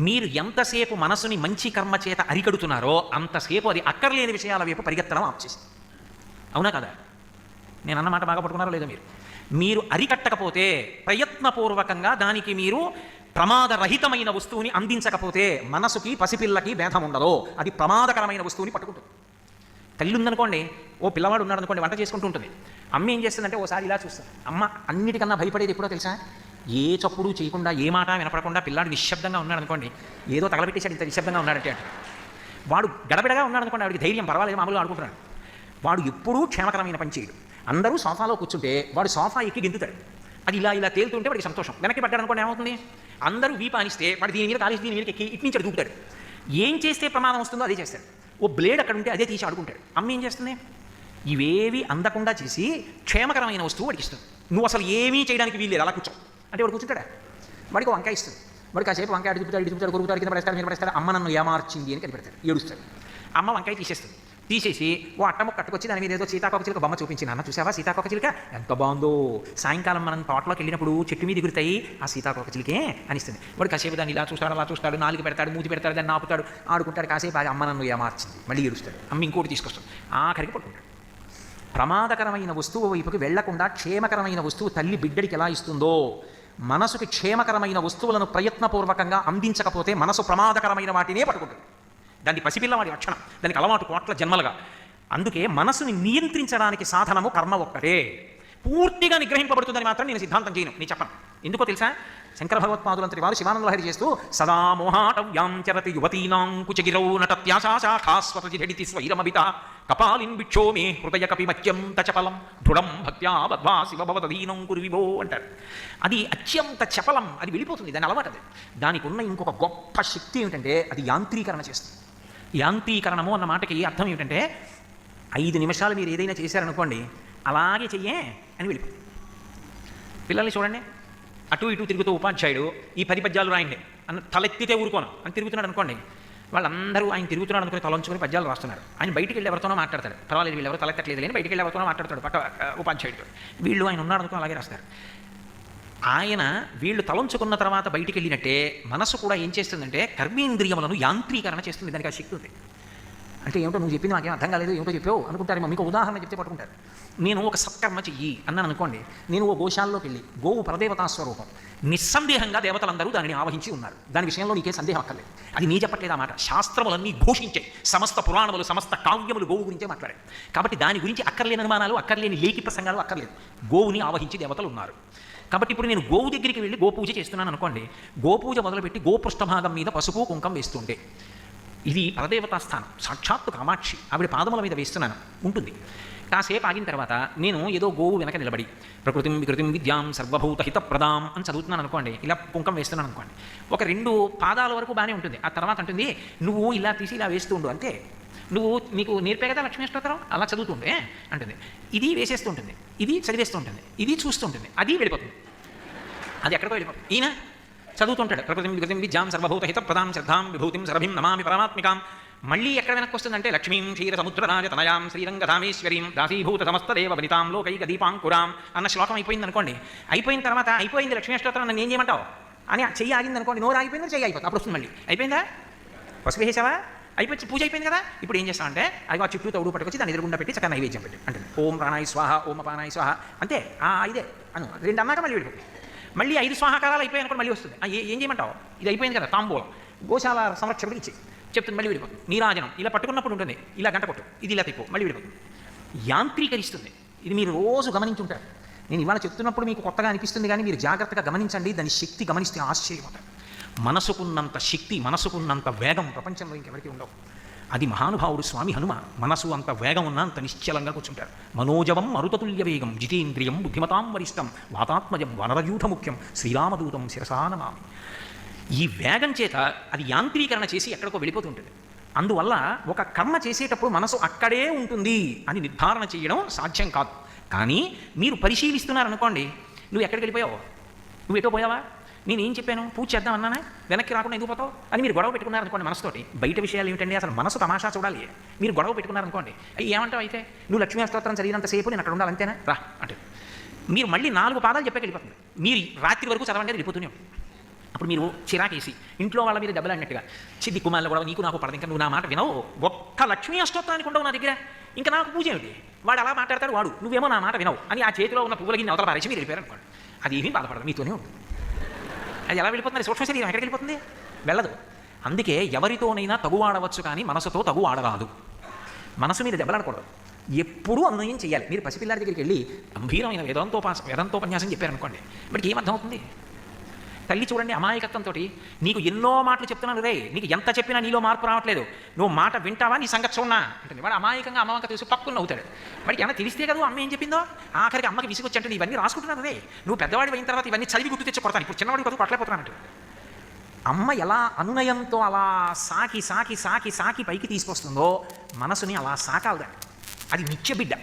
మీరు ఎంతసేపు మనసుని మంచి కర్మ చేత అరికడుతున్నారో అంతసేపు అది అక్కర్లేని విషయాల వైపు పరిగెత్తడం ఆపేసింది. అవునా కదా? నేను అన్నమాట బాగా పట్టుకున్నారో లేదో మీరు అరికట్టకపోతే, ప్రయత్నపూర్వకంగా దానికి మీరు ప్రమాదరహితమైన వస్తువుని అందించకపోతే మనసుకి పసిపిల్లకి భేదం ఉండదో, అది ప్రమాదకరమైన వస్తువుని పట్టుకుంటుంది. తల్లి ఉందనుకోండి, ఓ పిల్లవాడు ఉన్నాడు అనుకోండి, వంట చేసుకుంటూ ఉంటుంది. అమ్మ ఏం చేస్తుందంటే ఓసారి ఇలా చూస్తుంది. అమ్మ అన్నిటికన్నా భయపడేది ఎప్పుడో తెలుసా? ఏ చప్పుడు చేయకుండా, ఏ మాట వినపడకుండా పిల్లాడు నిశ్శబ్దంగా ఉన్నాడు అనుకోండి, ఏదో తగలబెట్టేశాడు, ఇంత నిశ్శబ్దంగా ఉన్నాడంటే అంటే. వాడు గడబిడగా ఉన్నాడు అనుకోండి, వాడికి ధైర్యం పర్వాలేదు, మామూలుగా ఆడుకుంటున్నాడు. వాడు ఎప్పుడూ క్షేమకరమైన పని చేయడు. అందరూ సోఫాలో కూర్చుంటే వాడు సోఫా ఎక్కి గెంతుతాడు. అది ఇలా ఇలా తేలుతుంటే వాడికి సంతోషం. వెనక్కి పడ్డాడు అనుకోండి, ఏమవుతుంది? అందరూ వీపు ఆనిస్తే వాడు దీని మీద కాలేసి దీని మీదకి ఎక్కి ఇటు నుంచి దూకుతాడు. ఏం చేస్తే ప్రమాదం వస్తుందో అదే చేస్తాడు. ఓ బ్లేడ్ అక్కడ ఉంటే అదే తీసి ఆడుకుంటాడు. అమ్మ ఏం చేస్తుంది? ఇవేవి అందకుండా చేసి క్షేమకరమైన వస్తువు వాడికి ఇస్తుంది. నువ్వు అసలు ఏమీ చేయడానికి వీల్లేదు, అలా కూర్చో అంటే వాడు కూర్చుంటాడా? వాడికి వంకాయ ఇస్తుంది. వాడు కాసేపు వంకాయ అడుగుతాడు, కొరుకుతాడు, కింద పడేస్తాడు, మీద పడేస్తాడు. అమ్మ నన్ను ఏమార్చింది అని కనిపెడతాడు, ఏడుస్తాడు. అమ్మ వంకాయ తీసేస్తుంది. తీసేసి ఓ అట్టము కట్టుకొచ్చి దాని మీద ఏదో సీతాకోకచిలుక బొమ్మ చూపించి, నాన్న చూసావా సీతాకోకచిలుక ఎంత బాగుందో, సాయంకాలం మనం తోటలోకి వెళ్ళినప్పుడు చెట్టు మీద ఎగురుతాయి ఆ సీతాకోకచిలుకే అనిస్తుంది. వాడు కాసేపు దాన్ని ఇలా చూస్తాడు, అలా చూస్తాడు, నాలుగు పెడతాడు, మూతి పెడతాడు, దాన్ని ఆపుతాడు, ఆడుకుంటాడు. కాసేపు అది అమ్మ నన్ను ఏమార్చింది, మళ్ళీ ఏడుస్తాడు. అమ్మ ఇంకోటి తీసుకొస్తాడు, ఆఖరికి పట్టుకుంటాడు. ప్రమాదకరమైన వస్తువు వైపుకి వెళ్లకుండా క్షేమకరమైన వస్తువు తల్లి బిడ్డడికి ఎలా ఇస్తుందో, మనసుకి క్షేమకరమైన వస్తువులను ప్రయత్నపూర్వకంగా అందించకపోతే మనసు ప్రమాదకరమైన వాటినే పట్టుకుంటుంది. దాన్ని పసిపిల్లవాడి లక్షణం, దానికి అలవాటు కోట్ల జన్మలుగా. అందుకే మనసుని నియంత్రించడానికి సాధనము కర్మ ఒక్కటే. పూర్తిగా నిగ్రహింపబడుతుందని మాత్రం నేను సిద్ధాంతం చేయను, నేను చెప్పను. ఎందుకో తెలుసా? శంకర భగవత్పాదులంతటి వారు శివానందలహరి చేస్తూ సదా మోహాటవ్యాం చరతి యువతీనాం కుచగిరౌ నటత్యాశాఖాస్వతజిడితి స్వైరమభిత కపాలిన్ బిక్షో మే హృదయ కపిమత్యం తచపలం దృఢం భక్త్యా బద్వా శివభవదీనం కురువివో అంటారు. అది అత్యంత చపలం, అది వెళ్ళిపోతుంది, దాని అలవాటు. అది దానికి ఉన్న ఇంకొక గొప్ప శక్తి ఏమిటంటే అది యాంత్రీకరణ చేస్తుంది. యాంత్రీకరణము అన్న మాటకి అర్థం ఏమిటంటే 5 నిమిషాలు మీరు ఏదైనా చేశారనుకోండి, అలాగే చెయ్యే అని వెళ్ళిపోతుంది. పిల్లల్ని చూడండి, అటు ఇటు తిరుగుతూ ఉపాధ్యాయుడు ఈ 10 పద్యాలు రాయండి అన్న తలెత్తితే ఊరుకోను అని తిరుగుతున్నాడు అనుకోండి, వాళ్ళందరూ ఆయన తిరుగుతున్నాడు అనుకుని తలంచుకొని పద్యాలు రాస్తున్నారు. ఆయన బయటికి వెళ్ళి ఎవరితోనో మాట్లాడతాడు, పర్వాలేదు వీళ్ళు ఎవరు తలెత్తట్లేదు లేని బయటికి వెళ్ళి ఎవరితోనో మాట్లాడతాడు ఉపాధ్యాయుడు. వీళ్ళు ఆయన ఉన్నాడు అనుకుని అలాగే రాస్తారు. ఆయన వీళ్ళు తలంచుకున్న తర్వాత బయటికి వెళ్ళినట్టే మనసు కూడా ఏం చేస్తుందంటే కర్మేంద్రియములను యాంత్రీకరణ చేస్తుంది. దానికి ఆ శక్తి ఉంది. అంటే ఏమిటో నువ్వు చెప్పింది నాకేం అర్థం కాలేదు, ఏమిటో చెప్పావు అనుకుంటారు. మీకు ఉదాహరణ చెప్తే పట్టుకుంటారు. నేను ఒక సత్కర్మ చెయ్యి అన్నాను అనుకోండి, నేను ఓ గోశాల్లోకి వెళ్ళి, గోవు పరదేవతా స్వరూపం, నిస్సందేహంగా దేవతలందరూ దానిని ఆవహించి ఉన్నారు, దాని విషయంలో నీకే సందేహం అక్కర్లేదు. అది నీ చెప్పట్లేదు ఆ మాట, శాస్త్రములన్నీ ఘోషించాయి, సమస్త పురాణములు సమస్త కావ్యములు గోవు గురించే మాట్లాడాయి. కాబట్టి దాని గురించి అక్కర్లేని అనుమానాలు, అక్కర్లేని లేఖి ప్రసంగాలు అక్కర్లేదు. గోవుని ఆవహించి దేవతలు ఉన్నారు. కాబట్టి ఇప్పుడు నేను గోవు దగ్గరికి వెళ్ళి గోపూజ చేస్తున్నాను అనుకోండి, గోపూజ మొదలుపెట్టి గోపృష్ఠభాగం మీద పసుపు కుంకం వేస్తుంటే ఇది పరదేవతా స్థానం, సాక్షాత్తు కామాక్షి, ఆవిడ పాదముల మీద వేస్తున్నాను ఉంటుంది. కాసేపు ఆగిన తర్వాత నేను ఏదో గోవు వెనక నిలబడి ప్రకృతిం వికృతిం విద్యాం సర్వభూత హితప్రదాం అని చదువుతున్నాను అనుకోండి, ఇలా కుంకం వేస్తున్నాను అనుకోండి, ఒక 2 పాదాల వరకు బాగానే ఉంటుంది. ఆ తర్వాత అంటుంది నువ్వు ఇలా తీసి ఇలా వేస్తూ ఉండు, అంతే, నువ్వు నీకు నేర్పే కదా లక్ష్మీ స్తోత్రం అలా చదువుతుండే అంటుంది. ఇది వేసేస్తూ ఉంటుంది, ఇది చదివేస్తూ ఉంటుంది, ఇది చూస్తూ ఉంటుంది, అది వెళ్ళిపోతుంది, అది ఎక్కడికో వెళ్ళిపోతుంది. ఈయన చదువుతుంటాడు ప్రకృతిం వికృతిం విద్యాం సర్వభూత హితప్రదాం శ్రద్ధాం విభూతిం సరభిం నమామి పరమాత్మికాం. మళ్ళీ ఎక్కడ వెనక్కి వస్తుందంటే లక్ష్మీం క్షీర సముద్రరాజ తనయాం శ్రీరంగధామేశ్వరీం దాసీభూత సమస్తదేవ వనితాం లోకైక దీపాంకురాం అన్న శ్లోకం అయిపోయింది అనుకోండి. అయిపోయిన తర్వాత అయిపోయింది లక్ష్మీ స్తోత్రం, నన్ను ఏం చేయమంటావు అని చెయ్యి ఆగింది అనుకోండి, నోరు ఆగిపోయింది, చెయ్యి అయిపోతుంది. అప్పుడు వస్తుంది మళ్ళీ అయిపోయిందా, పసుపు వేసావా, అయిపోయి పూజ అయిపోయింది కదా, ఇప్పుడు ఏం చేస్తామంటే అది ఆ చుట్టూ తౌడు పట్టుకొచ్చి దాన్ని ఎదురుగుండా పెట్టి చక్కగా నైవేద్యం పెట్టి అంటే ఓం ప్రాణాయ స్వాహ ఓం అపానాయ స్వాహ, అంతే. ఇదే అను 2 అన్నాక మళ్ళీ వెళ్ళిపోతుంది. మళ్ళీ 5 స్వాహాకారాలు అయిపోయాయి అనుకోండి, మళ్ళీ వస్తుంది. ఏం చేయమంటావు, ఇది అయిపోయింది కదా, తాంబూలం గోశాల సంరక్షకుడికి ఇచ్చి చెప్తుంది, మళ్ళీ విడిపోతుంది. నీరాజనం ఇలా పట్టుకున్నప్పుడు ఉంటుంది, ఇలా గంట కొట్టు, ఇది ఇలా తిప్పు, మళ్ళీ విడిపోతుంది. యాంత్రీకరిస్తుంది. ఇది మీరు రోజు గమనించుంటారు. నేను ఇవాళ చెప్తున్నప్పుడు మీకు కొత్తగా అనిపిస్తుంది, కానీ మీరు జాగ్రత్తగా గమనించండి, దాని శక్తి గమనిస్తే ఆశ్చర్యపోతారు. మనసుకున్నంత శక్తి, మనసుకున్నంత వేగం ప్రపంచంలో ఇంకెవరికి ఉండవు. అది మహానుభావుడు స్వామి హనుమ. మనసు అంత వేగం ఉన్నా అంత నిశ్చలంగా కూర్చుంటారు. మనోజవం మరుతతుల్య వేగం జితేంద్రియం బుద్ధిమతాం వరిష్టం వాతాత్మజం వనరయూథ ముఖ్యం శ్రీరామదూతం శిరసానమామి. ఈ వేగం చేత అది యాంత్రీకరణ చేసి ఎక్కడికో వెళ్ళిపోతుంటుంది. అందువల్ల ఒక కర్మ చేసేటప్పుడు మనసు అక్కడే ఉంటుంది అని నిర్ధారణ చేయడం సాధ్యం కాదు. కానీ మీరు పరిశీలిస్తున్నారనుకోండి, నువ్వు ఎక్కడికి వెళ్ళిపోయావు, నువ్వు ఎటో పోయావా, నేనేం చెప్పాను, పూజ చేద్దాం అన్నానా, వెనక్కి రాకుండా ఎందుకు పోతావు అని మీరు గొడవ పెట్టుకున్నారనుకోండి మనసుతోటి. బయట విషయాలు ఏమిటండి, అసలు మనసు తమాషా చూడాలి. మీరు గొడవ పెట్టుకున్నారనుకోండి, ఏమంటావు అయితే, నువ్వు లక్ష్మీ స్తోత్రం చదివినంతసేపు నేను అక్కడ ఉండాలి అంతేనా, రా అంటే మీరు మళ్ళీ 4 పాదాలు చెప్పాక వెళ్ళిపోతుంది. మీరు రాత్రి వరకు చదవండి వెళ్ళిపోతూనే ఉంటుంది. అప్పుడు మీరు చిరాకేసి ఇంట్లో వాళ్ళ మీద దెబ్బలాడినట్టుగా చిద్ది కుమారులు కూడా నీకు నాకు పడదు, ఇంకా నువ్వు నా మాట వినవు, ఒక్క లక్ష్మీ అష్టోత్తరానికి ఉండవు నా దగ్గర, ఇంకా నాకు పూజ ఏమిటి, వాడు అలా మాట్లాడతాడు, వాడు నువ్వేమో నా మాట వినవు అని ఆ చేతిలో ఉన్న పువ్వులకి అవతల పారేసి మీరు వెళ్ళిపోయారు అనుకోండి, అది ఏమీ బాధపడదు, మీతోనే ఉంటుంది. అది ఎలా వెళ్ళిపోతుంది? సూక్ష్మ శరీరం ఎక్కడికి వెళ్ళిపోతుంది? వెళ్ళదు. అందుకే ఎవరితోనైనా తగు ఆడవచ్చు కానీ మనసుతో తగు ఆడరాదు. మనసు మీద దెబ్బలాడకూడదు, ఎప్పుడూ అన్వయం చేయాలి. మీరు పసిపిల్లాడి దగ్గరికి వెళ్ళి గంభీరమైన వేదాంతోపన్యాసం చెప్పారనుకోండి, బట్ ఏమర్థమవుతుంది? తల్లి చూడండి అమాయకత్వంతో నీకు ఎన్నో మాటలు చెప్తున్నాను రే, నీకు ఎంత చెప్పినా నీలో మార్పు రావట్లేదు, నువ్వు మాట వింటావా, నీ సంగతి చూడనా అంటే వాడు అమాయకంగా అమ్మవంక తెలిసి పక్కున అవుతాడు. వాడికి ఏమైనా తెలిస్తే కదా అమ్మ ఏం చెప్పిందో, ఆఖరికి అమ్మకి విసిగొచ్చి అంటే ఇవన్నీ రాసుకుంటున్నాను రే, నువ్వు పెద్దవాడి అయిన తర్వాత ఇవన్నీ చదివి గుర్తు తెచ్చి కొడతాను, ఇప్పుడు చిన్నవాడి కొరకు కొట్టలేకపోతున్నానంటే. అమ్మ ఎలా అనునయంతో అలా సాకి సాకి సాకి సాకి పైకి తీసుకొస్తుందో మనసుని అలా సాకాలి. అది నిత్య బిడ్డ,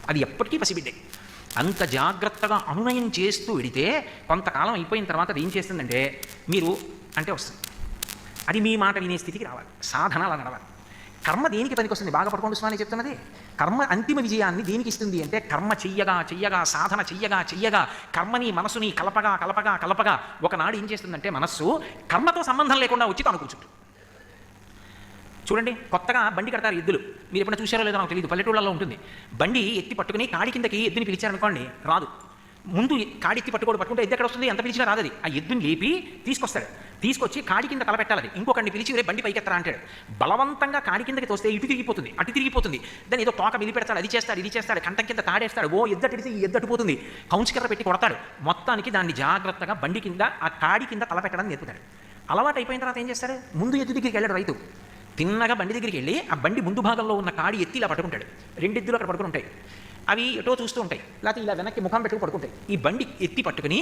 అది ఎప్పటికీ పసిబిడ్డే. అంత జాగ్రత్తగా అనునయం చేస్తూ వెడితే కొంతకాలం అయిపోయిన తర్వాత అది ఏం చేస్తుందంటే మీరు అంటే వస్తుంది, అది మీ మాట వినే స్థితికి రావాలి. సాధన అలా నడవాలి. కర్మ దేనికి పనికి వస్తుంది? బాగా పట్టుకోండి స్వామి చెప్తున్నది. కర్మ అంతిమ విజయాన్ని దేనికి ఇస్తుంది అంటే కర్మ చెయ్యగా సాధన చెయ్యగా కర్మని మనసుని కలపగా ఒకనాడు ఏం చేస్తుందంటే మనస్సు కర్మతో సంబంధం లేకుండా వచ్చి తాను కూర్చుంటుంది. చూడండి, కొత్తగా బండి కడతారు ఎద్దులు, మీరు ఎప్పుడైనా చూసారో లేదో నాకు తెలియదు, పల్లెటూళ్ళలో ఉంటుంది. బండి ఎత్తి పట్టుకుని కాడి కిందకి ఎద్దుని పిలిచారనుకోండి, రాదు. ముందు కాడి ఎత్తి పట్టుకుంటే ఎద్దు ఎక్కడ వస్తుంది? ఎంత పిలిచినా రాదు. అది ఆ ఎద్దుని లేపి తీసుకొస్తాడు, తీసుకొచ్చి కాడి కింద తలపెట్టాలి. ఇంకొకరిని పిలిచి బండి పైకి ఎత్తరా అంటాడు. బలవంతంగా కాడి కిందకి తోస్తే ఇటు తిరిగిపోతుంది, అటు తిరిగిపోతుంది. దాన్ని ఏదో తోక మిలి పెడతాడు, అది చేస్తాడు ఇది చేస్తాడు, కంఠం కింద తాడేస్తాడు, ఓ ఎద్దటిడితే ఈ ఎద్దటిపోతుంది, కౌన్సికర్ర పెట్టి కొడతాడు. మొత్తానికి దాన్ని జాగ్రత్తగా బండి కింద ఆ కాడి కింద తలపెట్టడానికి నేర్పుతాడు. అలవాటు అయిపోయిన తర్వాత ఏం చేస్తాడు? ముందు ఎద్దు దగ్గరికి వెళ్ళాడు రైతు, తిన్నగా బండి దగ్గరికి వెళ్ళి ఆ బండి ముందు భాగంలో ఉన్న కాడి ఎత్తి ఇలా పట్టుకుంటాడు. 2 ఎద్దులు అక్కడ పట్టుకుని ఉంటాయి, అవి ఎటో చూస్తూ ఉంటాయి, లేకపోతే ఇలా వెనక్కి ముఖం పెట్టుకుని పడుకుంటాయి. ఈ బండి ఎత్తి పట్టుకుని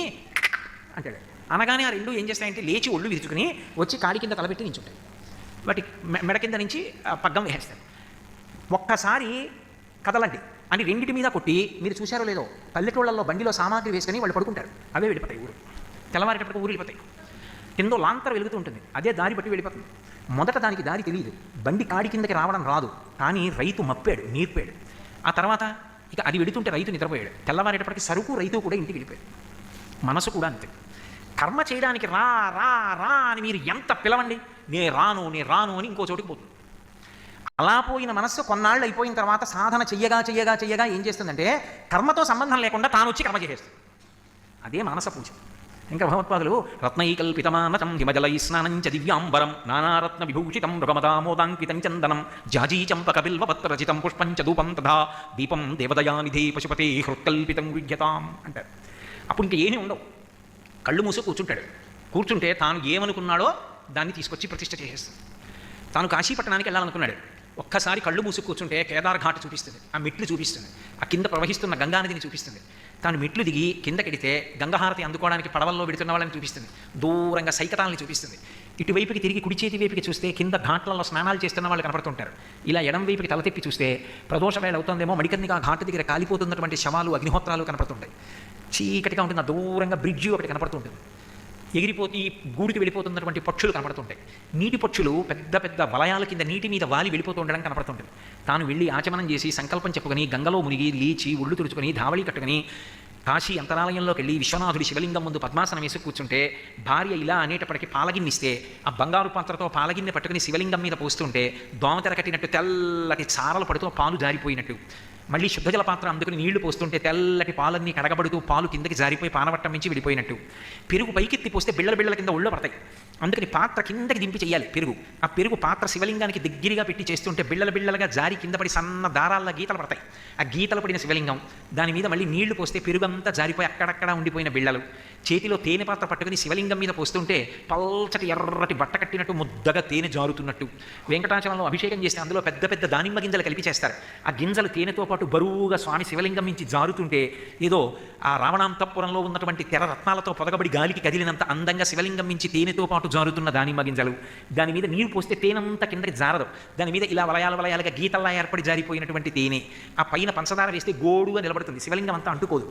అంటాడు. అనగానే ఆ 2 ఏం చేస్తాయంటే లేచి ఒళ్ళు విరుచుకుని వచ్చి కాడి కింద తలపెట్టి నించుంటాయి. వాటి మెడ కింద నుంచి పగ్గం వేసేస్తాడు. ఒక్కసారి కదలండి అని 2 మీద కొట్టి, మీరు చూశారో లేదో పల్లెటూళ్ళల్లో బండిలో సామాగ్రి వేసుకొని వాళ్ళు పడుకుంటారు, అవే వెళ్ళిపోతాయి ఊరు. తెల్లవారేటప్పటికి ఊరు వెళ్ళిపోతాయి. కిందో లాంతర వెలుగుతూ ఉంటుంది, అదే దారి బట్టి వెళ్ళిపోతుంది. మొదట దానికి దారి తెలియదు, బండి కాడి కిందకి రావడం రాదు, కానీ రైతు మప్పాడు, నేర్పాడు. ఆ తర్వాత ఇక అది వెళుతుంటే రైతు నిద్రపోయాడు. తెల్లవారేటప్పటికి సరుకు రైతు కూడా ఇంటికి వెళ్ళిపోయాడు. మనసు కూడా అంతే. కర్మ చేయడానికి రా రా రా అని మీరు ఎంత పిలవండి, నేను రాను అని ఇంకో చోటుకి పోతుంది. అలా పోయిన మనస్సు కొన్నాళ్ళు అయిపోయిన తర్వాత సాధన చెయ్యగా ఏం చేస్తుందంటే కర్మతో సంబంధం లేకుండా తాను వచ్చి కర్మ చేసేస్తుంది. అదే మానస పూజ. ఇంకా భగవత్పాదులు రత్నైకల్పితమానతం హిమజలై స్నానంచ దివ్యాంబరం నానారత్న విభూషితం మృగమదామోదాంకితం చందనం జాజీ చంపక బిల్వపత్రచితం పుష్పంచ ధూపం తథా దీపం దేవదయానిధి పశుపతే హృత్కల్పితం విజ్ఞతాం అంటారు. అప్పుడు ఇంకా ఏమీ ఉండవు, కళ్ళు మూసి కూర్చుంటే తాను ఏమనుకున్నాడో దాన్ని తీసుకొచ్చి ప్రతిష్ఠ చేసేస్తుంది. తాను కాశీపట్టణానికి వెళ్ళాలనుకున్నాడు, ఒక్కసారి కళ్ళు మూసి కూర్చుంటే కేదార్ ఘాట్ చూపిస్తుంది, ఆ మెట్లు చూపిస్తుంది, ఆ కింద ప్రవహిస్తున్న గంగానదిని చూపిస్తుంది. తాను మెట్లు దిగి కిందకెడితే గంగాహారతి అందుకోవడానికి పడవల్లో పెడుతున్న వాళ్ళని చూపిస్తుంది, దూరంగా సైకతాలని చూపిస్తుంది. ఇటువైపుకి తిరిగి కుడి చేతి వైపుకి చూస్తే కింద ఘాట్లలో స్నానాలు చేస్తున్న వాళ్ళు కనపడుతుంటారు. ఇలా ఎడం వైపుకి తల తిప్పి చూస్తే ప్రదోష వేళ అవుతుందేమో, మడికన్నిగా ఘాటు దగ్గర కాలిపోతున్నటువంటి శవాలు అగ్నిహోత్రాలు కనపడుతుంటాయి. చీకటిగా ఉంటుంది, దూరంగా బ్రిడ్జి ఒకటి కనపడుతుంటుంది. ఎగిరిపోయి గూడికి వెళ్ళిపోతున్నటువంటి పక్షులు కనపడుతుంటాయి. నీటి పక్షులు పెద్ద పెద్ద వలయాల కింద నీటి మీద వాలి వెళ్ళిపోతూ ఉండడం కనపడుతుంటుంది. తాను వెళ్ళి ఆచమనం చేసి సంకల్పం చెప్పుకొని గంగలో మునిగి లేచి ఒళ్ళు తుడుచుకొని ధావళి కట్టుకుని కాశీ అంతరాలయంలోకి వెళ్ళి విశ్వనాథుడి శివలింగం ముందు పద్మాసనం వేసి కూర్చుంటే భార్య ఇలా అనేటప్పటికీ పాలగిన్నిస్తే ఆ బంగారు పాత్రతో పాలగిన్నె పట్టుకుని శివలింగం మీద పోస్తుంటే దోమతెర కట్టినట్టు తెల్లటి చారలు పడుతూ పాలు జారిపోయినట్టు, మళ్ళీ శుద్ధజల పాత్ర అందుకుని నీళ్లు పోస్తుంటే తెల్లటి పాలన్నీ కడగబడుతూ పాలు కిందకి జారిపోయి పానవట్టం నుంచి విడిపోయినట్టు, పెరుగు పైకెత్తి పోస్తే బిళ్ళల కింద ఒళ్ళో పడతాయి. అందుకని పాత్ర కిందకి దింపి చేయాలి పెరుగు. ఆ పెరుగు పాత్ర శివలింగానికి దగ్గరగా పెట్టి చేస్తుంటే బిళ్ళలుగా జారి కింద పడి సన్న దారాల్లో గీతలు పడతాయి. ఆ గీతలు పడిన శివలింగం, దాని మీద మళ్ళీ నీళ్లు పోస్తే పెరుగంతా జారిపోయి అక్కడక్కడ ఉండిపోయిన బిళ్ళలు. చేతిలో తేనె పాత్ర పట్టుకుని శివలింగం మీద పోస్తుంటే పల్చటి ఎర్రటి బట్ట కట్టినట్టు ముద్దగా తేనె జారుతున్నట్టు. వెంకటాచలంలో అభిషేకం చేస్తే అందులో పెద్ద పెద్ద దానిమ్మ గింజలు కలిపి చేస్తారు. ఆ గింజలు తేనెతో పాటు బరువుగా స్వామి శివలింగం నుంచి జారుతుంటే ఏదో ఆ రావణాంతపురంలో ఉన్నటువంటి తెర రత్నాలతో పొదగబడి గాలికి కదిలినంత అందంగా శివలింగం నుంచి తేనెతో పాటు జారుతున్న దానిమ్మ గింజలు. దాని మీద నీరు పోస్తే తేనంతా కిందకి జారదు, దాని మీద ఇలా వలయాలుగా గీతల్లా ఏర్పడి జారిపోయినటువంటి తేనె. ఆ పైన పంచదార వేస్తే గోడుగా నిలబడుతుంది, శివలింగం అంతా అంటుకోదు.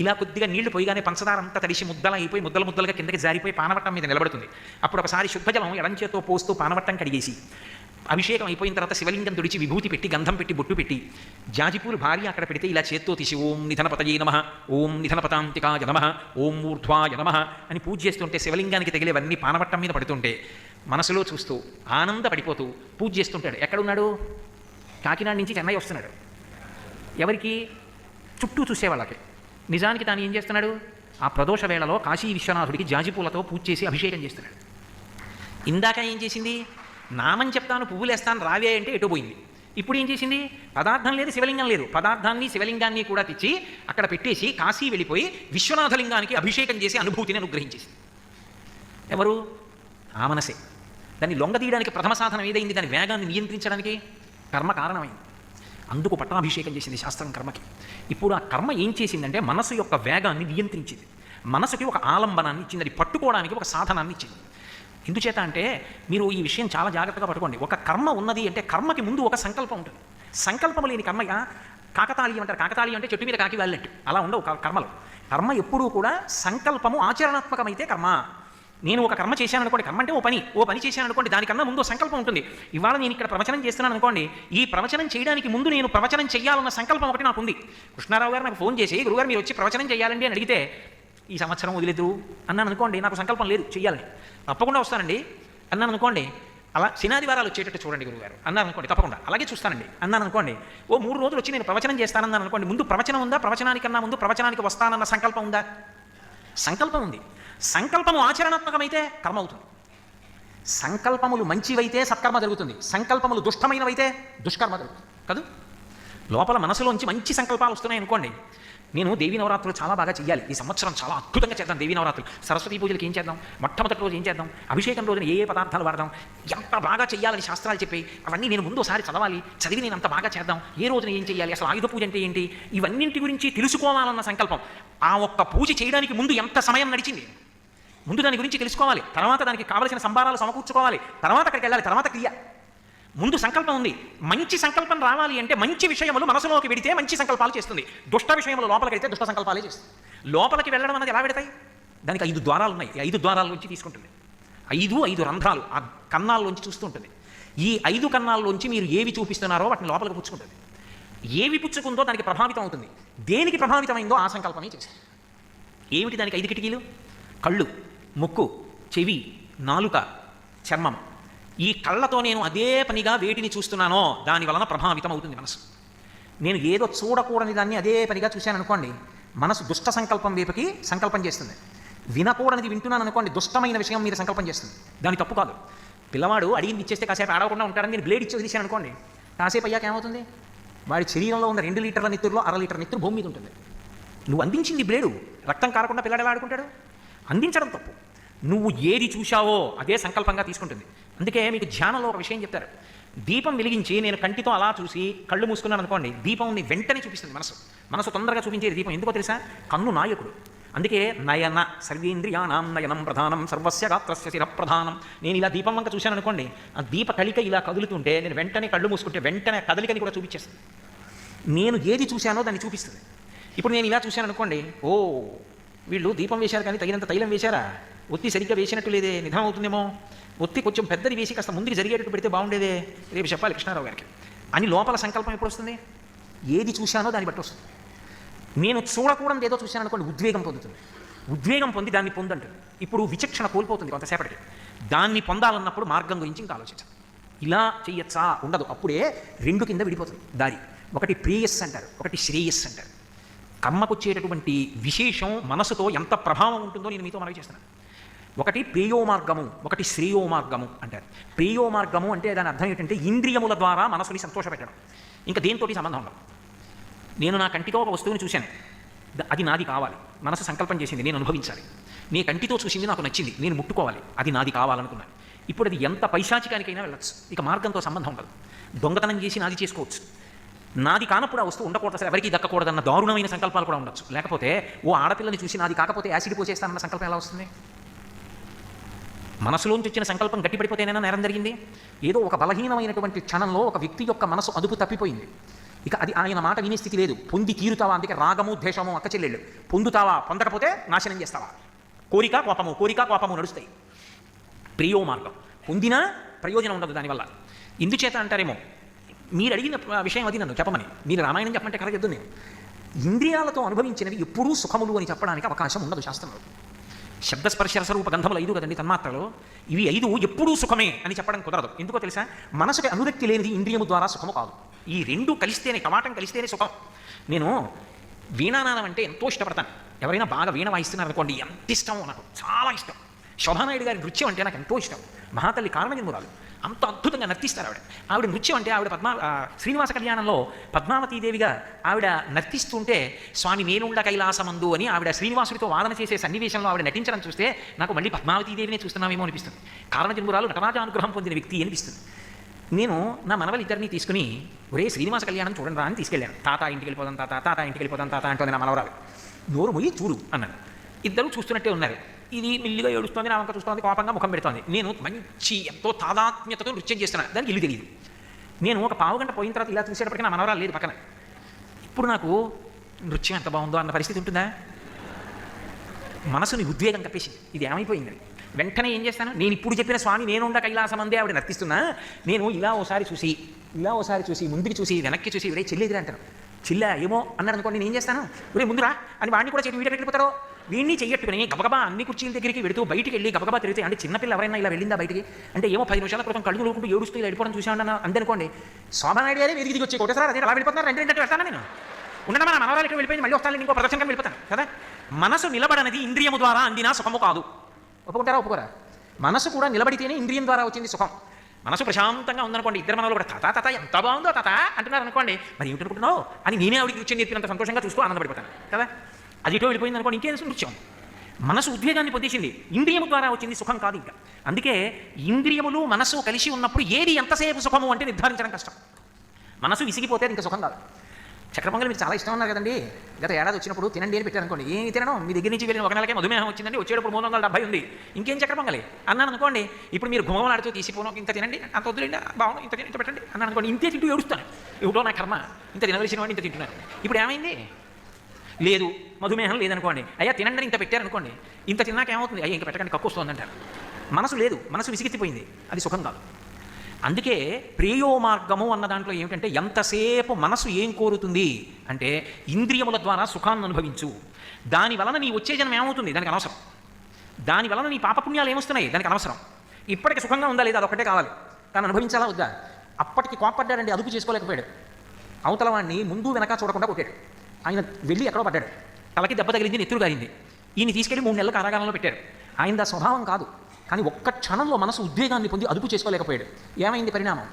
ఇలా కొద్దిగా నీళ్లు పోయిగానే పంచదార అంతా తడిసి ముద్దలా అయిపోయి ముద్దలుగా కిందకి జారిపోయి పానవట్టం మీద నిలబడుతుంది. అప్పుడు ఒకసారి శుద్ధజలం ఎడంచేతో పోస్తూ పానవట్టం కడిగేసి అభిషేకం అయిపోయిన తర్వాత శివలింగం తుడిచి విభూతి పెట్టి గంధం పెట్టి బొట్టు పెట్టి జాజిపూలు భార్య అక్కడ పెడితే ఇలా చేత్తో తీసి ఓం నిధనపతయే నమః, ఓం నిధనపతాంతికాయ నమః, ఓం ఊర్ధ్వాయ నమః అని పూజ చేస్తుంటే శివలింగానికి తగిలేవన్నీ పానవట్టం మీద పడుతుంటే మనసులో చూస్తూ ఆనందపడిపోతూ పూజ చేస్తుంటాడు. ఎక్కడున్నాడు? కాకినాడ నుంచి చెన్నై వస్తున్నాడు. ఎవరికి? చుట్టూ చూసేవాళ్ళకి. నిజానికి తాను ఏం చేస్తున్నాడు? ఆ ప్రదోష వేళలో కాశీ విశ్వనాథుడికి జాజిపూలతో పూజ చేసి అభిషేకం చేస్తున్నాడు. ఇందాక ఏం చేసింది? నామం చెప్తాను, పువ్వులు వేస్తాను, రావే అంటే ఎటు పోయింది. ఇప్పుడు ఏం చేసింది? పదార్థం లేదు, శివలింగం లేదు. పదార్థాన్ని శివలింగాన్ని కూడా తెచ్చి అక్కడ పెట్టేసి కాశీ వెళ్ళిపోయి విశ్వనాథలింగానికి అభిషేకం చేసి అనుభూతిని అనుగ్రహించేసింది. ఎవరు? ఆ మనసే. దాన్ని లొంగదీయడానికి ప్రథమ సాధనం ఏదైంది? దాని వేగాన్ని నియంత్రించడానికి కర్మ కారణమైంది. అందుకు పట్టాభిషేకం చేసింది శాస్త్రం కర్మకి. ఇప్పుడు ఆ కర్మ ఏం చేసిందంటే మనసు యొక్క వేగాన్ని నియంత్రించింది. మనసుకి ఒక ఆలంబనాన్ని ఇచ్చింది, అది పట్టుకోవడానికి ఒక సాధనాన్ని ఇచ్చింది. ఎందుచేత అంటే మీరు ఈ విషయం చాలా జాగ్రత్తగా పట్టుకోండి. ఒక కర్మ ఉన్నది అంటే కర్మకి ముందు ఒక సంకల్పం ఉంటుంది. సంకల్పం లేని కర్మగా కాకతాళీయం అంటారు. కాకతాళీయం అంటే చెట్టు మీద కాకి వెళ్ళినట్టు అలా ఉండవు కర్మలు. కర్మ ఎప్పుడూ కూడా సంకల్పము ఆచరణాత్మకమైతే కర్మ. నేను ఒక కర్మ చేశాను అనుకోండి, కర్మ అంటే ఓ పని చేశాను అనుకోండి, దానికన్నా ముందు సంకల్పం ఉంటుంది. ఇవాళ నేను ఇక్కడ ప్రవచనం చేస్తున్నాను అనుకోండి, ఈ ప్రవచనం చేయడానికి ముందు నేను ప్రవచనం చేయాలన్న సంకల్పం ఒకటి నాకు ఉంది. కృష్ణారావు గారు నాకు ఫోన్ చేసి, గురుగారు మీరు వచ్చి ప్రవచనం చేయాలండి అని అడిగితే, ఈ సంవత్సరం వదిలేదు అన్నాను అనుకోండి, నాకు సంకల్పం లేదు చెయ్యాలని, తప్పకుండా వస్తానండి అన్నాను అనుకోండి, అలా శనాదివారాలు వచ్చేటట్టు చూడండి గురుగారు అన్నాను అనుకోండి, తప్పకుండా అలాగే చూస్తానండి అన్నాను అనుకోండి, ఓ 3 రోజులు వచ్చి నేను ప్రవచనం చేస్తానన్నాను అనుకోండి, ముందు ప్రవచనం ఉందా? ప్రవచనానికన్నా ముందు ప్రవచనానికి వస్తానన్న సంకల్పం ఉందా? సంకల్పం ఉంది. సంకల్పము ఆచరణాత్మకమైతే కర్మ అవుతుంది. సంకల్పములు మంచివైతే సత్కర్మ జరుగుతుంది, సంకల్పములు దుష్టమైనవైతే దుష్కర్మ జరుగుతుంది కదా. లోపల మనసులోంచి మంచి సంకల్పాలు వస్తున్నాయి అనుకోండి, నేను దేవీ నవరాత్రులు చాలా బాగా చేయాలి, ఈ సంవత్సరం చాలా అద్భుతంగా చేద్దాం దేవీ నవరాత్రులు, సరస్వతీ పూజలకు ఏం చేద్దాం, మొట్టమొదటి రోజు ఏం చేద్దాం, అభిషేకం రోజున ఏ పదార్థాలు వాడదాం, ఎంత బాగా చేయాలని శాస్త్రాలు చెప్పి అవన్నీ నేను ముందు ఒకసారి చదవాలి, చదివి నేను అంత బాగా చేద్దాం, ఏ రోజున ఏం చేయాలి, అసలు ఆయుధ పూజ అంటే ఏంటి, ఇవన్నింటి గురించి తెలుసుకోవాలన్న సంకల్పం. ఆ ఒక్క పూజ చేయడానికి ముందు ఎంత సమయం నడిచింది, ముందు దాని గురించి తెలుసుకోవాలి, తర్వాత దానికి కావలసిన సంభారాలు సమకూర్చుకోవాలి, తర్వాత అక్కడికి వెళ్ళాలి, తర్వాత క్రియ. ముందు సంకల్పం ఉంది. మంచి సంకల్పం రావాలి అంటే మంచి విషయములు మనసులోకి వెడితే మంచి సంకల్పాలు చేస్తుంది, దుష్ట విషయములు లోపలికి వెళ్తే దుష్ట సంకల్పాలే చేస్తుంది. లోపలికి వెళ్ళడం అనేది ఎలా పెడతాయి? దానికి 5 ద్వారాలు ఉన్నాయి. 5 ద్వారాల నుంచి తీసుకుంటుంది. 5 రంధ్రాలు ఆ కన్నాల్లోంచి చూస్తూ ఉంటుంది. ఈ 5 కన్నాల్లోంచి మీరు ఏవి చూపిస్తున్నారో వాటిని లోపలికి పుచ్చుకుంటుంది. ఏవి పుచ్చుకుందో దానికి ప్రభావితం అవుతుంది. దేనికి ప్రభావితమైందో ఆ సంకల్పమే చేస్తుంది. ఏమిటి దానికి 5 కిటికీలు? కళ్ళు, ముక్కు, చెవి, నాలుక, చర్మం. ఈ కళ్ళతో నేను అదే పనిగా వేటిని చూస్తున్నానో దాని వలన ప్రభావితం అవుతుంది మనసు. నేను ఏదో చూడకూడని దాన్ని అదే పనిగా చూశాను అనుకోండి, మనసు దుష్ట సంకల్పం వైపుకి సంకల్పం చేస్తుంది. వినకూడనిది వింటున్నాను అనుకోండి, దుష్టమైన విషయం మీద సంకల్పం చేస్తుంది. దాని తప్పు కాదు. పిల్లవాడు అడిగింది ఇచ్చేస్తే కాసేపు ఆడకుండా ఉంటాడని నేను బ్లేడ్ ఇచ్చి వదిలేశాను అనుకోండి, కాసేపు అయ్యాక ఏమవుతుంది? వాడి శరీరంలో ఉన్న 2 లీటర్ల నెత్తురులో 1/2 లీటర్ నెత్తురు భూమి మీద ఉంటుంది. నువ్వు అందించింది బ్లేడు, రక్తం కారకుండా పిల్లాడు ఎలా ఆడుకుంటాడు? అందించడం తప్పు. నువ్వు ఏది చూశావో అదే సంకల్పంగా తీసుకుంటుంది. అందుకే మీకు ధ్యానంలో ఒక విషయం చెప్తారు. దీపం వెలిగించి నేను కంటితో అలా చూసి కళ్ళు మూసుకున్నాను అనుకోండి, దీపంని వెంటనే చూపిస్తుంది మనసు. మనసు తొందరగా చూపించేది దీపం. ఎందుకో తెలుసా? కన్ను నాయకుడు. అందుకే నయన సర్వేంద్రియాణం నయనం ప్రధానం సర్వస్య గాత్రస్య శిర ప్రధానం. నేను ఇలా దీపం వంక చూశాను అనుకోండి, ఆ దీప కళిక ఇలా కదులుతుంటే నేను వెంటనే కళ్ళు మూసుకుంటే వెంటనే కదలికని కూడా చూపించేస్తుంది. నేను ఏది చూశానో దాన్ని చూపిస్తుంది. ఇప్పుడు నేను ఇలా చూశాను అనుకోండి, ఓ వీళ్ళు దీపం వేశారు కానీ తగినంత తైలం వేశారా, ఒత్తి సరిగ్గా వేసినట్టు లేదే, నిధనం అవుతుందేమో, ఒత్తి కొంచెం పెద్దది వేసి కాస్త ముందుకు జరిగేటట్టు పెడితే బాగుండేదే, రేపు చెప్పాలి కృష్ణారావు గారికి అని లోపల సంకల్పం ఎప్పుడు వస్తుంది? ఏది చూశానో దాన్ని బట్టి వస్తుంది. నేను చూడకూడదు ఏదో చూశాను అనుకోండి, ఉద్వేగం పొందుతుంది. ఉద్వేగం పొంది దాన్ని పొందంటుంది. ఇప్పుడు విచక్షణ కోల్పోతుంది కొంతసేపటికి. దాన్ని పొందాలన్నప్పుడు మార్గం గురించి ఇంకా ఆలోచించాలి. ఇలా చెయ్యొచ్చా? ఉండదు. అప్పుడే 2 కింద విడిపోతుంది దారి. ఒకటి ప్రేయస్ అంటారు, ఒకటి శ్రేయస్ అంటారు. కర్మకొచ్చేటటువంటి విశేషం మనసుతో ఎంత ప్రభావం ఉంటుందో నేను మీతో మనవి చేస్తున్నాను. ఒకటి ప్రేయో మార్గము, ఒకటి శ్రేయో మార్గము అంటారు. ప్రేయో మార్గము అంటే దాని అర్థం ఏంటంటే ఇంద్రియముల ద్వారా మనసుని సంతోషపెట్టడం. ఇంకా దేనితోటి సంబంధం ఉండదు. నేను నా కంటితో ఒక వస్తువుని చూశాను, అది నాది కావాలి, మనసు సంకల్పం చేసింది, నేను అనుభవించాలి. నీ కంటితో చూసింది నాకు నచ్చింది, నేను ముట్టుకోవాలి, అది నాది కావాలనుకున్నాను. ఇప్పుడు అది ఎంత పైశాచికానికైనా వెళ్ళచ్చు, ఇక మార్గంతో సంబంధం ఉండదు. దొంగతనం చేసి నాది చేసుకోవచ్చు. నాది కానప్పుడు ఆ వస్తువు ఉండకూడదు, అసలు ఎవరికి దక్కకూడదన్న దారుణమైన సంకల్పాలు కూడా ఉండొచ్చు. లేకపోతే ఓ ఆడపిల్లని చూసి నాది కాకపోతే యాసిడ్ పోసేస్తానన్న సంకల్పం ఎలా వస్తుంది? మనసులోంచి వచ్చిన సంకల్పం గట్టిపడిపోతేనైనా నేరం జరిగింది. ఏదో ఒక బలహీనమైనటువంటి క్షణంలో ఒక వ్యక్తి యొక్క మనసు అదుపు తప్పిపోయింది. ఇక అది ఆయన మాట వినే స్థితి లేదు. పొంది తీరుతావా, అందుకే రాగము ద్వేషము అక్క చెల్లెళ్ళు. పొందుతావా, పొందకపోతే నాశనం చేస్తావా. కోరిక కోపము నడుస్తాయి. ప్రియో మార్గం. పొందినా ప్రయోజనం ఉండదు దానివల్ల. ఇందుచేత అంటారేమో, మీరు అడిగిన విషయం అది నన్ను చెప్పమని. మీరు రామాయణం చెప్పమంటే కరెక్ట్ నేను. ఇంద్రియాలతో అనుభవించినవి ఎప్పుడూ సుఖములు అని చెప్పడానికి అవకాశం ఉండదు శాస్త్రంలో. శబ్దస్పర్శ రసరూప గంధములు 5 కదండి తన్మాత్రలో, ఇవి 5 ఎప్పుడూ సుఖమే అని చెప్పడం కుదరదు. ఎందుకో తెలుసా? మనసుకి అనురక్తి లేనిది ఇంద్రియము ద్వారా సుఖము కాదు. ఈ రెండు కలిస్తేనే, కవాటం కలిస్తేనే సుఖం. నేను వీణానాదం అంటే ఎంతో ఇష్టపడతాను. ఎవరైనా బాగా వీణ వాయిస్తున్నారు అనుకోండి, ఎంత ఇష్టమో, నాకు చాలా ఇష్టం. శోభానాయుడు గారి నృత్యం అంటే నాకు ఎంతో ఇష్టం. మహాతల్లి కారణజన్మురాలు అంత అద్భుతంగా నర్తిస్తారు ఆవిడ నృత్యం అంటే. ఆవిడ శ్రీనివాస కళ్యాణంలో పద్మావతీదేవిగా ఆవిడ నర్తిస్తుంటే, స్వామి నేనుండ కైలాసమందు అని ఆవిడ శ్రీనివాసుడితో వాదన చేసే సన్నివేశంలో ఆవిడ నటించడం చూస్తే నాకు మళ్ళీ పద్మావతీదేవినే చూస్తున్నామేమో అనిపిస్తుంది. కారణజన్మురాలు నటరాజానుగ్రహం పొందిన వ్యక్తి అనిపిస్తుంది. నేను నా మనవలిద్దరిని తీసుకుని, ఒరే శ్రీనివాస కళ్యాణం చూడండి రా అని తీసుకెళ్ళాను. తాత ఇంటికి వెళ్ళిపోదాం, తాత ఇంటికి వెళ్ళిపోదాం తాత అంటుంది నా మనవరాలు. నోరు మొయ్యి చూడు అన్నాను. ఇద్దరు చూస్తున్నట్టే ఉన్నారు. ఇది మిల్లిగా ఏడుస్తోంది, నా వంక చూస్తోంది, కోపంగా ముఖం పెడుతోంది. నేను మంచి ఎంతో తాదాత్మ్యతతో నృత్యం చేస్తున్నాను. దానికి ఇల్లు తెలియదు. నేను ఒక పావుగంట పోయిన తర్వాత ఇలా చూసేటప్పటికీ నా మనవరాలు లేదు పక్కన. ఇప్పుడు నాకు నృత్యం ఎంత బాగుందో అన్న పరిస్థితి ఉంటుందా? మనసుని ఉద్వేగం కప్పేసింది. ఇది ఏమైపోయింది? వెంటనే ఏం చేస్తాను? నేను ఇప్పుడు చెప్పిన స్వామి నేనుండ కైలాసమందే ఆవిడ నర్తిస్తున్నా, నేను ఇలా ఓసారి చూసి ముందుకి చూసి వెనక్కి చూసి ఇవరే చెల్లేదిరా అంటాను. చిల్ల ఏమో అన్నాడు అనుకోండి, నేను ఏం చేస్తాను? ఒరే ముందురా అని వాడిని కూడా చెట్టు వీడికి వెళ్ళిపోతారో, వీడిని చెయ్యట్టుకుని గబగబా అన్ని కుర్చీల దగ్గరికి వెళుతూ బయటికి వెళ్ళి గబగబా తిరిగితే, అంటే చిన్నపిల్ల ఎవరైనా ఇలా వెళ్ళిందా బయటికి అంటే, ఏమో 10 నిమిషాల క్రితం కళ్ళు లోకుంటూ ఏడుస్తూ ఇలా వెళ్ళిపోవడం చూసాను అందనుకోండి. శోభానాయుడు గారే వెతికి దిగి వచ్చి కొట్టేసారా అదే అలా వెళ్ళిపోతున్నారు. 2 వెళ్తాను నేను. ఉండడం మన మనవరాలు ఇక్కడ వెళ్ళిపోయింది, మళ్ళీ వస్తాను ఇంకో ప్రదర్శనగా వెళ్ళిపోతాను కదా. మనసు నిలబడనది ఇంద్రియము ద్వారా అందినా సుఖము కాదు. ఒప్పుకుంటారా ఒప్పుకోరా? మనసు కూడా నిలబడితేనే ఇంద్రియం ద్వారా వచ్చింది సుఖం. మనసు ప్రశాంతంగా ఉందనుకోండి, ఇద్దరు మనలో కూడా తాత ఎంత బాగుందో తాత అంటున్నారు అనుకోండి, మరి ఏమిటనుకుంటున్నావు అని నేనే ఆవిడికి నృత్యం నేర్పినంత సంతోషంగా చూస్తూ ఆనందపడిపోతాను కదా. అది ఇటో వెళ్ళిపోయింది అనుకోండి, ఇంకేం నృత్యం. మనసు ఉద్వేగాన్ని పొందేసింది, ఇంద్రియము ద్వారా వచ్చింది సుఖం కాదు ఇంకా. అందుకే ఇంద్రియములు మనసు కలిసి ఉన్నప్పుడు ఏది ఎంతసేపు సుఖము అంటే నిర్ధారించడం కష్టం. మనసు విసిగిపోతే అది ఇంకా సుఖం కాదు. చక్కెర పొంగల్ మీకు చాలా ఇష్టం ఉన్నారు కదండి. గత ఏడాది వచ్చినప్పుడు తినండి అని పెట్టారు అనుకోండి, ఏమి తినడం, మీ దగ్గర నుంచి వెళ్ళిన 1 నెలకే మధుమేహం వచ్చిందండి, వచ్చేటప్పుడు 370 ఉంది, ఇంకేం చక్కెర పొంగలి అన్నాను అనుకోండి. ఇప్పుడు మీరు గుమగమలాడుతూ తీసిపోను, ఇంత తినండి, అంత వద్దులేండి, బాగుంది, ఇంత పెట్టండి అన్నాను అనుకోండి, ఇంతే తింటూ ఏడుస్తాను. ఇవిడో నా కర్మ, ఇంత తినవలసిన వాడిని ఇంత తింటున్నాను. ఇప్పుడు ఏమైంది? లేదు, మధుమేహం లేదనుకోండి, అయ్యా తినండి ఇంత పెట్టారనుకోండి, ఇంత తిన్నాక ఏమవుతుంది? అయ్యా ఇంక పెట్టకండి కక్కు వస్తుంది అంటారు. మనసు లేదు, మనసు విసిగెత్తిపోయింది, అది సుఖం కాదు. అందుకే ప్రేయో మార్గము అన్న దాంట్లో ఏమిటంటే, ఎంతసేపు మనసు ఏం కోరుతుంది అంటే ఇంద్రియముల ద్వారా సుఖాన్ని అనుభవించు. దాని వలన నీ వచ్చే జన్మ ఏమవుతుంది దానికి అనవసరం. దాని వలన నీ పాపపుణ్యాలు ఏమొస్తున్నాయి దానికి అనవసరం. ఇప్పటికి సుఖంగా ఉందా లేదా అదొక్కటే కావాలి, కానీ అనుభవించాలా వద్దా? అప్పటికి కోపడ్డాడండి, అదుపు చేసుకోలేకపోయాడు. అవతల వాడిని ముందు వెనక చూడకుండా కొట్టాడు. ఆయన వెళ్ళి ఎక్కడో పడ్డాడు, తలకి దెబ్బ తగిలింది, నెత్తురు గారింది. ఈయన తీసుకెళ్ళి 3 నెలల కారాగారంలో పెట్టారు. ఆయన స్వభావం కాదు, కానీ ఒక్క క్షణంలో మనసు ఉద్వేగాన్ని పొంది అదుపు చేసుకోలేకపోయాడు. ఏమైంది పరిణామం?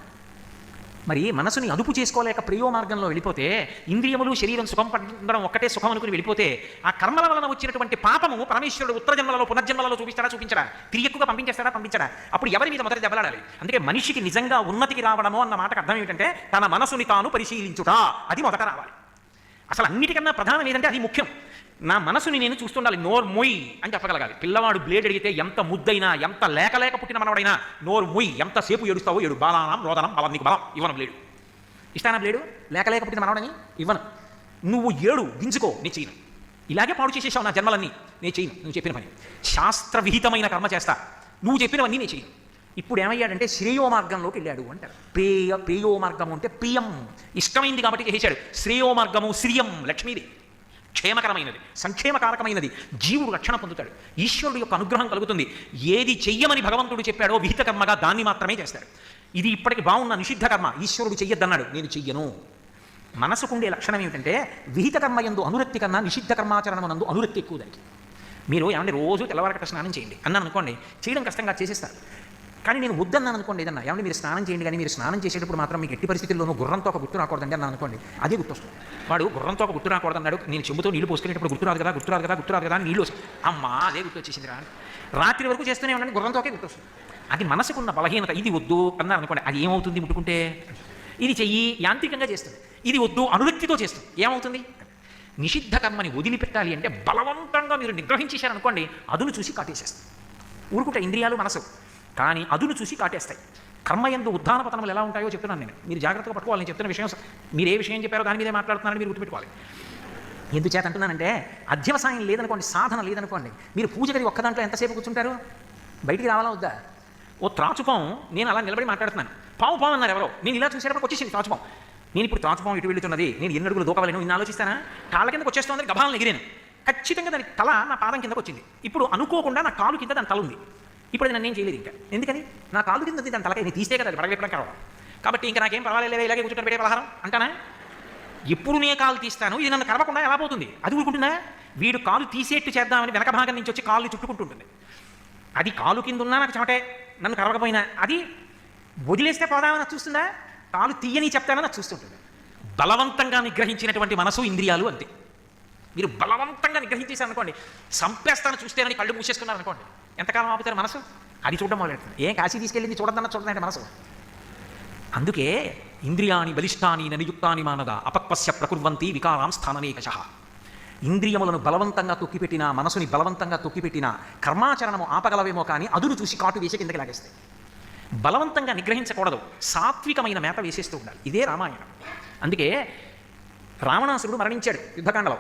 మరి మనసుని అదుపు చేసుకోలేక ప్రియ మార్గంలో వెళ్ళిపోతే, ఇంద్రియములు శరీరం సుఖం పడడం ఒక్కటే సుఖం అనుకుని వెళ్ళిపోతే, ఆ కర్మల వలన వచ్చినటువంటి పాపము పరమేశ్వరుడు ఉత్తర జన్మలలో పునర్జన్మలలో చూపించడా? తిరియక్కుగా పంపించడా? అప్పుడు ఎవరి మీద మొదటి దెబ్బలాడాలి? అందుకే మనిషికి నిజంగా ఉన్నతికి రావడమో అన్న మాటకు అర్థం ఏమిటంటే, తన మనసుని తాను పరిశీలించుట, అది మొదట రావాలి. అసలు అన్నిటికన్నా ప్రధానం ఏదంటే అది ముఖ్యం. నా మనసుని నేను చూస్తుండాలి, నోరు మొయ్ అని చెప్పగలగాలి. పిల్లవాడు బ్లేడ్ అడిగితే ఎంత ముద్దైనా, ఎంత లేక పుట్టిన మనవాడైనా నోరు మొయ్, ఎంతసేపు ఏడుస్తావో ఏడు, బాలానం రోదనం బలం, నీకు బలం ఇవ్వను బ్లేడు. ఇస్తానా బ్లేడు? లేక పుట్టిన మనవాడని ఇవ్వను. నువ్వు ఏడు గింజుకో, నేను చేయను. ఇలాగే పాడు చేసేసావు నా జన్మలన్నీ, నేను చేయను నువ్వు చెప్పిన పని. శాస్త్రవిహితమైన కర్మ చేస్తా, నువ్వు చెప్పినవన్నీ నేను చేయను. ఇప్పుడు ఏమయ్యాడంటే శ్రేయో మార్గంలోకి వెళ్ళాడు అంటారు. ప్రేయో మార్గము అంటే ప్రియం, ఇష్టమైంది కాబట్టి చేశాడు. శ్రేయో మార్గము శ్రియం, లక్ష్మీది, క్షేమకరమైనది, సంక్షేమకారకమైనది, జీవుడు రక్షణ పొందుతాడు, ఈశ్వరుడు యొక్క అనుగ్రహం కలుగుతుంది. ఏది చెయ్యమని భగవంతుడు చెప్పాడో విహిత కర్మగా దాన్ని మాత్రమే చేస్తాడు. ఇది ఇప్పటికి బాగున్న నిషిద్ధ కర్మ ఈశ్వరుడు చెయ్యొద్దన్నాడు, నేను చెయ్యను. మనసుకుండే లక్షణం ఏమిటంటే, విహిత కర్మ యందు అనురక్తి కన్నా నిషిద్ధ కర్మాచరణమునందు అనురక్తి ఎక్కువ దానికి. మీరు ఏమంటే రోజు తెల్లవారకట స్నానం చేయండి అన్నాను అనుకోండి, చేయడం కష్టంగా చేసేస్తారు. కానీ నేను వద్దన్నాను అనుకోండి, ఏదన్నా ఏమంటే మీరు స్నానం చేయండి, కానీ మీరు స్నానం చేసేటప్పుడు మాత్రం మీకు ఎట్టి పరిస్థితుల్లోనూ గుర్రంతో ఒక గుర్తు రాకూడదండి అన్నాను అనుకోండి, అదే గుర్తొస్తుంది. వాడు గుర్రంతో ఒక గుర్తు రాకూడదన్నాడు, నేను చెంబుతో నీళ్ళు పోసుకునేటప్పుడు గుర్తురాదు కదా అని నీళ్ళు వస్తుంది. అమ్మా అదే గుర్తు వచ్చేసింది రా, రాత్రి వరకు చేస్తూనే ఉండండి, గుర్రంతోకే గుర్తొస్తుంది. అది మనసుకున్న బలహీనత. ఇది వద్దు అన్నారు అనుకోండి, అది ఏమవుతుంది ముట్టుకుంటే? ఇది చెయ్యి యాంత్రికంగా చేస్తుంది, ఇది వద్దు అనురక్తితో చేస్తుంది, ఏమవుతుంది? నిషిద్ధ కర్మని వదిలిపెట్టాలి అంటే బలవంతంగా మీరు నిగ్రహించేశారనుకోండి, అదును చూసి కాటేసేస్తుంది. ఊరుకుంటే ఇంద్రియాలు మనసు, కానీ అదును చూసి కాటేస్తాయి. కర్మయందు ఉద్ధాన పతనములు ఎలా ఉంటాయో చెప్తున్నాను నేను, మీరు జాగ్రత్తగా పట్టుకోవాలి. నేను చెప్తున్న విషయం, మీరు ఏ విషయం చెప్పారో దాని మీదే మాట్లాడుతున్నారని మీరు గుర్తుపెట్టుకోవాలి. ఎందుచేత అంటున్నానంటే, అధ్యవసాయం లేదనుకోండి, సాధన లేదనుకోండి, మీరు పూజ గది ఒక్క దాంట్లో ఎంతసేపు కూర్చుంటారు? బయటికి రావాలా వద్దా? ఓ త్రాచుకం, నేను అలా నిలబడి మాట్లాడుతున్నాను, పావు పావు అన్నారు ఎవరో. నేను ఇలా చూసేటప్పుడు వచ్చేసింది త్రాచుపాము. నేను ఇప్పుడు త్రాచుపాము ఇటు వెళ్తున్నది, నేను ఎన్ని అడుగులు దూకవలేను ఇన్ని ఆలోచిస్తానా? కాళ్ళ కిందకు వచ్చేస్తుందని గభాలను ఎగిరాను. ఖచ్చితంగా దాని తల నా పాదం కిందకు వచ్చింది. ఇప్పుడు అనుకోకుండా నా కాలు కింద దాని తల ఉంది. ఇప్పుడు అది నన్ను ఏం చేయలేదు ఇంకా. ఎందుకని? నా కాలు కింద దాని తలకాయ నేను తీస్తే కదా అది పడగెప్పడం కావడం. కాబట్టి ఇంకా నాకేం పర్వాలేదు, ఇలాగే కూర్చొని పెట్టే పలహారం అంటానా? ఎప్పుడు నేను కాలు తీస్తాను, ఇది నన్ను కరవకుండా ఎలా పోతుంది? అది ఊరుకుంటుందా? వీడు కాలు తీసేట్టు చేద్దామని వెనక భాగం నుంచి వచ్చి కాళ్ళు చుట్టుకుంటుంటుంది. అది కాలు కింద ఉన్నా నాకు చెమటే, నన్ను కరవకపోయినా అది వదిలేస్తే పోదామని చూస్తుందా? కాలు తీయని చెప్తానని నాకు చూస్తుంటుంది. బలవంతంగా నిగ్రహించినటువంటి మనసు ఇంద్రియాలు అంతే. మీరు బలవంతంగా నిగ్రహించేశారనుకోండి, సంపేస్తాను చూస్తేనని కళ్ళు మూసేసుకున్నారనుకోండి, ఎంతకాలం ఆపుతారు మనసు? అది చూడడం మొదలెడుతుంది. ఏం కాశీ తీసుకెళ్ళింది చూడదన్నా చూడదంటే మనసు. అందుకే ఇంద్రియాని బలిష్టాని ననియుక్తాని మానద అపక్వస్య ప్రకుర్వంతి వికారాం స్థాననేకశః. ఇంద్రియములను బలవంతంగా తొక్కిపెట్టినా, మనసుని బలవంతంగా తొక్కిపెట్టినా కర్మాచరణము ఆపగలవేమో కానీ అదును చూసి కాటు వేసి కిందకి లాగేస్తాయి. బలవంతంగా నిగ్రహించకూడదు, సాత్వికమైన మేత వేసేస్తూ ఉండాలి. ఇదే రామాయణం. అందుకే రావణాసురుడు మరణించాడు యుద్ధకాండలో.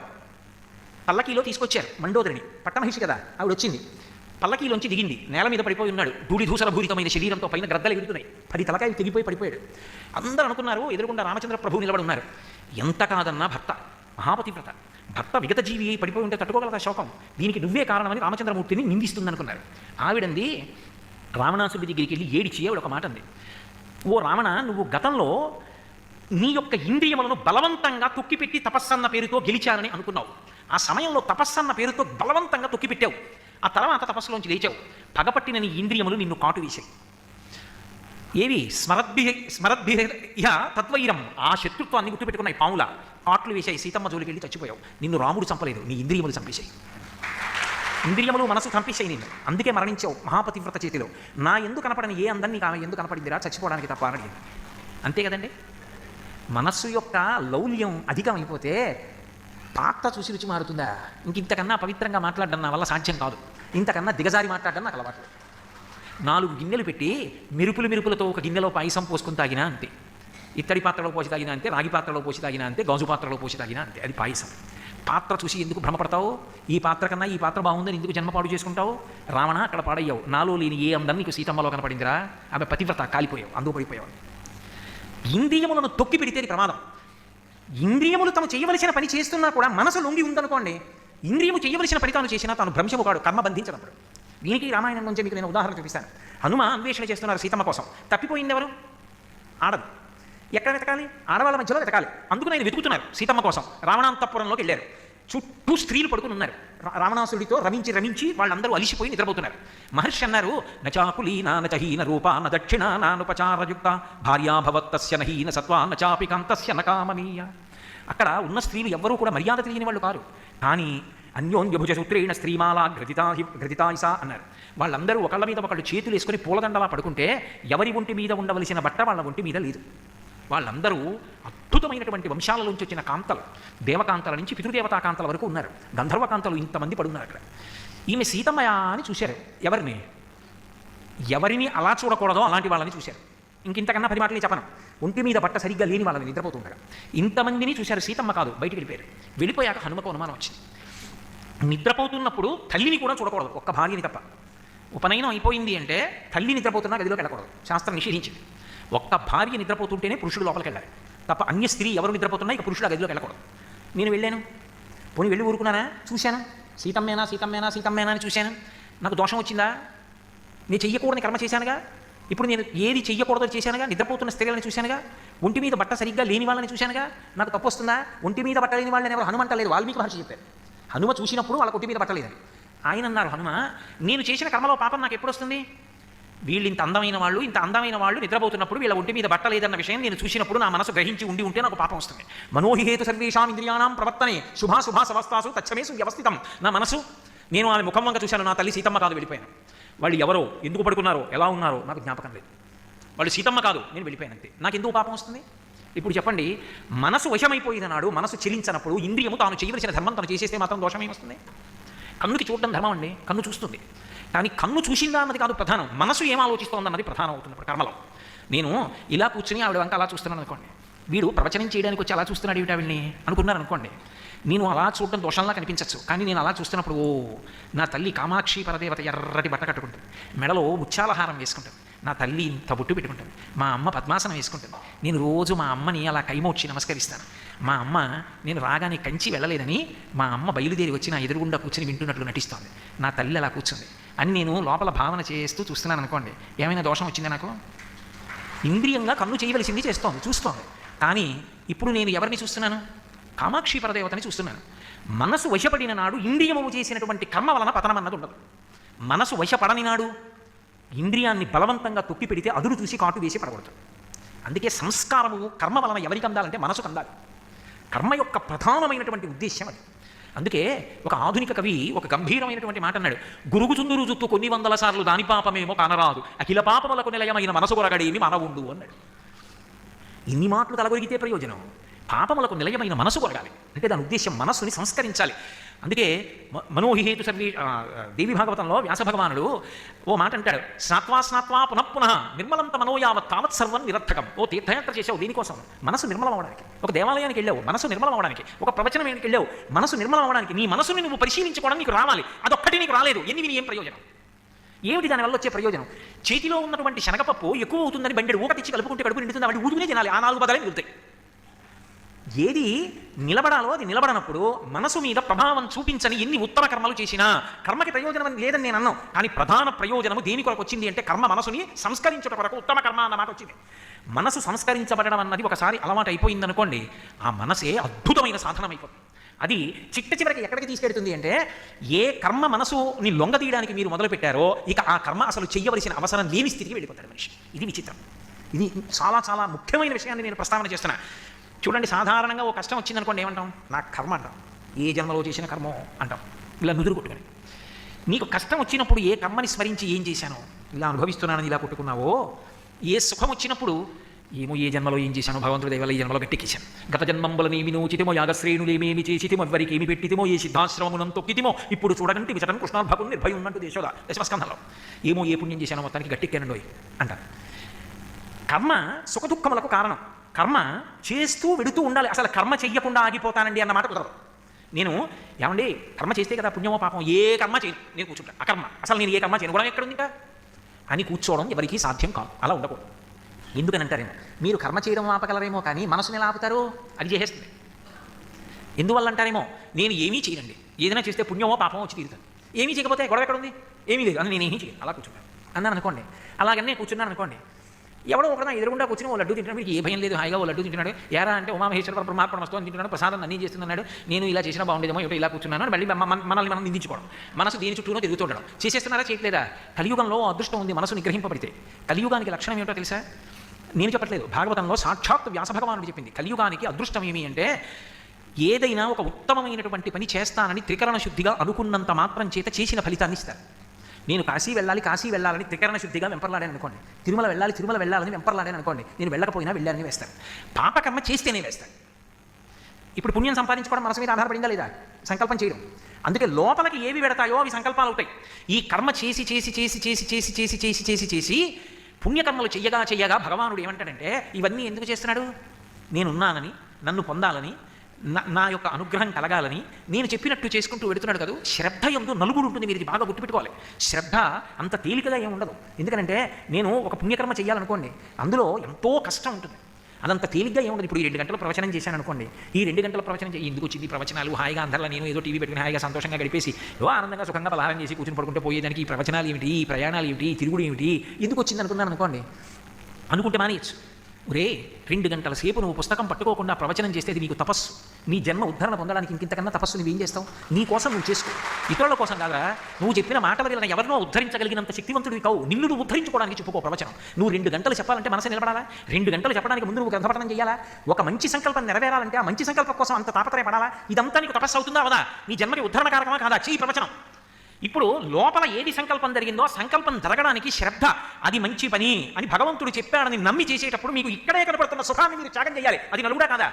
పల్లకీలో తీసుకొచ్చారు మండోదరిని, పట్టమహిషి కదా ఆవిడ వచ్చింది. పల్లకీలోంచి దిగింది, నేల మీద పడిపోయి ఉన్నాడు. ధూళిధూసరభూరితమైన శరీరంతో పైన గ్రద్దలు ఎగురుతున్నాయి. 10 తలకాయలు తెగిపోయి పడిపోయాడు. అందరూ అనుకున్నారు ఎదురుకుండా రామచంద్ర ప్రభు నిలబడి ఉన్నారు. ఎంత కాదన్నా భర్త, మహాపతివ్రత, భర్త విగత జీవి అయి పడిపోయి ఉంటే తట్టుకోగలదా శోకం? దీనికి నువ్వే కారణమని రామచంద్రమూర్తిని నిందిస్తుంది అనుకున్నారు. ఆవిడంది రావణాసుడి దగ్గరికి వెళ్ళి ఏడిచి ఆవిడ ఒక మాట అంది, ఓ రావణ, నువ్వు గతంలో నీ యొక్క ఇంద్రియములను బలవంతంగా తొక్కిపెట్టి తపస్సన్న పేరుతో గెలిచానని అనుకున్నావు. ఆ సమయంలో తపస్సన్న పేరుతో బలవంతంగా తొక్కిపెట్టావు. ఆ తర్వాత తపస్సులోంచి లేచావు. పగపట్టిన నీ ఇంద్రియములు నిన్ను కాటు వేశాయి. ఏవి? స్మరద్భిహ తత్వైరం. ఆ శత్రుత్వాన్ని గుర్తుపెట్టుకున్నాయి. పాముల కాట్లు వేశాయి. సీతమ్మ జోలికి వెళ్ళి చచ్చిపోయావు. నిన్ను రాముడు చంపలేదు, నీ ఇంద్రియములు చంపేశాయి. ఇంద్రియములు మనసు చంపేశాయి నిన్ను. అందుకే మరణించావు మహాపతివ్రత చేతిలో. నా ఎందుకు కనపడని ఏ అందాన్ని నీకు ఆమె ఎందుకు కనపడిందిరా? చచ్చిపోవడానికి తప్ప అని. అంతే కదండి. మనస్సు యొక్క లౌల్యం అధికమైపోతే పాత్ర చూసి రుచి మారుతుందా? ఇంతకన్నా పవిత్రంగా మాట్లాడడం నా వల్ల సాధ్యం కాదు. ఇంతకన్నా దిగజారి మాట్లాడడం నాకు అలవాటు. 4 గిన్నెలు పెట్టి మెరుపులతో ఒక గిన్నెలో పాయసం పోసుకుని తాగినా అంతే. ఇత్తడి పాత్రలో పోసి తాగినా అంతే, రాగి పాత్రలో పోసి తాగినా అంతే, గాజు పాత్రలో పోసి తాగినా అంతే. అది పాయసం. పాత్ర చూసి ఎందుకు భ్రమపడతావు? ఈ పాత్ర కన్నా ఈ పాత్ర బాగుందని ఎందుకు జన్మ పాడు చేసుకుంటావు? రావణ, అక్కడ పాడయ్యావు. నాలో లేని ఏ అందం నీకు సీతమ్మలో కనపడిందిరా? ఆమె పతివ్రత, కాలిపోయావు, అందుకు పడిపోయావు. ఇంద్రియములను తొక్కి పెడితే ప్రమాదం. ఇంద్రియములు తను చేయవలసిన పని చేస్తున్నా కూడా మనసు లొంగి ఉందనుకోండి, ఇంద్రియము చేయవలసిన పని తాను చేసినా తాను భ్రంశము కాడు, కర్మ బంధించినప్పుడు. దీనికి రామాయణం నుంచి మీకు నేను ఉదాహరణ చూపిస్తాను. హనుమ అన్వేషణ చేస్తున్నారు సీతమ్మ కోసం. తప్పిపోయింది ఎవరు? ఆడదు. ఎక్కడ వెతకాలి? ఆడవాళ్ళ మధ్యలో వెతకాలి. అందుకు నేను వెతుకుతున్నారు సీతమ్మ కోసం. రావణాంతపురంలోకి వెళ్ళారు. చుట్టూ స్త్రీలు పడుకుని ఉన్నారు. రావణాసుడితో రమించి వాళ్ళందరూ అలిసిపోయి నిద్రపోతున్నారు. మహర్షి అన్నారు, నచాకులీనా నచహీన రూపా న దక్షిణా నానుపచారయుక్త భార్యాభవత్తస్య నహీన సత్వా నచాపి కాంతస్య నకామనీయ. అక్కడ ఉన్న స్త్రీలు ఎవ్వరూ కూడా మర్యాద తెలియని వాళ్ళు కారు. కానీ అన్యోన్యభుజ సూత్రేణ స్త్రీమాలా ఘటితాయిసా అన్నారు. వాళ్ళందరూ ఒకళ్ళ మీద ఒకళ్ళు చేతులు వేసుకొని పూలదండలా పడుకుంటే ఎవరి ఒంటి మీద ఉండవలసిన బట్ట వాళ్ళ ఒంటి మీద లేదు. వాళ్ళందరూ అద్భుతమైనటువంటి వంశాలలోంచి వచ్చిన కాంతలు, దేవకాంతల నుంచి పితృదేవతా కాంతల వరకు ఉన్నారు. గంధర్వకాంతలు ఇంతమంది పడున్నారు అక్కడ. ఈమె సీతమ్మయ అని చూశారు. ఎవరిని అలా చూడకూడదో అలాంటి వాళ్ళని చూశారు. ఇంతకన్నా 10 మాటలు చెప్పను. ఒంటి మీద బట్ట సరిగ్గా లేని వాళ్ళని నిద్రపోతుండగా ఇంతమందిని చూశారు. సీతమ్మ కాదు, బయటికి వెళ్ళిపోయారు. వెళ్ళిపోయాక హనుమకు అనుమానం వచ్చింది. నిద్రపోతున్నప్పుడు తల్లిని కూడా చూడకూడదు, ఒక్క భార్యని తప్ప. ఉపనయనం అయిపోయింది అంటే తల్లి నిద్రపోతున్నా గదిలోకి వెళ్ళకూడదు, శాస్త్రం నిషేధించింది. ఒక్క భార్య నిద్రపోతుంటేనే పురుషుడు లోపలికి వెళ్ళాలి తప్ప అన్య స్త్రీ ఎవరు నిద్రపోతున్నా ఇక పురుషుడు ఆ గదిలోకి వెళ్ళకూడదు. నేను వెళ్ళాను, పోనీ వెళ్ళి ఊరుకున్నానా? చూశాను, సీతమ్మేనా అని చూశాను. నాకు దోషం వచ్చిందా? నేను చెయ్యకూడని కర్మ చేశానుగా. ఇప్పుడు నేను ఏది చెయ్యకూడదో చేశానుగా. నిద్రపోతున్న స్త్రీలను చూశానుగా. ఒంటి మీద బట్ట సరిగ్గా లేని వాళ్ళని చూశానుగా. నాకు తప్పు వస్తుందా? ఒంటి మీద బట్ట లేని వాళ్ళని ఎవరు హనుమంటలేదు, వాల్మీకి మహర్షి చెప్పారు. హనుమ చూసినప్పుడు వాళ్ళ ఒంటి మీద బట్టలేదని. ఆయన అన్నారు, హనుమ, నేను చేసిన కర్మలో పాపం నాకు ఎప్పుడు వస్తుంది? వీళ్ళు ఇంత అందమైన వాళ్ళు నిద్రపోతున్నప్పుడు వీళ్ళ ఒంటి మీద బట్టలేదన్న విషయం నేను చూసినప్పుడు నా మనసు గ్రహించి ఉంటే నాకు పాపం వస్తుంది. మనోహిహేతు సర్వేషాం ఇంద్రియాణం ప్రవర్తనే శుభాశుభాసవస్తాసు తచ్చమేసు వ్యవస్థితం. నా మనసు, నేను ఆమె ముఖం వంక చూశాను, నా తల్లి సీతమ్మ కాదు, వెళ్ళిపోయాను. వాళ్ళు ఎవరో, ఎందుకు పడుకున్నారో, ఎలా ఉన్నారో నాకు జ్ఞాపకం లేదు. వాళ్ళు సీతమ్మ కాదు, నేను వెళ్ళిపోయాను అంతే. నాకు ఎందుకు పాపం వస్తుంది? ఇప్పుడు చెప్పండి, మనసు వశమైపోయిన నాడు, మనసు చెలించినప్పుడు ఇంద్రియము తాను చేయవలసిన ధర్మం తను చేసేస్తే మాత్రం దోషం ఏమొస్తుంది? కన్నుకి చూడడం ధర్మం అండి, కన్ను చూస్తుంది. కానీ కన్ను చూసిందా అన్నది కాదు ప్రధానం, మనసు ఏం ఆలోచిస్తోందన్నది ప్రధానం అవుతుంది ఇప్పుడు కర్మలో. నేను ఇలా కూర్చుని ఆవిడ వంక అలా చూస్తున్నాను అనుకోండి, వీడు ప్రవచనం చేయడానికి వచ్చి అలా చూస్తున్నాడు ఏమిటి ఆవిడ్ని అనుకున్నారు అనుకోండి. నేను అలా చూడడం దోషంలా కనిపించచ్చు, కానీ నేను అలా చూస్తున్నప్పుడు ఓ నా తల్లి కామాక్షి పరదేవత ఎర్రటి బట్ట కట్టుకుంటుంది, మెడలో ముత్యాలహారం వేసుకుంటుంది, నా తల్లి ఇంత బొట్టు పెట్టుకుంటుంది, మా అమ్మ పద్మాసనం వేసుకుంటుంది, నేను రోజు మా అమ్మని అలా కైమోడ్చి నమస్కరిస్తాను, మా అమ్మ నేను రాగానే కంచి వెళ్ళలేదని మా అమ్మ బయలుదేరి వచ్చి నా ఎదురుగుండా కూర్చొని వింటున్నట్లు నటిస్తోంది, నా తల్లి అలా కూర్చుంది అని నేను లోపల భావన చేస్తూ చూస్తున్నాను అనుకోండి, ఏమైనా దోషం వచ్చిందా నాకు? ఇంద్రియంగా కన్ను చేయవలసింది చేస్తోంది, చూస్తోంది. కానీ ఇప్పుడు నేను ఎవరిని చూస్తున్నాను? కామాక్షి పరదేవతని చూస్తున్నాను. మనసు వశపడిన నాడు ఇంద్రియము చేసినటువంటి కర్మ వలన పతనం అన్నది ఉండదు. మనసు వశపడని నాడు ఇంద్రియాన్ని బలవంతంగా తొక్కి పెడితే అదురు చూసి కాటు వేసి పడగొడుతుంది. అందుకే సంస్కారము కర్మ వలన ఎవరికి అందాలంటే మనసుకు అందాలి. కర్మ యొక్క ప్రధానమైనటువంటి ఉద్దేశ్యం అది. అందుకే ఒక ఆధునిక కవి ఒక గంభీరమైనటువంటి మాట అన్నాడు, గురుగుచుందురు జుత్తు కొన్ని వందల సార్లు దాని పాపమేమో కానరాదు, అఖిల పాపములకు నిలయమైన మనసు కొరగడేమి మనవుండు అన్నాడు. ఇన్ని మాటలు తలగొరిగితే ప్రయోజనం, పాపములకు నిలయమైన మనసు కొరగాలి. అంటే దాని ఉద్దేశం మనస్సుని సంస్కరించాలి. అందుకే మనోహిహేతు సర్వీ దేవి భాగవతంలో వ్యాస భగవానుడు ఓ మాట అంటాడు, స్నాత్వా పునఃపునః నిర్మలంత మనోయావత్ తావత్ సర్వం నిరర్థకం. ఓ తీర్థయాత్ర చేసావు దీనికోసం, మనసు నిర్మలం అవడానికి. ఒక దేవాలయానికి వెళ్ళావు, మనసు నిర్మలం అవడానికి. ఒక ప్రవచనానికి వెళ్ళావు, మనసు నిర్మలం అవడానికి. నీ మనసుని నువ్వు పరిశీలించుకోవడం నీకు రావాలి. అదొక్కటి నీకు రాలేదు, ఎన్ని విని ఏం ప్రయోజనం? ఏమిటి దానివల్ల వచ్చే ప్రయోజనం? చేతిలో ఉన్నటువంటి శనగపప్పు ఎక్కువ అవుతుందని బండెడు ఊక తెచ్చి కలుపుకుంటే కడుపు నిండుతుంది, వాటి ఊదుకునే తినాలి, ఆ 4 బదలే మిగులుతాయి. ఏది నిలబడాలో అది నిలబడినప్పుడు మనసు మీద ప్రభావం చూపించని ఎన్ని ఉత్తమ కర్మలు చేసినా కర్మకి ప్రయోజనం లేదని నేను అన్నాను. కానీ ప్రధాన ప్రయోజనము దేని కొరకు వచ్చింది అంటే కర్మ మనసుని సంస్కరించడం కొరకు ఉత్తమ కర్మ అన్న మాట వచ్చింది. మనసు సంస్కరించబడడం అన్నది ఒకసారి అలవాటు అయిపోయిందనుకోండి, ఆ మనసే అద్భుతమైన సాధనం అయిపోతుంది. అది చిట్ట చివరికి ఎక్కడికి తీసుకెడుతుంది అంటే, ఏ కర్మ మనసుని లొంగదీయడానికి మీరు మొదలుపెట్టారో ఇక ఆ కర్మ అసలు చెయ్యవలసిన అవసరం లేని స్థితికి వెళ్ళిపోతాడు మనిషి. ఇది విచిత్రం. ఇది చాలా చాలా ముఖ్యమైన విషయాన్ని నేను ప్రస్తావన చేస్తున్నా. చూడండి, సాధారణంగా ఓ కష్టం వచ్చిందనుకోండి ఏమంటాం? నాకు కర్మ అంటాం, ఏ జన్మలో చేసిన కర్మో అంటాం, ఇలా నుదురు కొట్టుకొని. నీకు కష్టం వచ్చినప్పుడు ఏ కర్మని స్మరించి ఏం చేశానో, ఇలా అనుభవిస్తున్నానని ఇలా కొట్టుకున్నావో, ఏ సుఖం వచ్చినప్పుడు ఏమో ఏ జన్మలో ఏం చేశానో భగవంతుడి దయవల్ల ఈ జన్మలో గట్టెక్కించాను, గత జన్మంబులనేమి నోచితిమో యాగశ్రేణులేమేమి చేసితిమో ఎవ్వరికి ఏమి పెట్టితిమో ఏ సిద్ధాశ్రమమునం తొక్కితిమో ఇప్పుడు చూడగంటి విచటం కృష్ణార్భకుని నిర్భయం ఉన్నట్టు దేశోద దశమస్కంధంలో ఏమో ఏ పుణ్యం చేశానో మొత్తానికి గట్టెక్కానండోయ్ అంటారు. కర్మ సుఖదుఖములకు కారణం. కర్మ చేస్తూ వెడుతూ ఉండాలి. అసలు కర్మ చెయ్యకుండా ఆగిపోతానండి అన్నమాట కుదరదు. నేను ఏమండి కర్మ చేస్తే కదా పుణ్యమో పాపం, ఏ కర్మ చేయను, నేను కూర్చుంటాను అకర్మ, అసలు నేను ఏ కర్మ చేయను కూడా ఎక్కడుంది ఇంకా అని కూర్చోవడం ఎవరికీ సాధ్యం కాదు. అలా ఉండకూడదు. ఎందుకని అంటారేమో, మీరు కర్మ చేయడం ఆపగలరేమో కానీ మనసుని ఎలా ఆపుతారు? అది చేసేస్తుంది. ఎందువల్ల అంటారేమో, నేను ఏమీ చేయనండి, ఏదైనా చేస్తే పుణ్యమో పాపమో వచ్చి తీరుతాను, ఏమీ చేయకపోతే గొడవ ఎక్కడుంది, ఏమీ లేదు అని నేనేమీ చేయను, అలా కూర్చుంటాను అన్నాను అనుకోండి. అలాగనే కూర్చున్నాను అనుకోండి, ఎవడో ఒకడు ఎదురుగుండా కూర్చుని ఓ లడ్డు తింటున్నాడు, మీకు ఏ భయం లేదు, హాయిగా ఓ లడ్డు తింటున్నాడు, ఎరా అంటే ఉమామహేశ్వర పరమాత్మ వస్తూ అని తింటున్నాడు, ప్రసాదం అన్నీ చేస్తున్నాడు, నేను ఇలా చేసినా బాగుండేదేమో, ఇలా కూర్చున్నాను అని మళ్ళీ మనల్ని మనం నిందించుకోవడం, మనసు దేని చుట్టూనో తిరుగుతుండడం. చేసేస్తున్నారా చేయట్లేదా? కలియుగంలో అదృష్టం ఉంది మనసు నిగ్రహింపబడితే. కలియుగానికి లక్షణం ఏమిటో తెలుసా? నేను చెప్పట్లేదు, భాగవతంలో సాక్షాత్ వ్యాస భగవానుడు చెప్పింది. కలియుగానికి అదృష్టం ఏమి అంటే, ఏదైనా ఒక ఉత్తమమైనటువంటి పని చేస్తానని త్రికరణ శుద్ధిగా అనుకున్నంత మాత్రం చేత చేసిన ఫలితాన్ని ఇస్తారు. నేను కాశీ వెళ్ళాలని త్రికరణ శుద్ధిగా వెంపర్లాడాను అనుకోండి, తిరుమల వెళ్ళాలని వెంపర్లాడాను అనుకోండి, నేను వెళ్ళకపోయినా వెళ్ళాలని వేస్తాను. పాపకర్మ చేస్తేనే వేస్తాను. ఇప్పుడు పుణ్యం సంపాదించుకోవడం మనసు మీద ఆధారపడిందా లేదా? సంకల్పం చేయడం. అందుకే లోపలికి ఏవి పెడతాయో అవి సంకల్పాలు అవుతాయి. ఈ కర్మ చేసి చేసి చేసి చేసి చేసి చేసి చేసి చేసి చేసి పుణ్యకర్మలు చెయ్యగా భగవానుడు ఏమంటాడంటే, ఇవన్నీ ఎందుకు చేస్తున్నాడు? నేనున్నానని, నన్ను పొందాలని, నా యొక్క అనుగ్రహం కలగాలని నేను చెప్పినట్టు చేసుకుంటూ వెడుతున్నాడు కదా. శ్రద్ధ ఎందు నలుగురు ఉంటుంది, మీరు ఇది బాగా గుర్తుపెట్టుకోవాలి. శ్రద్ధ అంత తేలికగా ఏమి ఉండదు. ఎందుకంటే నేను ఒక పుణ్యకర్మ చేయాలనుకోండి, అందులో ఎంతో కష్టం ఉంటుంది, అదంత తేలిగ్గా ఏముండదు. ఇప్పుడు ఈ 2 గంటల ప్రవచనం చేశాను అనుకోండి, ఈ 2 గంటల ప్రవచనం ఎందుకు వచ్చింది ప్రవచనాలు? హాయిగా అందరిలో నేను ఏదో టీవీ పెట్టుకుని హాయిగా సంతోషంగా గడిపేసి ఆనందంగా సుఖంగా పలహారం చేసి కూర్చుని పడుకుంటే పోయేదానికి ఈ ప్రవచనాలు ఏమిటి, ఈ ప్రయాణాలు ఏమిటి, ఈ తిరుగుడు ఏమిటి, ఎందుకు వచ్చింది అనుకున్నాను అనుకోండి. అనుకుంటే మానేయచ్చు. ఒరే 2 గంటల సేపు నువ్వు పుస్తకం పట్టుకోకుండా ప్రవచనం చేస్తే అది నీకు తపస్సు. నీ జన్మ ఉద్ధరణ పొందడానికి ఇంకింతకన్నా తపస్సు నువ్వేం చేస్తావు? నీ కోసం నువ్వు చేసుకో, ఇతరుల కోసం కాదా. నువ్వు చెప్పిన మాటల వలన ఎవరినో ఉద్ధరించగలిగినంత శక్తివంతుడివి కావు. నిన్ను నువ్వు ఉద్ధరించుకోవడానికి చెప్పుకో ప్రవచనం. నువ్వు 2 గంటలు చెప్పాలంటే మనసు నిలబడాలా? 2 గంటలు చెప్పడానికి ముందు నువ్వు గ్రంథపఠనం చేయాలా? ఒక మంచి సంకల్పం నెరవేరాలంటే ఆ మంచి సంకల్పం కోసం అంత తాపత్రయపడాలా? ఇదంతా నీకు తపస్సు అవుతుందా అవదా? నీ జన్మకి ఉద్ధరణ కారకమా కాదా? చెయ్యి ప్రవచనం. ఇప్పుడు లోపల ఏది సంకల్పం జరిగిందో సంకల్పం జరగడానికి శ్రద్ధ, అది మంచి పని అని భగవంతుడు చెప్పాడని నమ్మి చేసేటప్పుడు మీకు ఇక్కడే కనపడుతున్న సుఖాన్ని మీరు త్యాగం చేయాలి. అది నలుగుడా కాదా?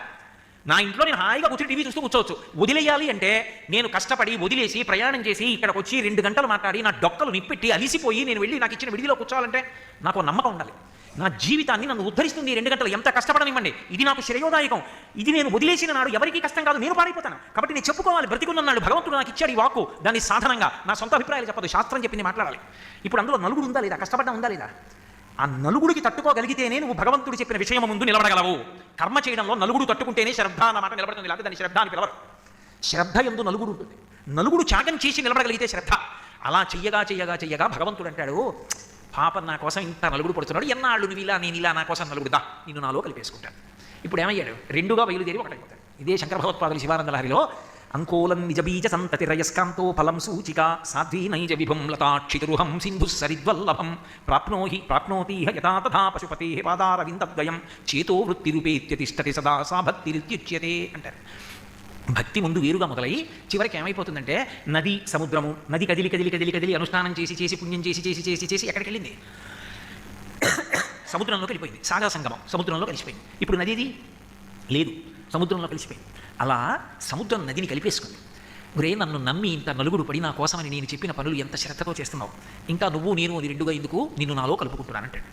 నా ఇంట్లో నేను హాయిగా కూర్చొని టీవీ చూస్తూ కూర్చోవచ్చు. వదిలేయాలి అంటే నేను కష్టపడి వదిలేసి ప్రయాణం చేసి ఇక్కడికి వచ్చి 2 గంటలు మాట్లాడి నా డొక్కలు నిప్పెట్టి అలిసిపోయి నేను వెళ్ళి నాకు ఇచ్చిన విడిదిలో కూర్చోవాలంటే నాకు నమ్మకం ఉండాలి. నా జీవితాన్ని నన్ను ఉద్ధరిస్తుంది 2 గంటలు, ఎంత కష్టపడనివ్వండి, ఇది నాకు శ్రేయోదాయకం. ఇది నేను వదిలేసిన నాడు ఎవరికీ కష్టం కాదు, నేను పాడైపోతాను. కాబట్టి నేను చెప్పుకోవాలి, బ్రతికున్నాడు భగవంతుడు నాకు ఇచ్చాడు ఈ వాక్కు, దాన్ని సాధనంగా నా సొంత అభిప్రాయాలు చెప్పదు, శాస్త్రం చెప్పింది మాట్లాడాలి. ఇప్పుడు అందులో నలుగురు ఉందా లేదా? కష్టపడ్డా ఉందా లేదా? ఆ నలుగుడికి తట్టుకోగలిగితేనే నువ్వు భగవంతుడు చెప్పిన విషయం ముందు నిలబడగలవు. కర్మ చేయడంలో నలుగుడు తట్టుకుంటేనే శ్రద్ధ అన్నమాట నిలబడుతుంది, లేకపోతే దాన్ని శ్రద్ధ అని పిలవరు. శ్రద్ధ ఎందు నలుగుడు ఉంటుంది, నలుగుడు త్యాగం చేసి నిలబడగలిగితే శ్రద్ధ. అలా చెయ్యగా భగవంతుడు అంటాడు, పాపం నా కోసం ఇంత నలుగుడు పడుతున్నాడు, ఎన్నాళ్ళు నువ్వు ఇలా నేను ఇలా నా కోసం నలుగుడు దా నిన్ను నాలో కలిపేసుకుంటాను. ఇప్పుడు ఏమయ్యాడు, రెండుగా బయలుదేరి ఒకటైపోతాడు. ఇదే శంకర భగవత్పాదులు శివానంద లహరిలో అంకోలం నిజబీజ సంతతి రయస్కాంతో ఫలం సూచిక సాధ్వీ నైజ విభుం లతాక్షితురుహం సింధు సరిద్వల్లభం ప్రాప్నోతీహ యథా తథా పశుపతే పాదారవిందద్వయం చేతో వృత్తిరూపేత్య తిష్టతి సదా సా భక్తిరిత్యుచ్యతే అంటారు. భక్తి ముందు వేరుగా మొదలై చివరికి ఏమైపోతుందంటే నది సముద్రము, నది కదిలి కదిలి కదిలి కదిలి అనుష్ఠానం చేసి చేసి పుణ్యం చేసి చేసి చేసి చేసి ఎక్కడికి వెళ్ళింది, సముద్రంలోకి వెళ్ళిపోయింది. సాగర సంగమం సముద్రంలో కలిసిపోయింది. ఇప్పుడు నది ఇది లేదు, సముద్రంలో కలిసిపోయింది. అలా సముద్రం నదిని కలిపేసుకుంది. ఒరే నన్ను నమ్మి ఇంత నలుగుడు పడి నా కోసమని నేను చెప్పిన పనులు ఎంత శ్రద్ధతో చేస్తున్నావు, ఇంకా నువ్వు నేను అది రెండుగా ఎందుకు నిన్ను నాలో కలుపుకుంటున్నానంటాడు.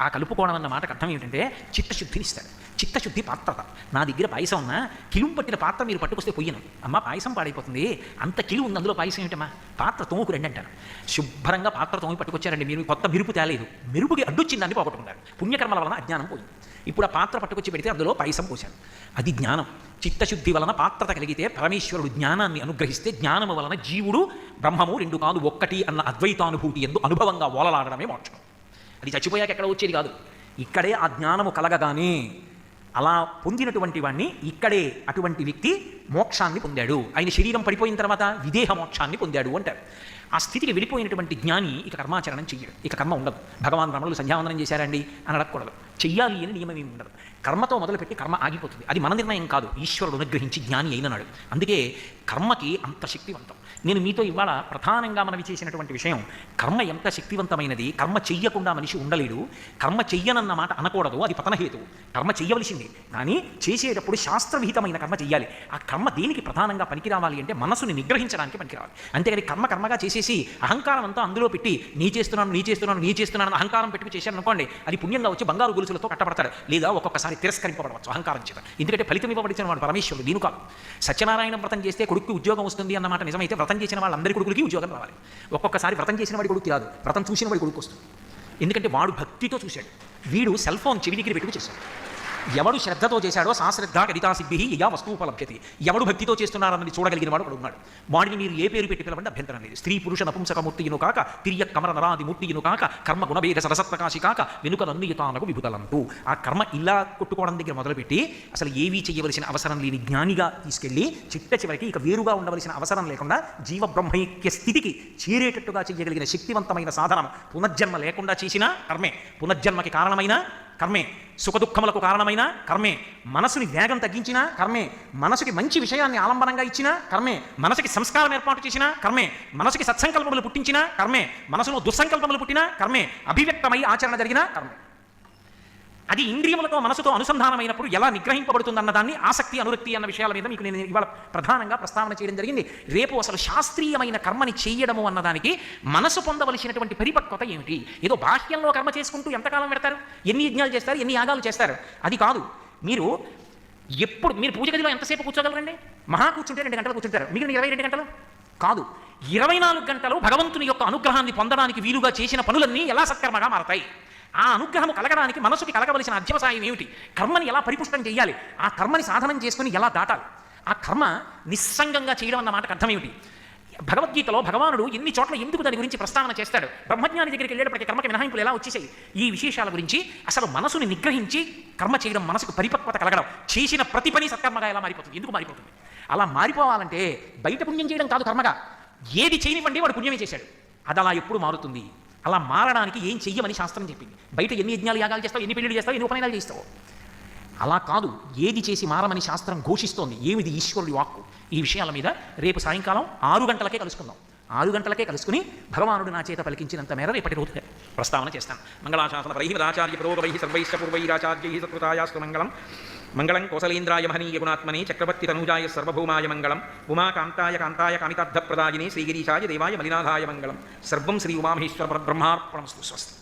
ఆ కలుపుకోవడం అన్న మాటకు అర్థం ఏమిటంటే చిత్తశుద్ధినిస్తాడు. చిత్తశుద్ధి పాత్రత. నా దగ్గర పాయసం ఉన్నా కిలుం పట్టిన పాత్ర మీరు పట్టుకొస్తే పొయ్యను, అమ్మ పాయసం పాడైపోతుంది, అంత కిలువ ఉంది అందులో పాయసం ఏమిటమ్మా, పాత్ర తోముకు రండి అంటాను. శుభ్రంగా పాత్ర తోమి పట్టుకొచ్చారండి, మీరు కొత్త మెరుపు తేలేదు, మెరుపుకి అడ్డొచ్చింది దాన్ని పోగొట్టుకుంటారు. పుణ్యకర్మల వలన అజ్ఞానం పోయింది. ఇప్పుడు ఆ పాత్ర పట్టుకొచ్చి పెడితే అందులో పాయసం పోశాను, అది జ్ఞానం. చిత్తశుద్ధి వలన పాత్రత కలిగితే పరమేశ్వరుడు జ్ఞానాన్ని అనుగ్రహిస్తే జ్ఞానము వలన జీవుడు బ్రహ్మము రెండు కాదు ఒక్కటి అన్న అద్వైతానుభూతి ఎందు అనుభవంగా ఓలలాడడమే మోక్షం. అది చచ్చిపోయాక ఎక్కడ వచ్చేది కాదు, ఇక్కడే ఆ జ్ఞానము కలగగానే అలా పొందినటువంటి వాణ్ణి ఇక్కడే అటువంటి వ్యక్తి మోక్షాన్ని పొందాడు. ఆయన శరీరం పడిపోయిన తర్వాత విదేహ మోక్షాన్ని పొందాడు అంటారు. ఆ స్థితికి వెళ్ళిపోయినటువంటి జ్ఞాని ఇక కర్మాచరణం చెయ్యడు, ఇక కర్మ ఉండదు. భగవాన్ రమణులు సంధ్యావందనం చేశారండి అని అడగకూడదు, చెయ్యాలి అని నియమం ఏమి ఉండదు. కర్మతో మొదలుపెట్టి కర్మ ఆగిపోతుంది. అది మన నిర్ణయం కాదు, ఈశ్వరుడు అనుగ్రహించి జ్ఞాని అయిననాడు. అందుకే కర్మకి అంత శక్తివంతం. నేను మీతో ఇవాళ ప్రధానంగా మనవి చేసినటువంటి విషయం, కర్మ ఎంత శక్తివంతమైనది. కర్మ చెయ్యకుండా మనిషి ఉండలేడు. కర్మ చెయ్యనన్న మాట అనకూడదు, అది పతనహేతు. కర్మ చెయ్యవలసింది, కానీ చేసేటప్పుడు శాస్త్రవిహితమైన కర్మ చెయ్యాలి. ఆ కర్మ దేనికి ప్రధానంగా పనికి రావాలి అంటే మనసుని నిగ్రహించడానికి పనికిరావాలి. అంతేగాని కర్మగా చేసేసి అహంకారం అంతా అందులో పెట్టి నీ చేస్తున్నాను అహంకారం పెట్టి చేశాను అనుకోండి, అది పుణ్యంగా వచ్చి బంగారు గొలుసులతో కట్టబడతాడు, లేదా ఒక్కొక్కసారి తిరస్కరింపబడవచ్చు అహంకారం చేత. ఎందుకంటే ఫలితం ఇవ్వబడిన వాడు పరమేశ్వరుడు, దీని కాదు. సత్యనారాయణ వ్రతం చేస్తే కొడుకు ఉద్యోగం వస్తుంది అన్నమాట నిజమైతే వ్రతం చేసిన వాళ్ళందరి కొడుకులకి ఉద్యోగం రావాలి. ఒక్కొక్కసారి వ్రతం చేసిన వాడి కొడుకు రాదు, వ్రతం చూసిన వాడి కొడుకు వస్తుంది. ఎందుకంటే వాడు భక్తితో చూశాడు, వీడు సెల్ ఫోన్ చెవి దగ్గర పెట్టుకు చేశాడు. ఎవడు శ్రద్ధతో చేశాడో సాశ్రద్ధ గదితా సిద్ధి యా వస్తువుపలభ్యతే. ఎవడు భక్తితో చేస్తున్నారన్నది చూడగలిగిన వాడు ఉన్నాడు. వాడిని మీరు ఏ పేరు పెట్టి పిలవండి అభ్యంతరం లేదు. స్త్రీ పురుష నపుంసకమూర్తియును కాక తిరియ కమర నరాది మూర్తియును కాక కర్మ గుణభేద సరసత్ప్రకాశి కాక వెనుక నన్నియుతానకు విభుతలంటూ ఆ కర్మ ఇలా కొట్టుకోవడం దగ్గర మొదలుపెట్టి అసలు ఏవీ చేయవలసిన అవసరం లేని జ్ఞానిగా తీసుకెళ్ళి చిట్ట చివరికి ఇక వేరుగా ఉండవలసిన అవసరం లేకుండా జీవబ్రహ్మైక్య స్థితికి చేరేటట్టుగా చేయగలిగిన శక్తివంతమైన సాధనం. పునర్జన్మ లేకుండా చేసిన కర్మే, పునర్జన్మకి కారణమైన కర్మే, సుఖదుఖములకు కారణమైన కర్మే, మనసుని వేగం తగ్గించిన కర్మే, మనసుకి మంచి విషయాన్ని ఆలంబనంగా ఇచ్చిన కర్మే, మనసుకి సంస్కారం ఏర్పాటు చేసిన కర్మే, మనసుకి సత్సంకల్పములు పుట్టించిన కర్మే, మనసులో దుస్సంకల్పములు పుట్టిన కర్మే, అభివ్యక్తమై ఆచరణ జరిగిన కర్మే. అది ఇంద్రియములతో మనసుతో అనుసంధానమైనప్పుడు ఎలా నిగ్రహింపబడుతుందన్న దాన్ని ఆసక్తి అనురక్తి అన్న విషయాల మీద మీకు నేను ఇవాళ ప్రధానంగా ప్రస్తావన చేయడం జరిగింది. రేపు అసలు శాస్త్రీయమైన కర్మని చేయడము అన్నదానికి మనసు పొందవలసినటువంటి పరిపక్వత ఏమిటి? ఏదో బాహ్యంలో కర్మ చేసుకుంటూ ఎంతకాలం పెడతారు, ఎన్ని యజ్ఞాలు చేస్తారు, ఎన్ని యాగాలు చేస్తారు, అది కాదు. మీరు పూజ గదిలో ఎంతసేపు కూర్చోగలరండి? మహా కూర్చుంటే 2 గంటలు కూర్చుంటారు, మిగిలిన 22 గంటలు కాదు, 24 గంటలు భగవంతుని యొక్క అనుగ్రహాన్ని పొందడానికి వీలుగా చేసిన పనులన్నీ ఎలా సత్కర్మగా మారతాయి? ఆ అనుగ్రహము కలగడానికి మనసుకి కలగవలసిన అధ్యవసాయం ఏమిటి? కర్మని ఎలా పరిపుష్టం చేయాలి? ఆ కర్మని సాధనం చేసుకుని ఎలా దాటాలి? ఆ కర్మ నిస్సంగంగా చేయడం అన్న మాటకు అర్థం ఏమిటి? భగవద్గీతలో భగవానుడు ఎన్ని చోట్ల ఎందుకు దాని గురించి ప్రస్తావన చేస్తాడు. బ్రహ్మజ్ఞాని దగ్గరికి వెళ్ళేటప్పటికీ కర్మకి మినహాయింపులు ఎలా వచ్చేసాయి? ఈ విశేషాల గురించి అసలు మనసుని నిగ్రహించి కర్మ చేయడం, మనసుకు పరిపక్వత కలగడం, చేసిన ప్రతి పని సత్కర్మగా ఎలా మారిపోతుంది? ఎందుకు మారిపోతుంది? అలా మారిపోవాలంటే బయట పుణ్యం చేయడం కాదు, కర్మగా ఏది చేయనివ్వండి వాడు పుణ్యమే చేశాడు, అది అలా ఎప్పుడు మారుతుంది? అలా మారడానికి ఏం చెయ్యమని శాస్త్రం చెప్పింది. బయట ఎన్ని యజ్ఞాలు యాగాలు చేస్తావు, ఎన్ని పెళ్లిళ్ళు చేస్తావు, ఎన్ని ఉపనయనాలు చేస్తావు, అలా కాదు. ఏది చేసి మారమని శాస్త్రం ఘోషిస్తోంది. ఏమిది ఈశ్వరుడి వాక్కు? ఈ విషయాల మీద రేపు సాయంకాలం 6 గంటలకే కలుసుకుందాం. 6 గంటలకే కలుసుకుని భగవానుడు నా చేత పలికించినంత మేర రేపటి రోజు ప్రస్తావన చేస్తాను. మంగళాశాసన పరైహిమదాచార్య పురోగవై సర్వైశ్చ పూర్వైరాచార్యై సత్కృతాయాస్తు మంగళం. మంగళం కౌసలేంద్రాయ మహనీయ గుణాత్మనే చక్రవర్తి తనూజాయ సర్వభౌమాయ మంగళం. ఉమాకాంతాయ కాంతాయ కామితార్థప్రదాయిని శ్రీగిరీశాయ దేవాయ మలినాథాయ మంగళం. సర్వం శ్రీ ఉమామహేశ్వర పరబ్రహ్మార్పణమస్తు. స్వస్తి.